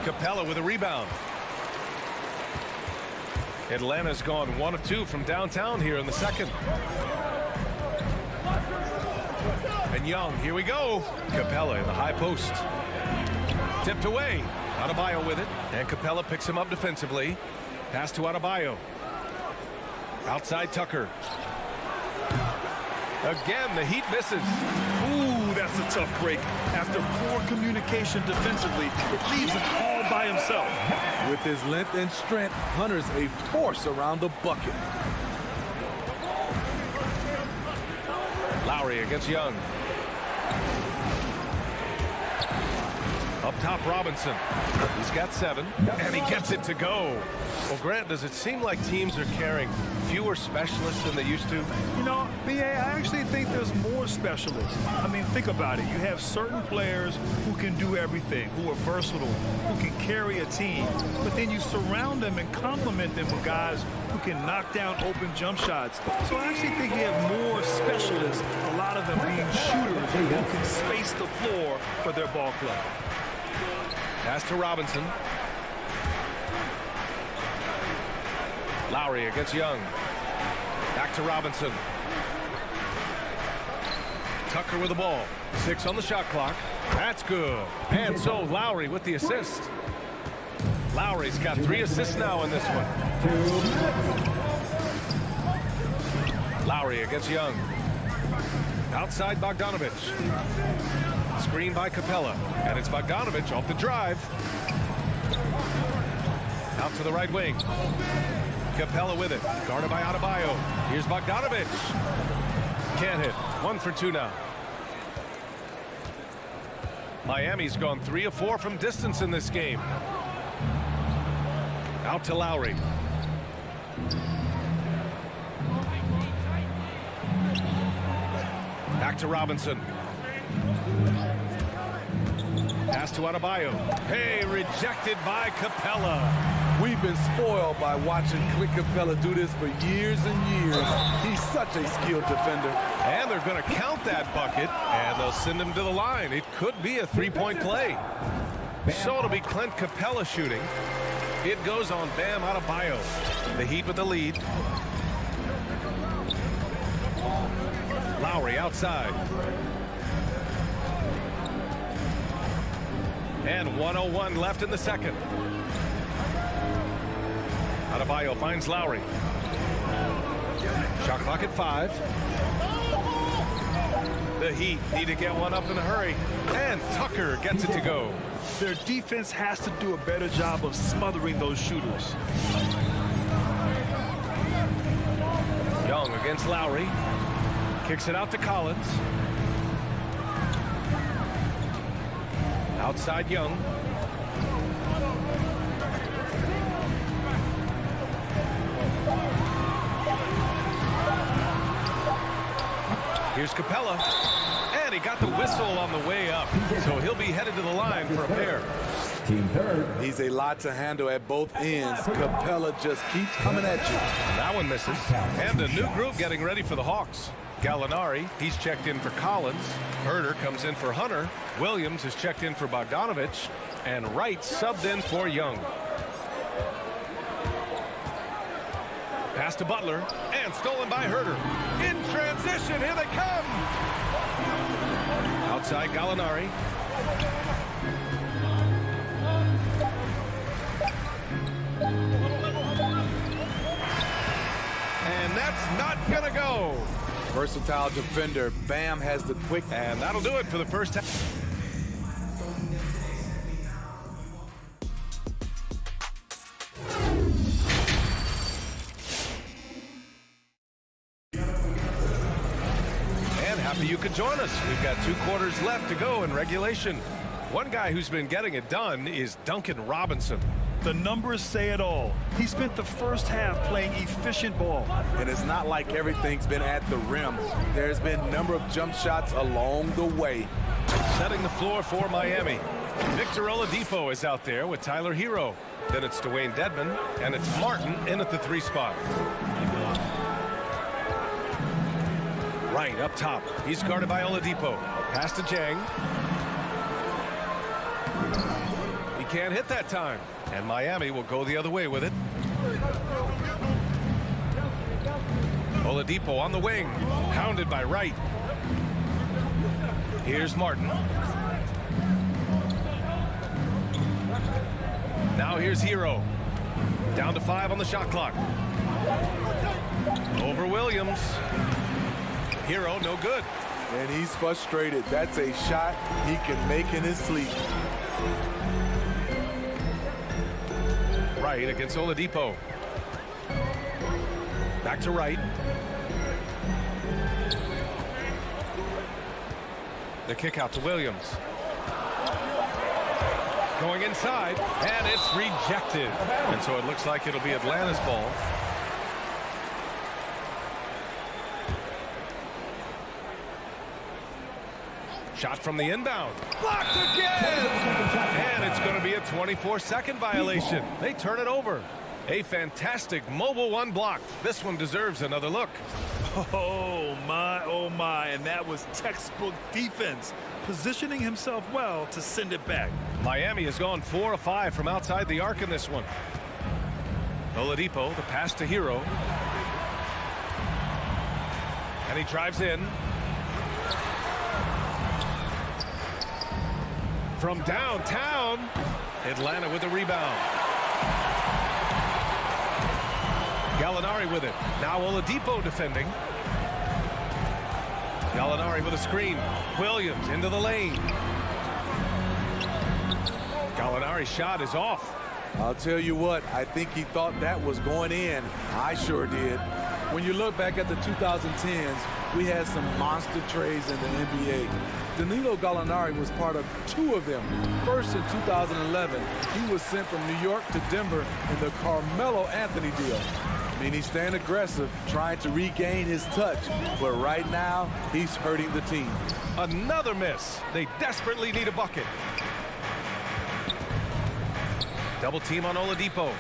Capella with a rebound. Atlanta's gone 1 of 2 from downtown here in the second. And Young, here we go. Capella in the high post. Tipped away. Adebayo with it. And Capella picks him up defensively. Pass to Adebayo. Outside Tucker. Again, the Heat misses. Ooh, that's a tough break. After poor communication defensively, it leaves him all by himself. With his length and strength, Hunter's a force around the bucket. Lowry against Young. Up top, Robinson. He's got 7, and he gets it to go. Well, Grant, does it seem like teams are carrying fewer specialists than they used to? You know, B.A., I actually think there's more specialists. I mean, think about it. You have certain players who can do everything, who are versatile, who can carry a team. But then you surround them and complement them with guys who can knock down open jump shots. So I actually think you have more specialists, a lot of them being shooters who can space the floor for their ball club. Pass to Robinson. Lowry against Young. Back to Robinson. Tucker with the ball. 6 on the shot clock. That's good. And so Lowry with the assist. Lowry's got 3 assists now in this one. Lowry against Young. Outside Bogdanovich. Screen by Capella. And it's Bogdanovich off the drive. Out to the right wing. Capella with it. Guarded by Adebayo. Here's Bogdanovic. Can't hit. 1 for 2 now. Miami's gone 3 of 4 from distance in this game. Out to Lowry. Back to Robinson. Pass to Adebayo. Hey, rejected by Capella. We've been spoiled by watching Clint Capella do this for years and years. He's such a skilled defender. And they're going to count that bucket, and they'll send him to the line. It could be a three-point play. So it'll be Clint Capella shooting. It goes on Bam Adebayo. The Heat with the lead. Lowry outside. And 1:01 left in the second. Adebayo finds Lowry. Shot clock at 5. The Heat need to get one up in a hurry. And Tucker gets it to go. Their defense has to do a better job of smothering those shooters. Young against Lowry. Kicks it out to Collins. Outside Young. Here's Capella. And he got the whistle on the way up. So he'll be headed to the line for a pair. Team third. He's a lot to handle at both ends. Capella just keeps coming at you. That one misses. And a new group getting ready for the Hawks. Gallinari, he's checked in for Collins. Herter comes in for Hunter. Williams is checked in for Bogdanovic. And Wright subbed in for Young. Pass to Butler. And stolen by Herter. In transition, here they come. Outside Gallinari. And that's not gonna go. Versatile defender. Bam has the quick. And that'll do it for the first half. And happy you could join us. We've got 2 quarters left to go in regulation. One guy who's been getting it done is Duncan Robinson. The numbers say it all. He spent the first half playing efficient ball. And it's not like everything's been at the rim. There's been a number of jump shots along the way. Setting the floor for Miami. Victor Oladipo is out there with Tyler Hero. Then it's Dwayne Dedmon, and it's Martin in at the 3 spot. Right up top. He's guarded by Oladipo. Pass to Jang. He can't hit that time. And Miami will go the other way with it. Oladipo on the wing. Hounded by Wright. Here's Martin. Now here's Hero. Down to 5 on the shot clock. Over Williams. Hero, no good. And he's frustrated. That's a shot he can make in his sleep. Wright against Oladipo. Back to Wright. The kick out to Williams. Going inside, and it's rejected. And so it looks like it'll be Atlanta's ball. Shot from the inbound. Blocked again! And it's going to be a 24-second violation. They turn it over. A fantastic mobile 1 block. This one deserves another look. Oh my, and that was textbook defense. Positioning himself well to send it back. Miami has gone 4 of 5 from outside the arc in this one. Oladipo, the pass to Hero. And he drives in. From downtown, Atlanta with the rebound. Gallinari with it. Now Oladipo defending. Gallinari with a screen. Williams into the lane. Gallinari's shot is off. I'll tell you what, I think he thought that was going in. I sure did. When you look back at the 2010s, we had some monster trades in the NBA. Danilo Gallinari was part of 2 of them. First in 2011, he was sent from New York to Denver in the Carmelo Anthony deal. I mean, he's staying aggressive, trying to regain his touch, but right now, he's hurting the team. Another miss. They desperately need a bucket. Double team on Oladipo.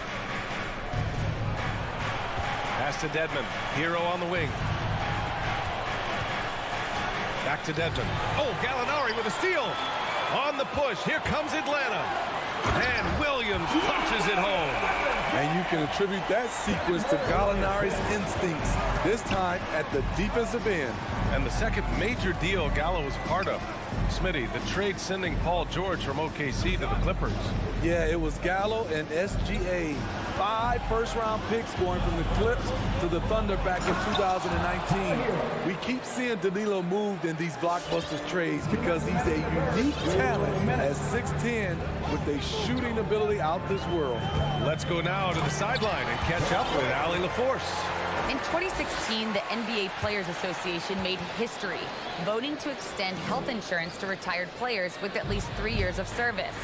Pass to Dedmon. Hero on the wing. Back to Dedmon. Oh, Gallinari with a steal. On the push. Here comes Atlanta. And Williams punches it home. And you can attribute that sequence to Gallinari's instincts, this time at the defensive end. And the second major deal Gallo was part of. Smitty, the trade sending Paul George from OKC to the Clippers. Yeah, it was Gallo and SGA. 5 first-round picks going from the Clips to the Thunder back in 2019. We keep seeing Danilo moved in these blockbuster trades because he's a unique talent at 6'10", with a shooting ability out this world. Let's go now to the sideline and catch up with Allie LaForce. In 2016, the NBA Players Association made history, voting to extend health insurance to retired players with at least 3 years of service.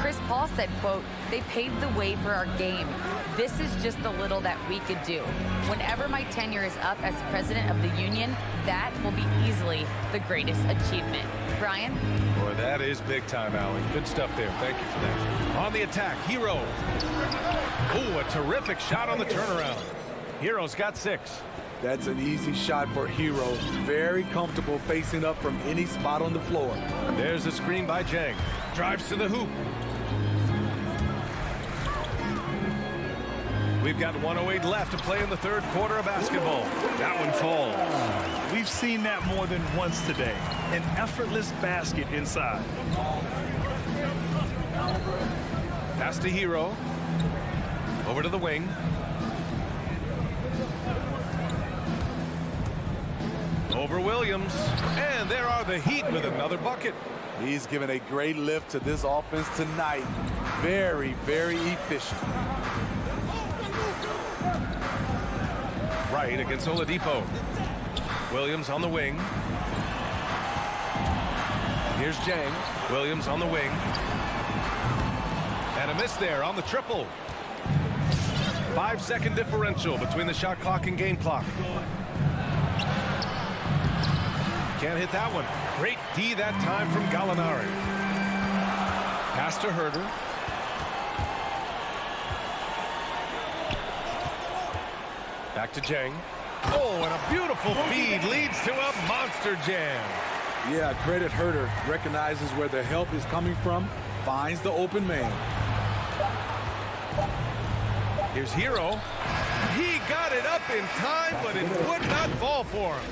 Chris Paul said, quote, "They paved the way for our game. This is just the little that we could do. Whenever my tenure is up as president of the union, that will be easily the greatest achievement." Brian? Boy, that is big time, Allie. Good stuff there. Thank you for that. On the attack, Hero. Ooh, a terrific shot on the turnaround. Hero's got 6. That's an easy shot for Hero. Very comfortable facing up from any spot on the floor. There's a screen by Jang. Drives to the hoop. We've got 1:08 left to play in the third quarter of basketball. That one falls. We've seen that more than once today. An effortless basket inside. Pass to Hero. Over to the wing. Over Williams. And there are the Heat with another bucket. He's given a great lift to this offense tonight. Very, very efficient. Right against Oladipo. Williams on the wing. Here's Jang. Williams on the wing. And a miss there on the triple. 5-second differential between the shot clock and game clock. Can't hit that one. Great D that time from Gallinari. Pass to Herter. Back to Jang. Oh, and a beautiful feed leads to a monster jam. Yeah, credit Herter. Recognizes where the help is coming from. Finds the open man. Here's Hero. He got it up in time, but it would not fall for him.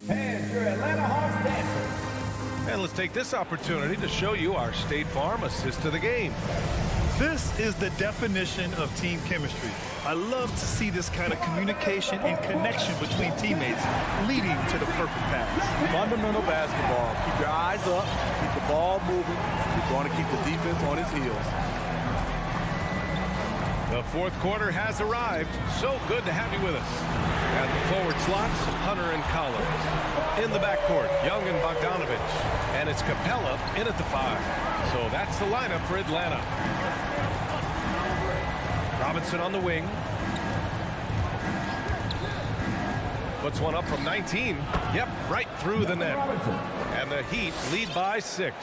And your Atlanta Hawks dancers. And let's take this opportunity to show you our State Farm assist to the game. This is the definition of team chemistry. I love to see this kind of communication and connection between teammates leading to the perfect pass. Fundamental basketball. Keep your eyes up. Keep the ball moving. You're going to keep the defense on its heels. The fourth quarter has arrived. So good to have you with us. At the forward slots, Hunter and Collins. In the backcourt, Young and Bogdanovich. And it's Capella in at the 5. So that's the lineup for Atlanta. Robinson on the wing. Puts one up from 19. Yep, right through the net. And the Heat lead by 6.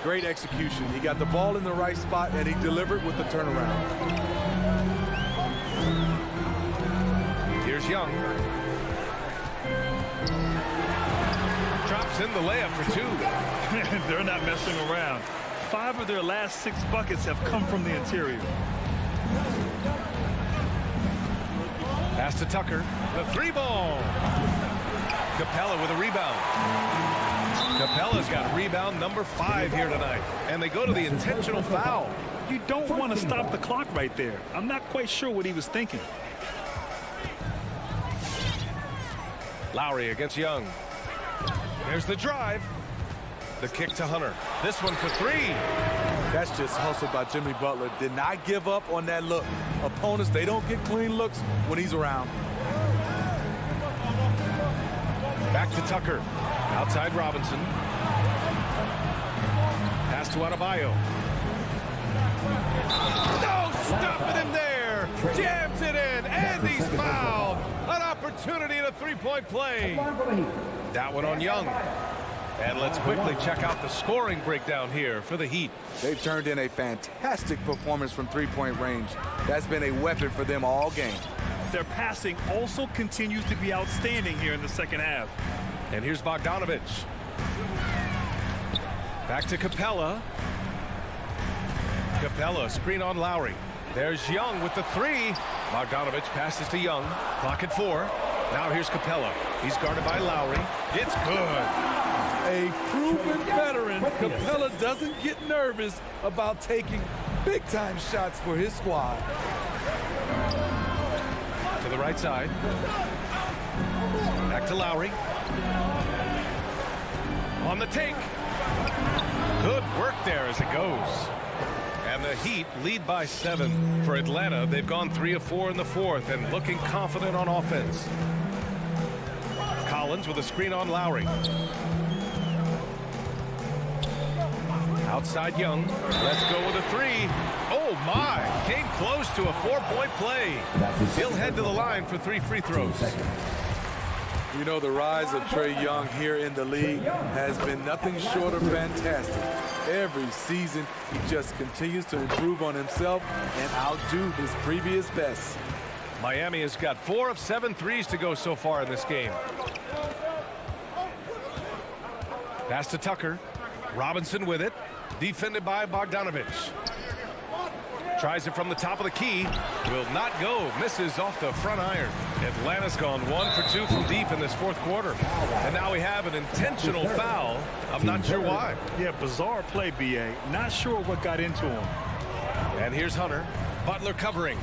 Great execution. He got the ball in the right spot, and he delivered with the turnaround. Here's Young. Drops in the layup for 2. They're not messing around. 5 of their last 6 buckets have come from the interior. Pass to Tucker. The 3-ball. Capella with a rebound. Capella's got rebound number 5 here tonight. And they go to the intentional foul. You don't want to stop the clock right there. I'm not quite sure what he was thinking. Lowry against Young. There's the drive. The kick to Hunter. This one for 3. That's just hustle by Jimmy Butler. Did not give up on that look. Opponents, they don't get clean looks when he's around. Back to Tucker. Outside Robinson. Pass to Adebayo. No, stopping him there. Jams it in, and he's fouled. An opportunity in a three-point play. That one on Young. And let's quickly check out the scoring breakdown here for the Heat. They've turned in a fantastic performance from three-point range. That's been a weapon for them all game. Their passing also continues to be outstanding here in the second half. And here's Bogdanovich. Back to Capella. Capella, screen on Lowry. There's Young with the three. Bogdanovich passes to Young. Clock at 4. Now here's Capella. He's guarded by Lowry. It's good. A proven veteran, Capella doesn't get nervous about taking big-time shots for his squad. To the right side. Back to Lowry. On the take. Good work there as it goes. And the Heat lead by 7. For Atlanta, they've gone 3 of 4 in the fourth and looking confident on offense. Collins with a screen on Lowry. Outside Young. Let's go with a 3. Oh my! Came close to a 4-point play. He'll head to the line for 3 free throws. You know, the rise of Trae Young here in the league has been nothing short of fantastic. Every season, he just continues to improve on himself and outdo his previous best. Miami has got 4 of 7 threes to go so far in this game. Pass to Tucker. Robinson with it. Defended by Bogdanovich. Tries it from the top of the key. Will not go. Misses off the front iron. Atlanta's gone 1 for 2 from deep in this fourth quarter. And now we have an intentional foul. I'm not sure why. Yeah, bizarre play, B.A. Not sure what got into him. And here's Hunter. Butler covering.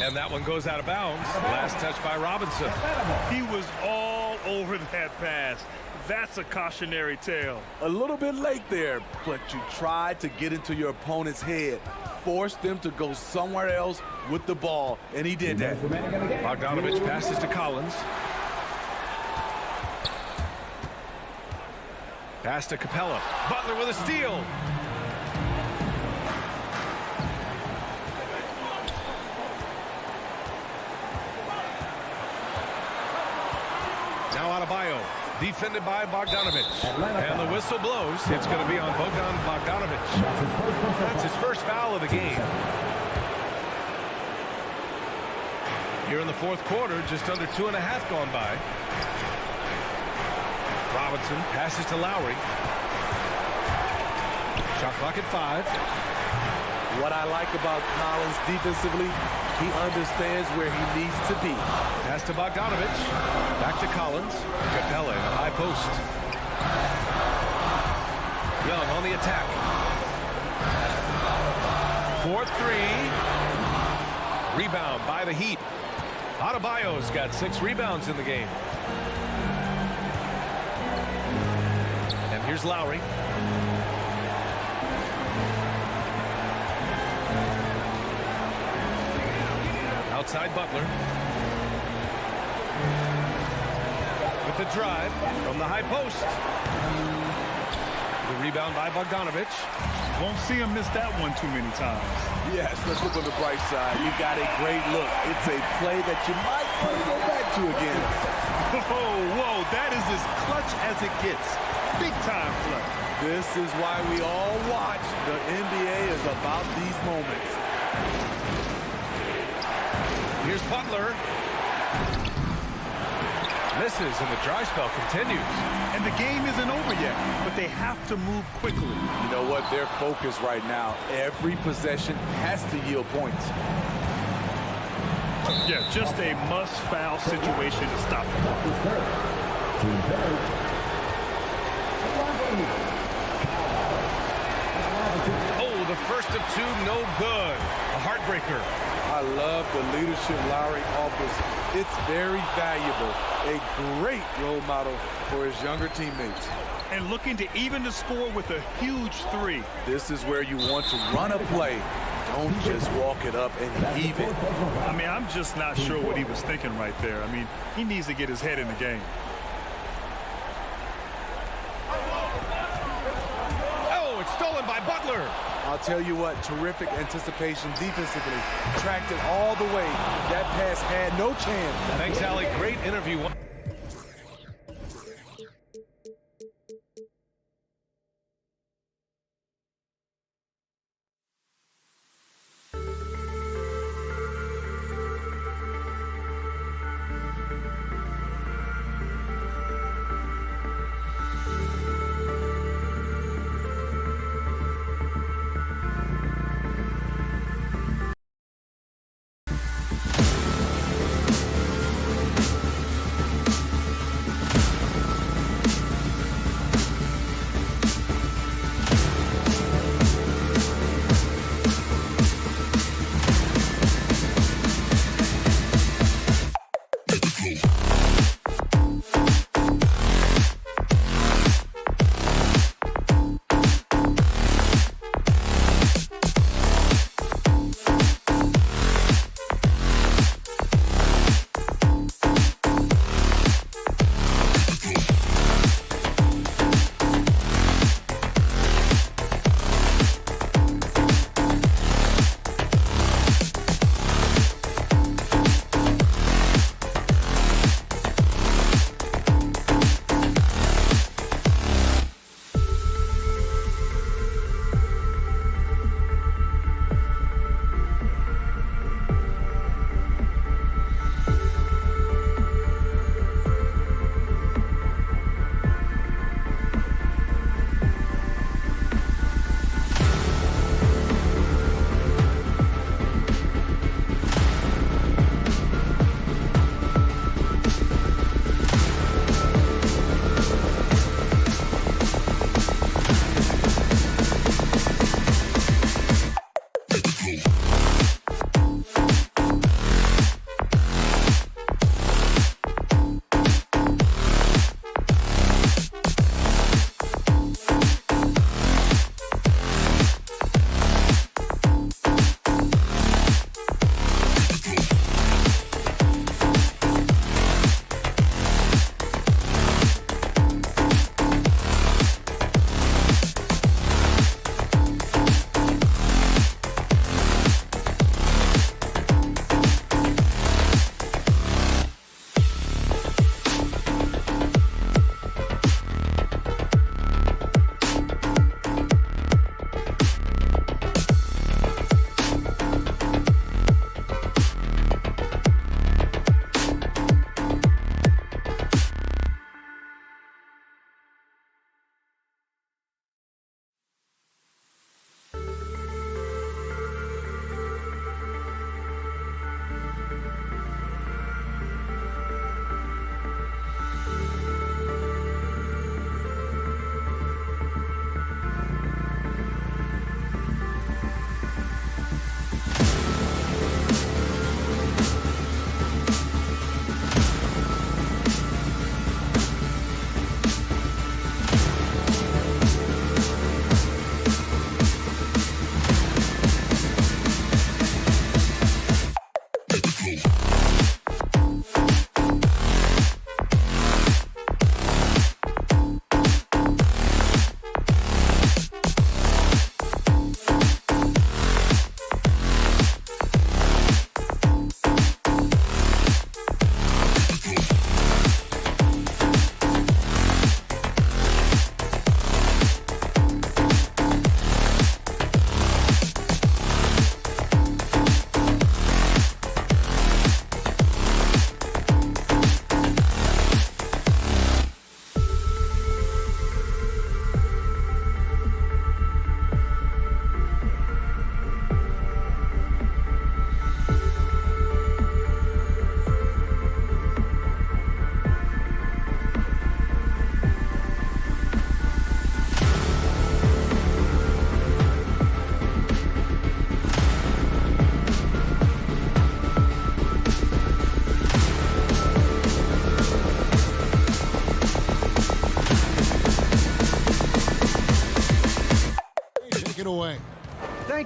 And that one goes out of bounds. Last touch by Robinson. He was all over that pass. That's a cautionary tale. A little bit late there, but you tried to get into your opponent's head. Force them to go somewhere else with the ball, and he did that. Bogdanovich passes to Collins. Pass to Capella. Butler with a steal. Now Adebayo. Defended by Bogdanovich. And the whistle blows. It's going to be on Bogdanovich. That's his first foul of the game. Here in the fourth quarter, just under 2.5 gone by. Robinson passes to Lowry. Shot clock at 5. What I like about Collins defensively, he understands where he needs to be. Pass to Bogdanovich. Back to Collins. Capella in the high post. Young on the attack. 4-3. Rebound by the Heat. Adebayo's got 6 rebounds in the game. And here's Lowry. Outside Butler. With the drive from the high post. The rebound by Bogdanovich. Won't see him miss that one too many times. Yes, let's look on the bright side. You got a great look. It's a play that you might want to go back to again. Whoa, that is as clutch as it gets. Big time clutch. This is why we all watch. The NBA is about these moments. Here's Butler. Misses, and the dry spell continues. And the game isn't over yet, but they have to move quickly. You know what? They're focused right now. Every possession has to yield points. Yeah, just a must-foul situation to stop them. Oh, the first of 2, no good. A heartbreaker. I love the leadership Lowry offers It's very valuable. A great role model for his younger teammates. And looking to even the score with a huge three. This is where you want to run a play. Don't just walk it up and heave it. I mean, I'm just not sure what he was thinking right there. I mean, he needs to get his head in the game. Oh, it's stolen by Butler. I'll tell you what, terrific anticipation defensively. Tracked it all the way. That pass had no chance. Thanks, Allie. Great interview.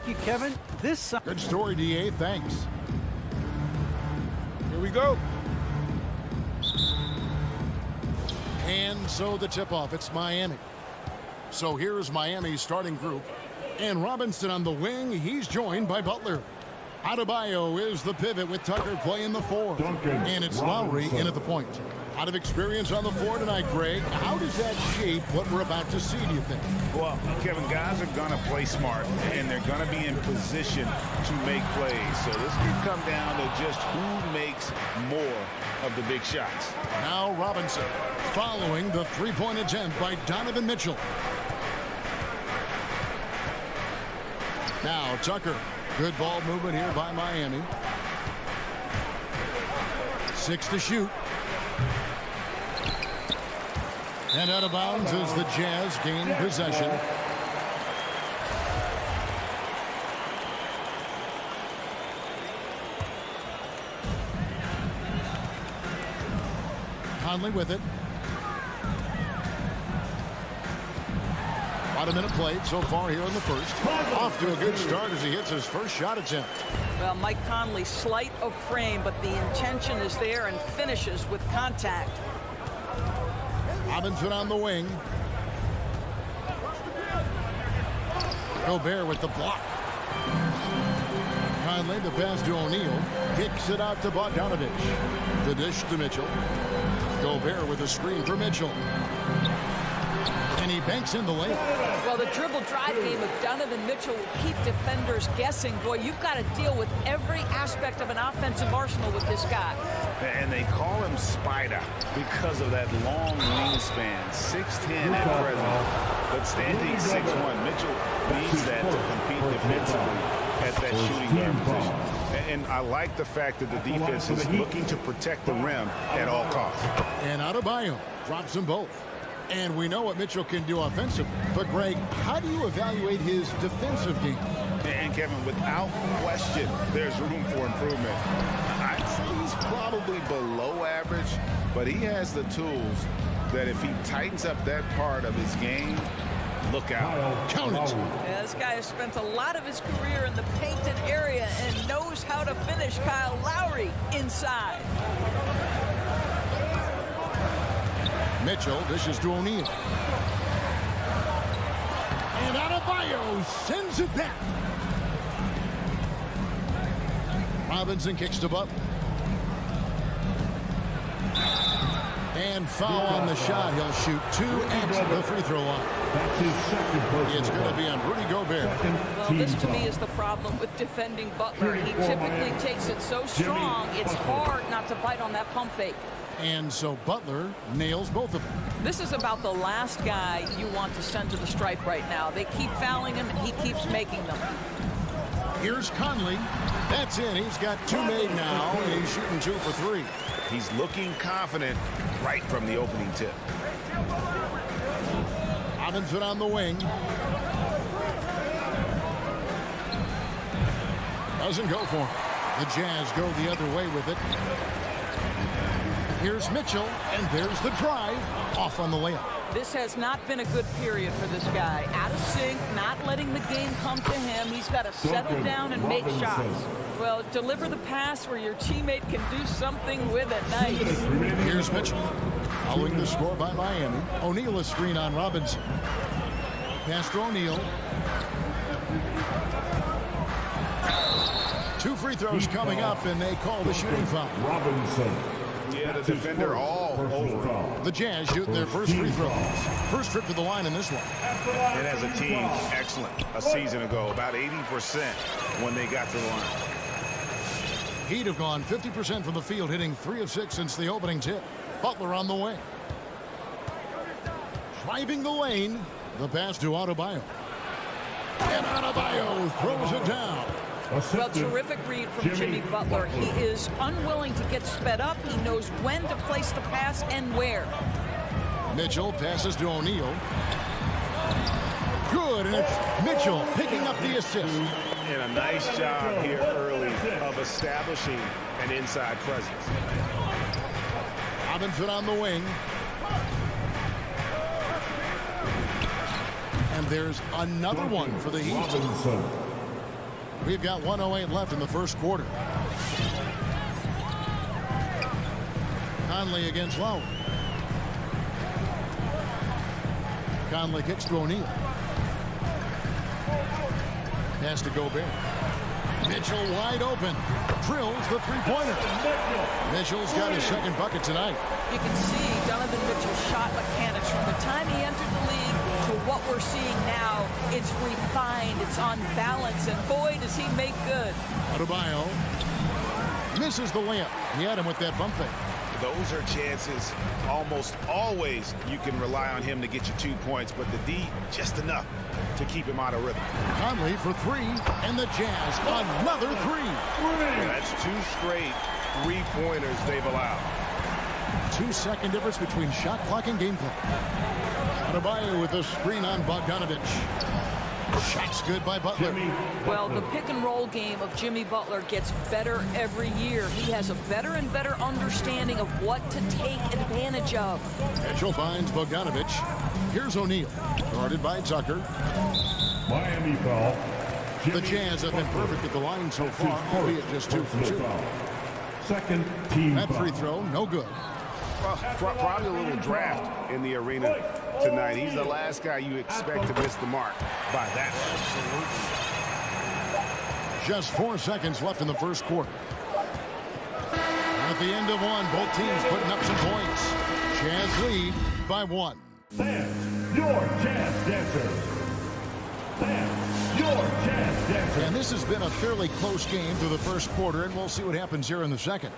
Thank you, Kevin. Good story, DA. Thanks. Here we go. And so the tip-off, it's Miami. So here's Miami's starting group. And Robinson on the wing, he's joined by Butler. Adebayo is the pivot with Tucker playing the 4. And it's Lowry in at the point. Out of experience on the 4 tonight, Greg. How does that shape what we're about to see, do you think? Well, Kevin, guys are going to play smart, and they're going to be in position to make plays. So this could come down to just who makes more of the big shots. Now Robinson following the three-point attempt by Donovan Mitchell. Now Tucker. Good ball movement here by Miami. 6 to shoot. And out of bounds as the Jazz gain possession. Conley with it. About a minute played so far here in the first. Off to a good start as he hits his first shot attempt. Well, Mike Conley, slight of frame, but the intention is there and finishes with contact. Robinson on the wing. Gobert with the block. Conley, the pass to O'Neal. Kicks it out to Bogdanovich. The dish to Mitchell. Gobert with a screen for Mitchell. And he banks in the lane. Well, the dribble drive game of Donovan Mitchell will keep defenders guessing. Boy, you've got to deal with every aspect of an offensive arsenal with this guy. And they call him Spider because of that long wingspan, 6'10" at present. But standing 6'1", Mitchell needs that to compete defensively at that shooting guard position. And I like the fact that the defense is looking to protect the rim at all costs. And Adebayo drops them both. And we know what Mitchell can do offensively. But, Greg, how do you evaluate his defensive game? And, Kevin, without question, there's room for improvement. I'd say he's probably below average, but he has the tools that if he tightens up that part of his game, look out. Count it. Yeah, this guy has spent a lot of his career in the painted area and knows how to finish. Kyle Lowry inside. Mitchell dishes to O'Neal. And Adebayo sends it back. Robinson kicks to Butler. And foul on the shot. He'll shoot 2 at the free throw line. It's going to be on Rudy Gobert. Well, this to me is the problem with defending Butler. He typically takes it so strong, it's hard not to bite on that pump fake. And so Butler nails both of them. This is about the last guy you want to send to the stripe right now. They keep fouling him, and he keeps making them. Here's Conley. That's in. He's got 2 made now, and he's shooting 2 for 3. He's looking confident right from the opening tip. Robinson on the wing. Doesn't go for him. The Jazz go the other way with it. Here's Mitchell, and there's the drive. Off on the layup. This has not been a good period for this guy. Out of sync, not letting the game come to him. He's got to settle down and make shots. Well, deliver the pass where your teammate can do something with it. Nice. Here's Mitchell. Following the score by Miami. O'Neal a screen on Robinson. Pass to O'Neal. 2 free throws coming up, and they call the shooting foul. Robinson. Yeah, the defender all over. The Jazz shooting their first free throws. First trip to the line in this one. And as a team, excellent. A season ago, about 80% when they got to the line. Heat have gone 50% from the field, hitting 3 of 6 since the opening tip. Butler on the way. Driving the lane. The pass to Adebayo. And Adebayo throws it down. Well, terrific read from Jimmy Butler. He is unwilling to get sped up. He knows when to place the pass and where. Mitchell passes to O'Neal. Good, and it's Mitchell picking up the assist. And a nice job here early of establishing an inside presence. Robinson on the wing. And there's another one for the Heat. We've got 1:08 left in the first quarter. Conley against Lowe. Conley kicks to O'Neal. Pass to Gobert. Mitchell wide open. Drills the three-pointer. Mitchell's got his second bucket tonight. You can see Donovan Mitchell's shot mechanics from the time he entered the league to what we're seeing now. It's refined, it's on balance, and boy, does he make good. Adebayo misses the layup. He had him with that bump fake. Those are chances almost always you can rely on him to get you 2 points, but the D just enough to keep him out of rhythm. Conley for three, and the Jazz another three. That's 2 straight three-pointers they've allowed. 2-second difference between shot clock and game clock. Adebayo with a screen on Bogdanovich. Shots good by Butler. Well, the pick and roll game of Jimmy Butler gets better every year. He has a better and better understanding of what to take advantage of. Mitchell finds Bogdanovich. Here's O'Neal, guarded by Tucker. Miami foul. The Jazz have been perfect at the line so far, albeit just 2 for 2. Second team That free foul. throw, no good. Well, probably a little draft in the arena tonight. He's the last guy you expect to miss the mark by that. Just 4 seconds left in the first quarter. At the end of one, both teams putting up some points. Jazz lead by 1. Fans, your Jazz dancers. Fans, your Jazz dancers. And this has been a fairly close game through the first quarter, and we'll see what happens here in the second.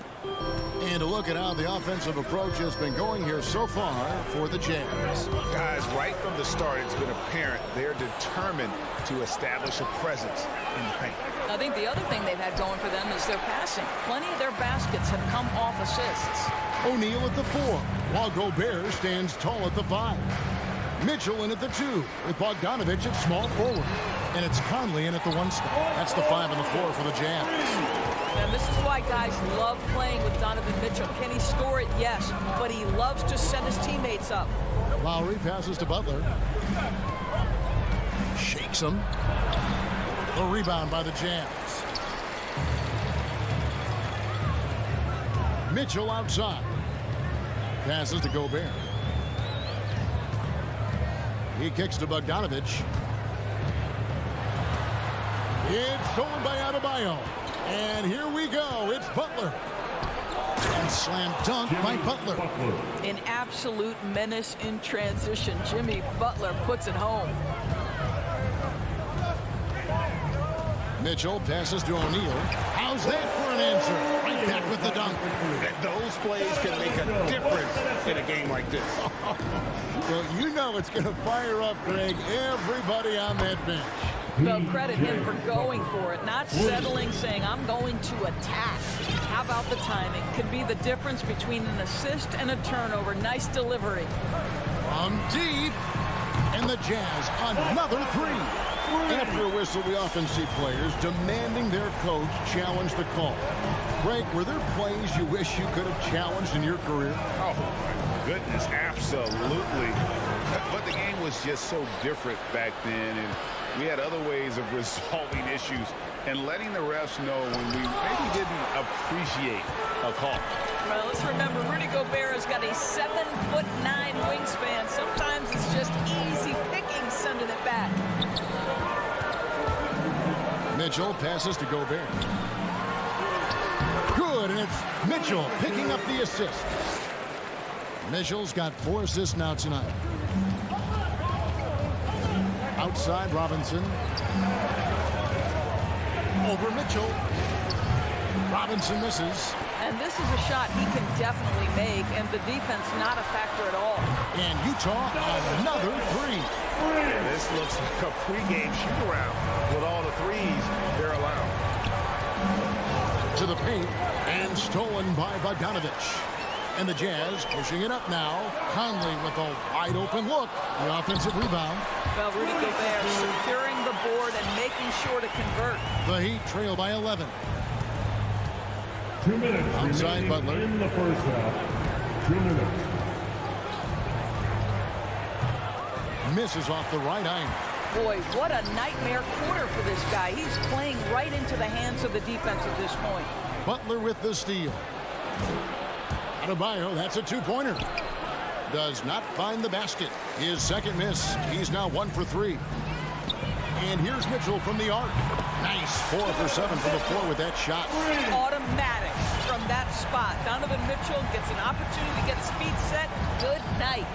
And to look at how the offensive approach has been going here so far for the Jazz. Guys, right from the start, it's been apparent they're determined to establish a presence in the paint. I think the other thing they've had going for them is their passing. Plenty of their baskets have come off assists. O'Neal at the 4, while Gobert stands tall at the 5. Mitchell in at the 2, with Bogdanovich at small forward. And it's Conley in at the 1 spot. That's the 5 and the 4 for the Jazz. And this is why guys love playing with Donovan Mitchell. Can he score it? Yes. But he loves to set his teammates up. Lowry passes to Butler. Shakes him. The rebound by the Jazz. Mitchell outside. Passes to Gobert. He kicks to Bogdanovich. It's stolen by Adebayo. And here we go. It's Butler. And slam dunk by Butler. An absolute menace in transition. Jimmy Butler puts it home. Mitchell passes to O'Neal. How's that for an answer? Right back with the dunk. Those plays can make a difference in a game like this. Well, you know it's going to fire up, Greg, everybody on that bench. Well, credit him for going for it, not settling, saying, I'm going to attack. How about the timing? Could be the difference between an assist and a turnover. Nice delivery. From deep. And the Jazz, another 3. After a whistle, we often see players demanding their coach challenge the call. Greg, were there plays you wish you could have challenged in your career? Oh, my goodness, absolutely. But the game was just so different back then, and we had other ways of resolving issues and letting the refs know when we maybe didn't appreciate a call. Well, let's remember, Rudy Gobert has got a 7'9" wingspan. Sometimes it's just easy picking sending it back. Mitchell passes to Gobert. Good, and it's Mitchell picking up the assist. Mitchell's got 4 assists now tonight. Outside Robinson. Over Mitchell. Robinson misses. And this is a shot he can definitely make, and the defense not a factor at all. And Utah, another 3. This looks like a pregame shoot-around with all the threes they're allowed. To the paint, and stolen by Bogdanovich. And the Jazz pushing it up now. Conley with a wide-open look. The offensive rebound. Well, Rudy Gobert securing the board and making sure to convert. The Heat trail by 11. 2 minutes Outside Butler. in the first half. 2 minutes. Misses off the right iron. Boy, what a nightmare quarter for this guy. He's playing right into the hands of the defense at this point. Butler with the steal. Adebayo, that's a two-pointer. Does not find the basket. His second miss. He's now 1 for 3. And here's Mitchell from the arc. Nice. 4 for 7 from the floor with that shot. Automatic from that spot. Donovan Mitchell gets an opportunity to get his feet set. Good night.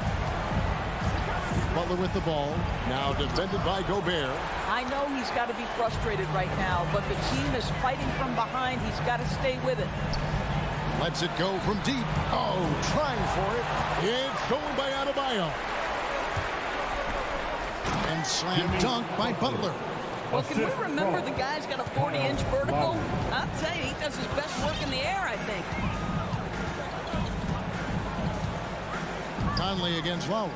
Butler with the ball. Now defended by Gobert. I know he's got to be frustrated right now, but the team is fighting from behind. He's got to stay with it. Lets it go from deep. Oh, trying for it. It's stolen by Adebayo. And slam dunk by Butler. Well, can we remember the guy's got a 40-inch vertical? I'll tell you, he does his best work in the air, I think. Conley against Lowry.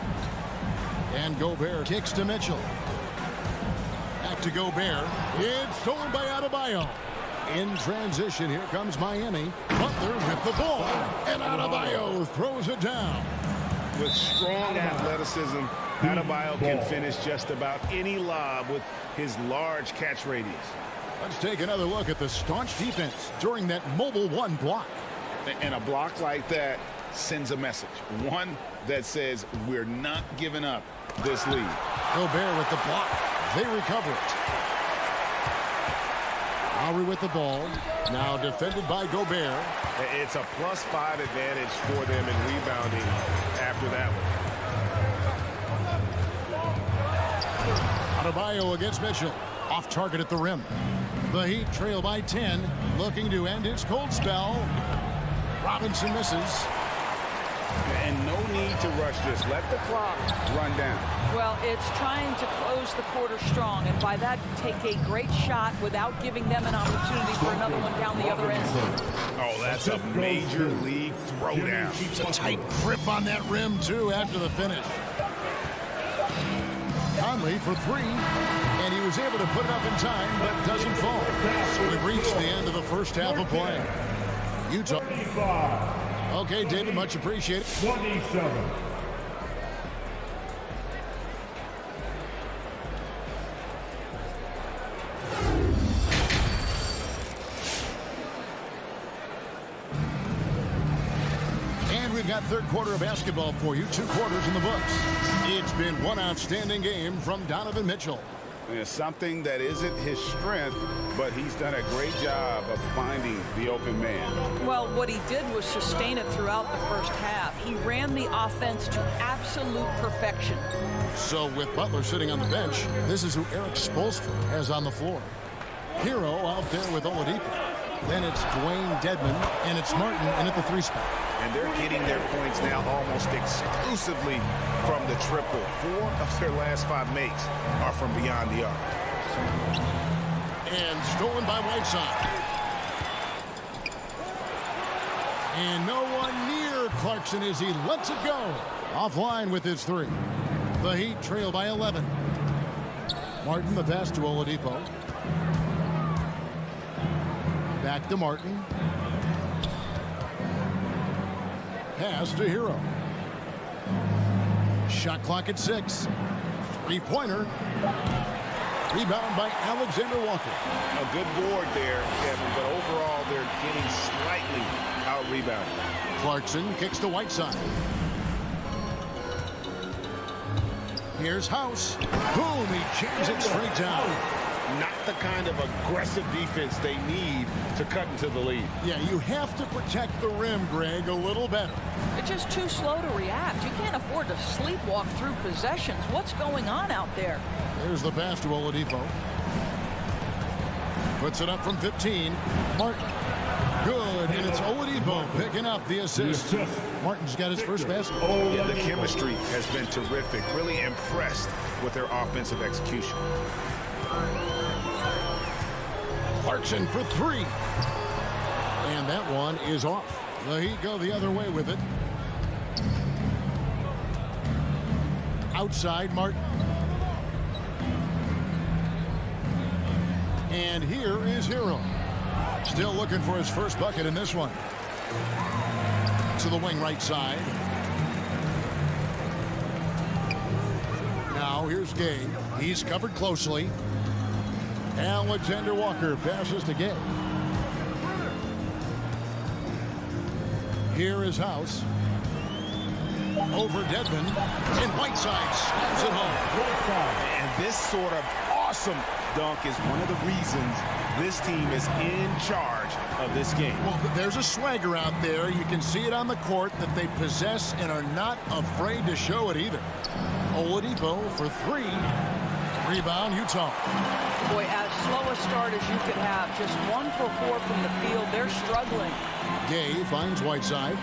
And Gobert kicks to Mitchell. Back to Gobert. It's stolen by Adebayo. In transition, here comes Miami. Butler with the ball. And Adebayo throws it down. With strong athleticism, Adebayo can finish just about any lob with his large catch radius. Let's take another look at the staunch defense during that mobile one block. And a block like that sends a message. One that says we're not giving up this lead. Gobert with the block. They recover it. Lowry with the ball. Now defended by Gobert. It's a +5 advantage for them in rebounding after that one. Adebayo against Mitchell. Off target at the rim. The Heat trail by 10. Looking to end its cold spell. Robinson misses. And no need to rush this. Let the clock run down. Well, it's trying to close the quarter strong, and by that, take a great shot without giving them an opportunity for another one down the other end. Oh, that's a major league throwdown. Keeps a tight grip on that rim, too, after the finish. Conley for 3, and he was able to put it up in time, but doesn't fall. So we've reached the end of the first half of play. Utah. Okay, David, much appreciated. 27. And we've got third quarter of basketball for you. 2 quarters in the books. It's been one outstanding game from Donovan Mitchell. It's something that isn't his strength, but he's done a great job of finding the open man. Well, what he did was sustain it throughout the first half. He ran the offense to absolute perfection. So with Butler sitting on the bench, this is who Eric Spoelstra has on the floor. Hero out there with Oladipo. Then it's Dwayne Dedmon, and it's Martin in at the 3 spot. And they're getting their points now almost exclusively from the triple. 4 of their last 5 makes are from beyond the arc. And stolen by Whiteside. And no one near Clarkson as he lets it go. Offline with his 3. The Heat trail by 11. Martin, the pass to Oladipo. Back to Martin. Pass to Hero. Shot clock at 6. 3-pointer. Rebound by Alexander Walker. A good board there, Kevin, but overall they're getting slightly out-rebounded. Clarkson kicks to Whiteside. Here's House. Boom, he jams it straight down. Not the kind of aggressive defense they need to cut into the lead. Yeah, you have to protect the rim, Greg, a little better. They're just too slow to react. You can't afford to sleepwalk through possessions. What's going on out there? There's the pass to Oladipo. Puts it up from 15. Martin. Good, and it's Oladipo picking up the assist. Martin's got his first basket. Yeah, the chemistry has been terrific. Really impressed with their offensive execution. Clarkson for 3. And that one is off. The Heat go the other way with it. Outside, Martin. And here is Hero. Still looking for his first bucket in this one. To the wing right side. Now here's Gay. He's covered closely. Alexander Walker passes to Gay. Here is House. Over Dedmon. And Whiteside snaps it home. And this sort of awesome dunk is one of the reasons this team is in charge of this game. Well, there's a swagger out there. You can see it on the court that they possess and are not afraid to show it either. Oladipo for three. Rebound, Utah. Boy, as slow a start as you could have. Just 1 for 4 from the field. They're struggling. Gay finds Whiteside.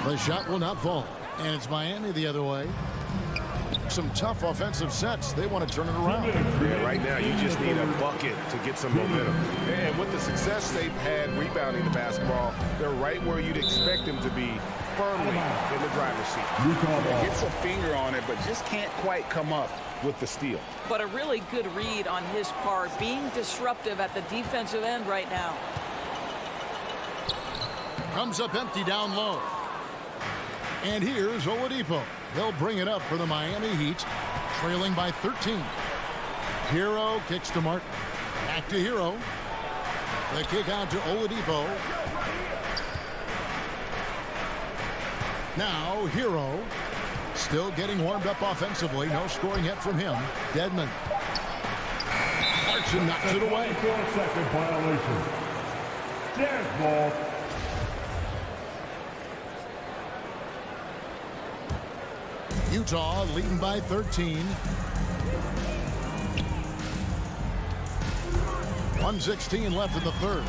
The shot will not fall. And it's Miami the other way. Some tough offensive sets. They want to turn it around. Yeah, right now you just need a bucket to get some momentum. And with the success they've had rebounding the basketball, they're right where you'd expect them to be, firmly in the driver's seat. Gets a finger on it, but just can't quite come up with the steal. But a really good read on his part, being disruptive at the defensive end right now. Comes up empty down low. And here's Oladipo. They'll bring it up for the Miami Heat, trailing by 13. Hero kicks to Martin. Back to Hero. The kick out to Oladipo. Now Hero still getting warmed up offensively. No scoring yet from him. Dedmon. Clarkson knocks it away. 4-second violation. Dead ball. Utah leading by 13. 1:16 left in the third.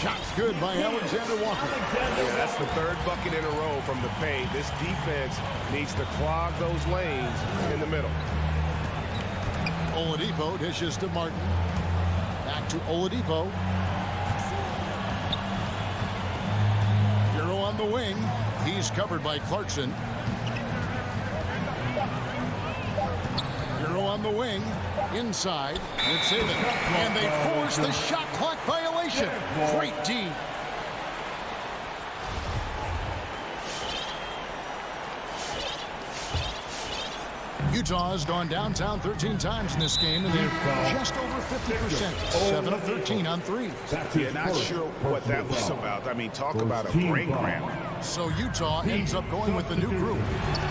Shots good by Alexander Walker. Yeah, that's the third bucket in a row from the paint. This defense needs to clog those lanes in the middle. Oladipo dishes to Martin. Back to Oladipo. Hero on the wing. He's covered by Clarkson. Hero on the wing. Inside. It's in. And they force the shot clock violation. Great D. Utah has gone downtown 13 times in this game, and they're just over 50%. 7 of 13 on threes. Yeah, not sure what that was about. I mean, talk about a brain cramp. So Utah ends up going with the new group.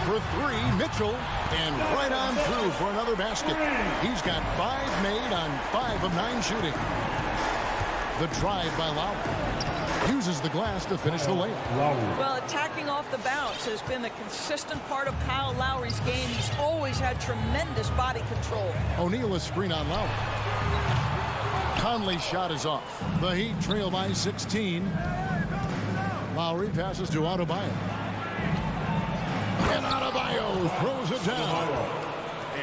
For three, Mitchell, and right on through for another basket. He's got 5 made on 5 of 9 shooting. The drive by Lowry. Uses the glass to finish the layup. Well, attacking off the bounce has been a consistent part of Kyle Lowry's game. He's always had tremendous body control. O'Neal a screen on Lowry. Conley's shot is off. The Heat trail by 16. Lowry passes to Adebayo. And Adebayo throws it down.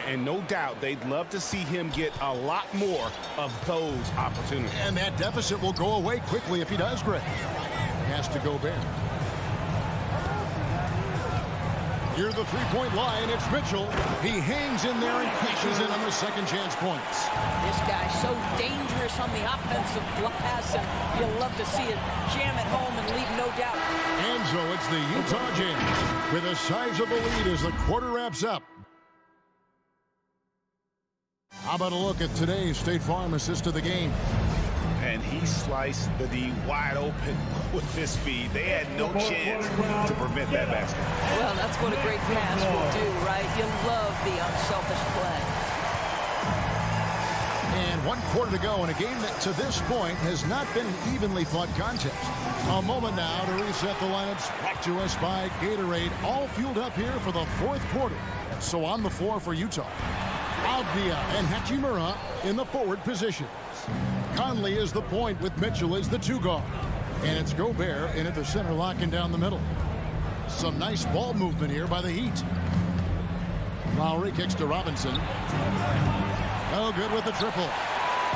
And no doubt they'd love to see him get a lot more of those opportunities. And that deficit will go away quickly if he does, Greg. Has to go Bear. Near the three-point line, it's Mitchell. He hangs in there and cashes in on the second chance points. This guy's so dangerous on the offensive glass, and you'll love to see it jam it home and leave no doubt. And so it's the Utah Jazz with a sizable lead as the quarter wraps up. How about a look at today's State Farm assist of the game? And he sliced the D wide open with this feed. They had no chance to prevent that basket. Well, that's what a great pass will do, right? You love the unselfish play. And 1 quarter to go in a game that to this point has not been an evenly fought contest. A moment now to reset the lineups. Brought to us by Gatorade. All fueled up here for the 4th quarter. So on the floor for Utah. Avdia and Hachimura in the forward positions. Conley is the point with Mitchell as the 2 guard. And it's Gobert in at the center, locking down the middle. Some nice ball movement here by the Heat. Lowry kicks to Robinson. Oh, good with the triple.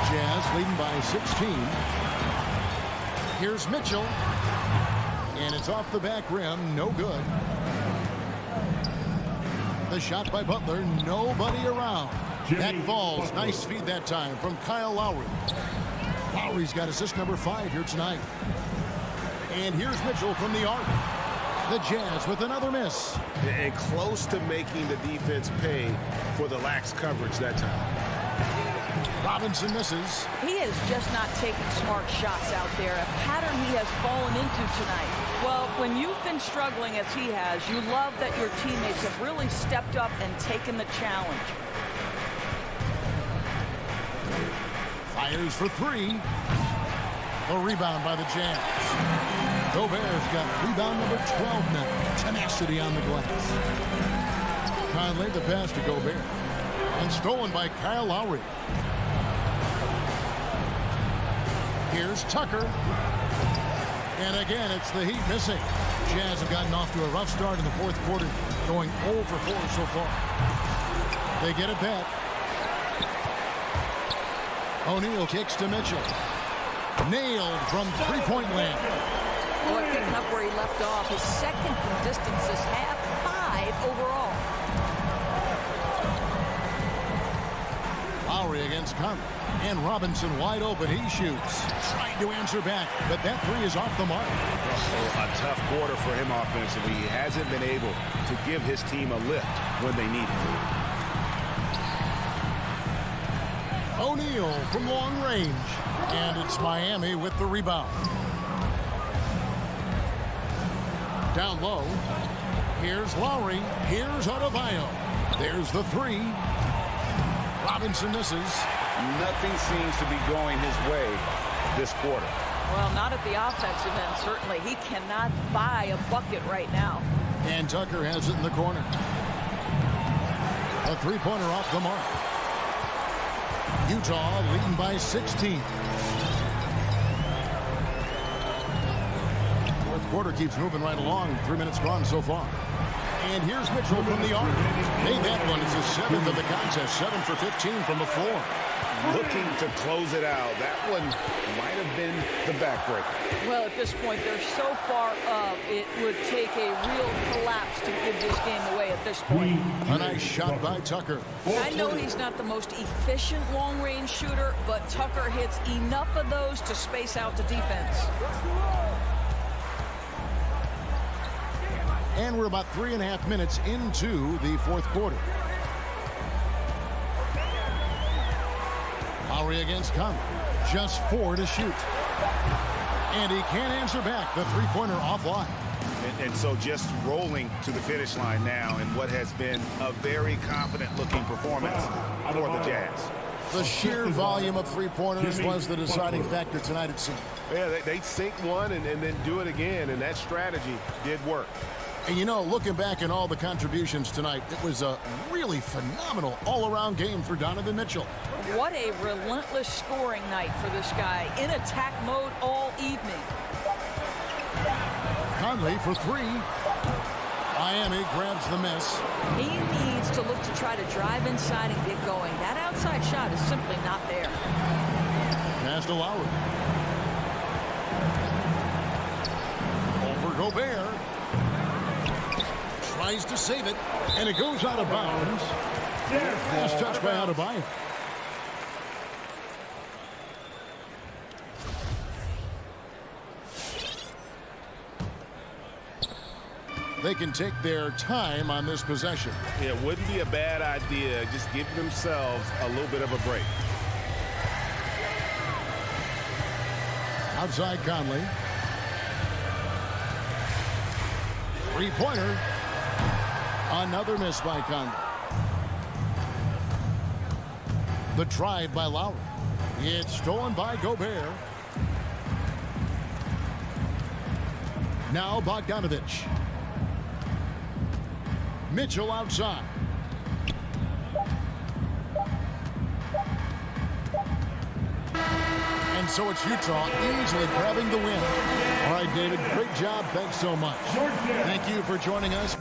Jazz leading by 16. Here's Mitchell. And it's off the back rim. No good. The shot by Butler. Nobody around. That falls. Nice feed that time from Kyle Lowry. Lowry's got assist number 5 here tonight. And here's Mitchell from the arc. The Jazz with another miss. And close to making the defense pay for the lax coverage that time. Robinson misses. He is just not taking smart shots out there, a pattern he has fallen into tonight. Well, when you've been struggling as he has, you love that your teammates have really stepped up and taken the challenge. Fires for three. A rebound by the Jazz. Gobert's got rebound number 12 now. Tenacity on the glass. Conley the pass to Gobert. And stolen by Kyle Lowry. Here's Tucker. And again, it's the Heat missing. Jazz have gotten off to a rough start in the fourth quarter, going 0 for 4 so far. They get it back. O'Neal kicks to Mitchell. Nailed from three-point land. Boy, picking up where he left off. His second from distance this half, 5 overall. Lowry against Conley. And Robinson wide open. He shoots. Trying to answer back, but that three is off the mark. A tough quarter for him offensively. He hasn't been able to give his team a lift when they need it. O'Neal from long range. And it's Miami with the rebound. Down low. Here's Lowry. Here's Adebayo. There's the three. Robinson misses. Nothing seems to be going his way this quarter. Well, not at the offensive end, certainly. He cannot buy a bucket right now. And Tucker has it in the corner. A three-pointer off the mark. Utah leading by 16. Fourth quarter keeps moving right along. 3 minutes gone so far. And here's Mitchell from the arc. Made that one. It's his seventh of the contest. 7 for 15 from the floor. Looking to close it out. That one might have been the backbreaker. Well, at this point, they're so far up, it would take a real collapse to give this game away at this point. A nice shot by Tucker. I know he's not the most efficient long-range shooter, but Tucker hits enough of those to space out the defense. And we're about 3.5 minutes into the fourth quarter. Lowry against Conley. Just 4 to shoot. And he can't answer back. The three-pointer offline. And so just rolling to the finish line now in what has been a very confident-looking performance for the Jazz. The sheer volume of three-pointers was the deciding factor tonight, it seemed. Yeah, they sink one and then do it again, and that strategy did work. And you know, looking back at all the contributions tonight, it was a really phenomenal all-around game for Donovan Mitchell. What a relentless scoring night for this guy. In attack mode all evening. Conley for three. Miami grabs the miss. He needs to look to try to drive inside and get going. That outside shot is simply not there. Pass to Lowry. Over Gobert. Tries to save it, and it goes out of bounds. Last touch by Adebayo. They can take their time on this possession. It wouldn't be a bad idea. Just give themselves a little bit of a break. Outside Conley. Three-pointer. Another miss by Conley. The drive by Lowry. It's stolen by Gobert. Now Bogdanovich. Mitchell outside. And so it's Utah easily grabbing the win. All right, David, great job. Thanks so much. Thank you for joining us.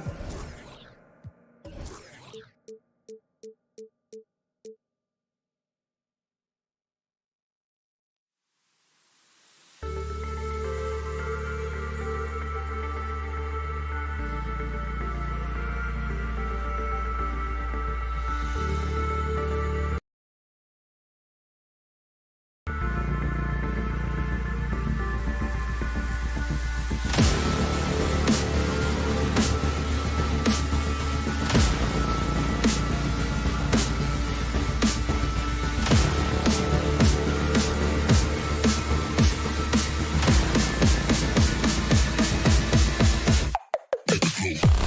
Capella.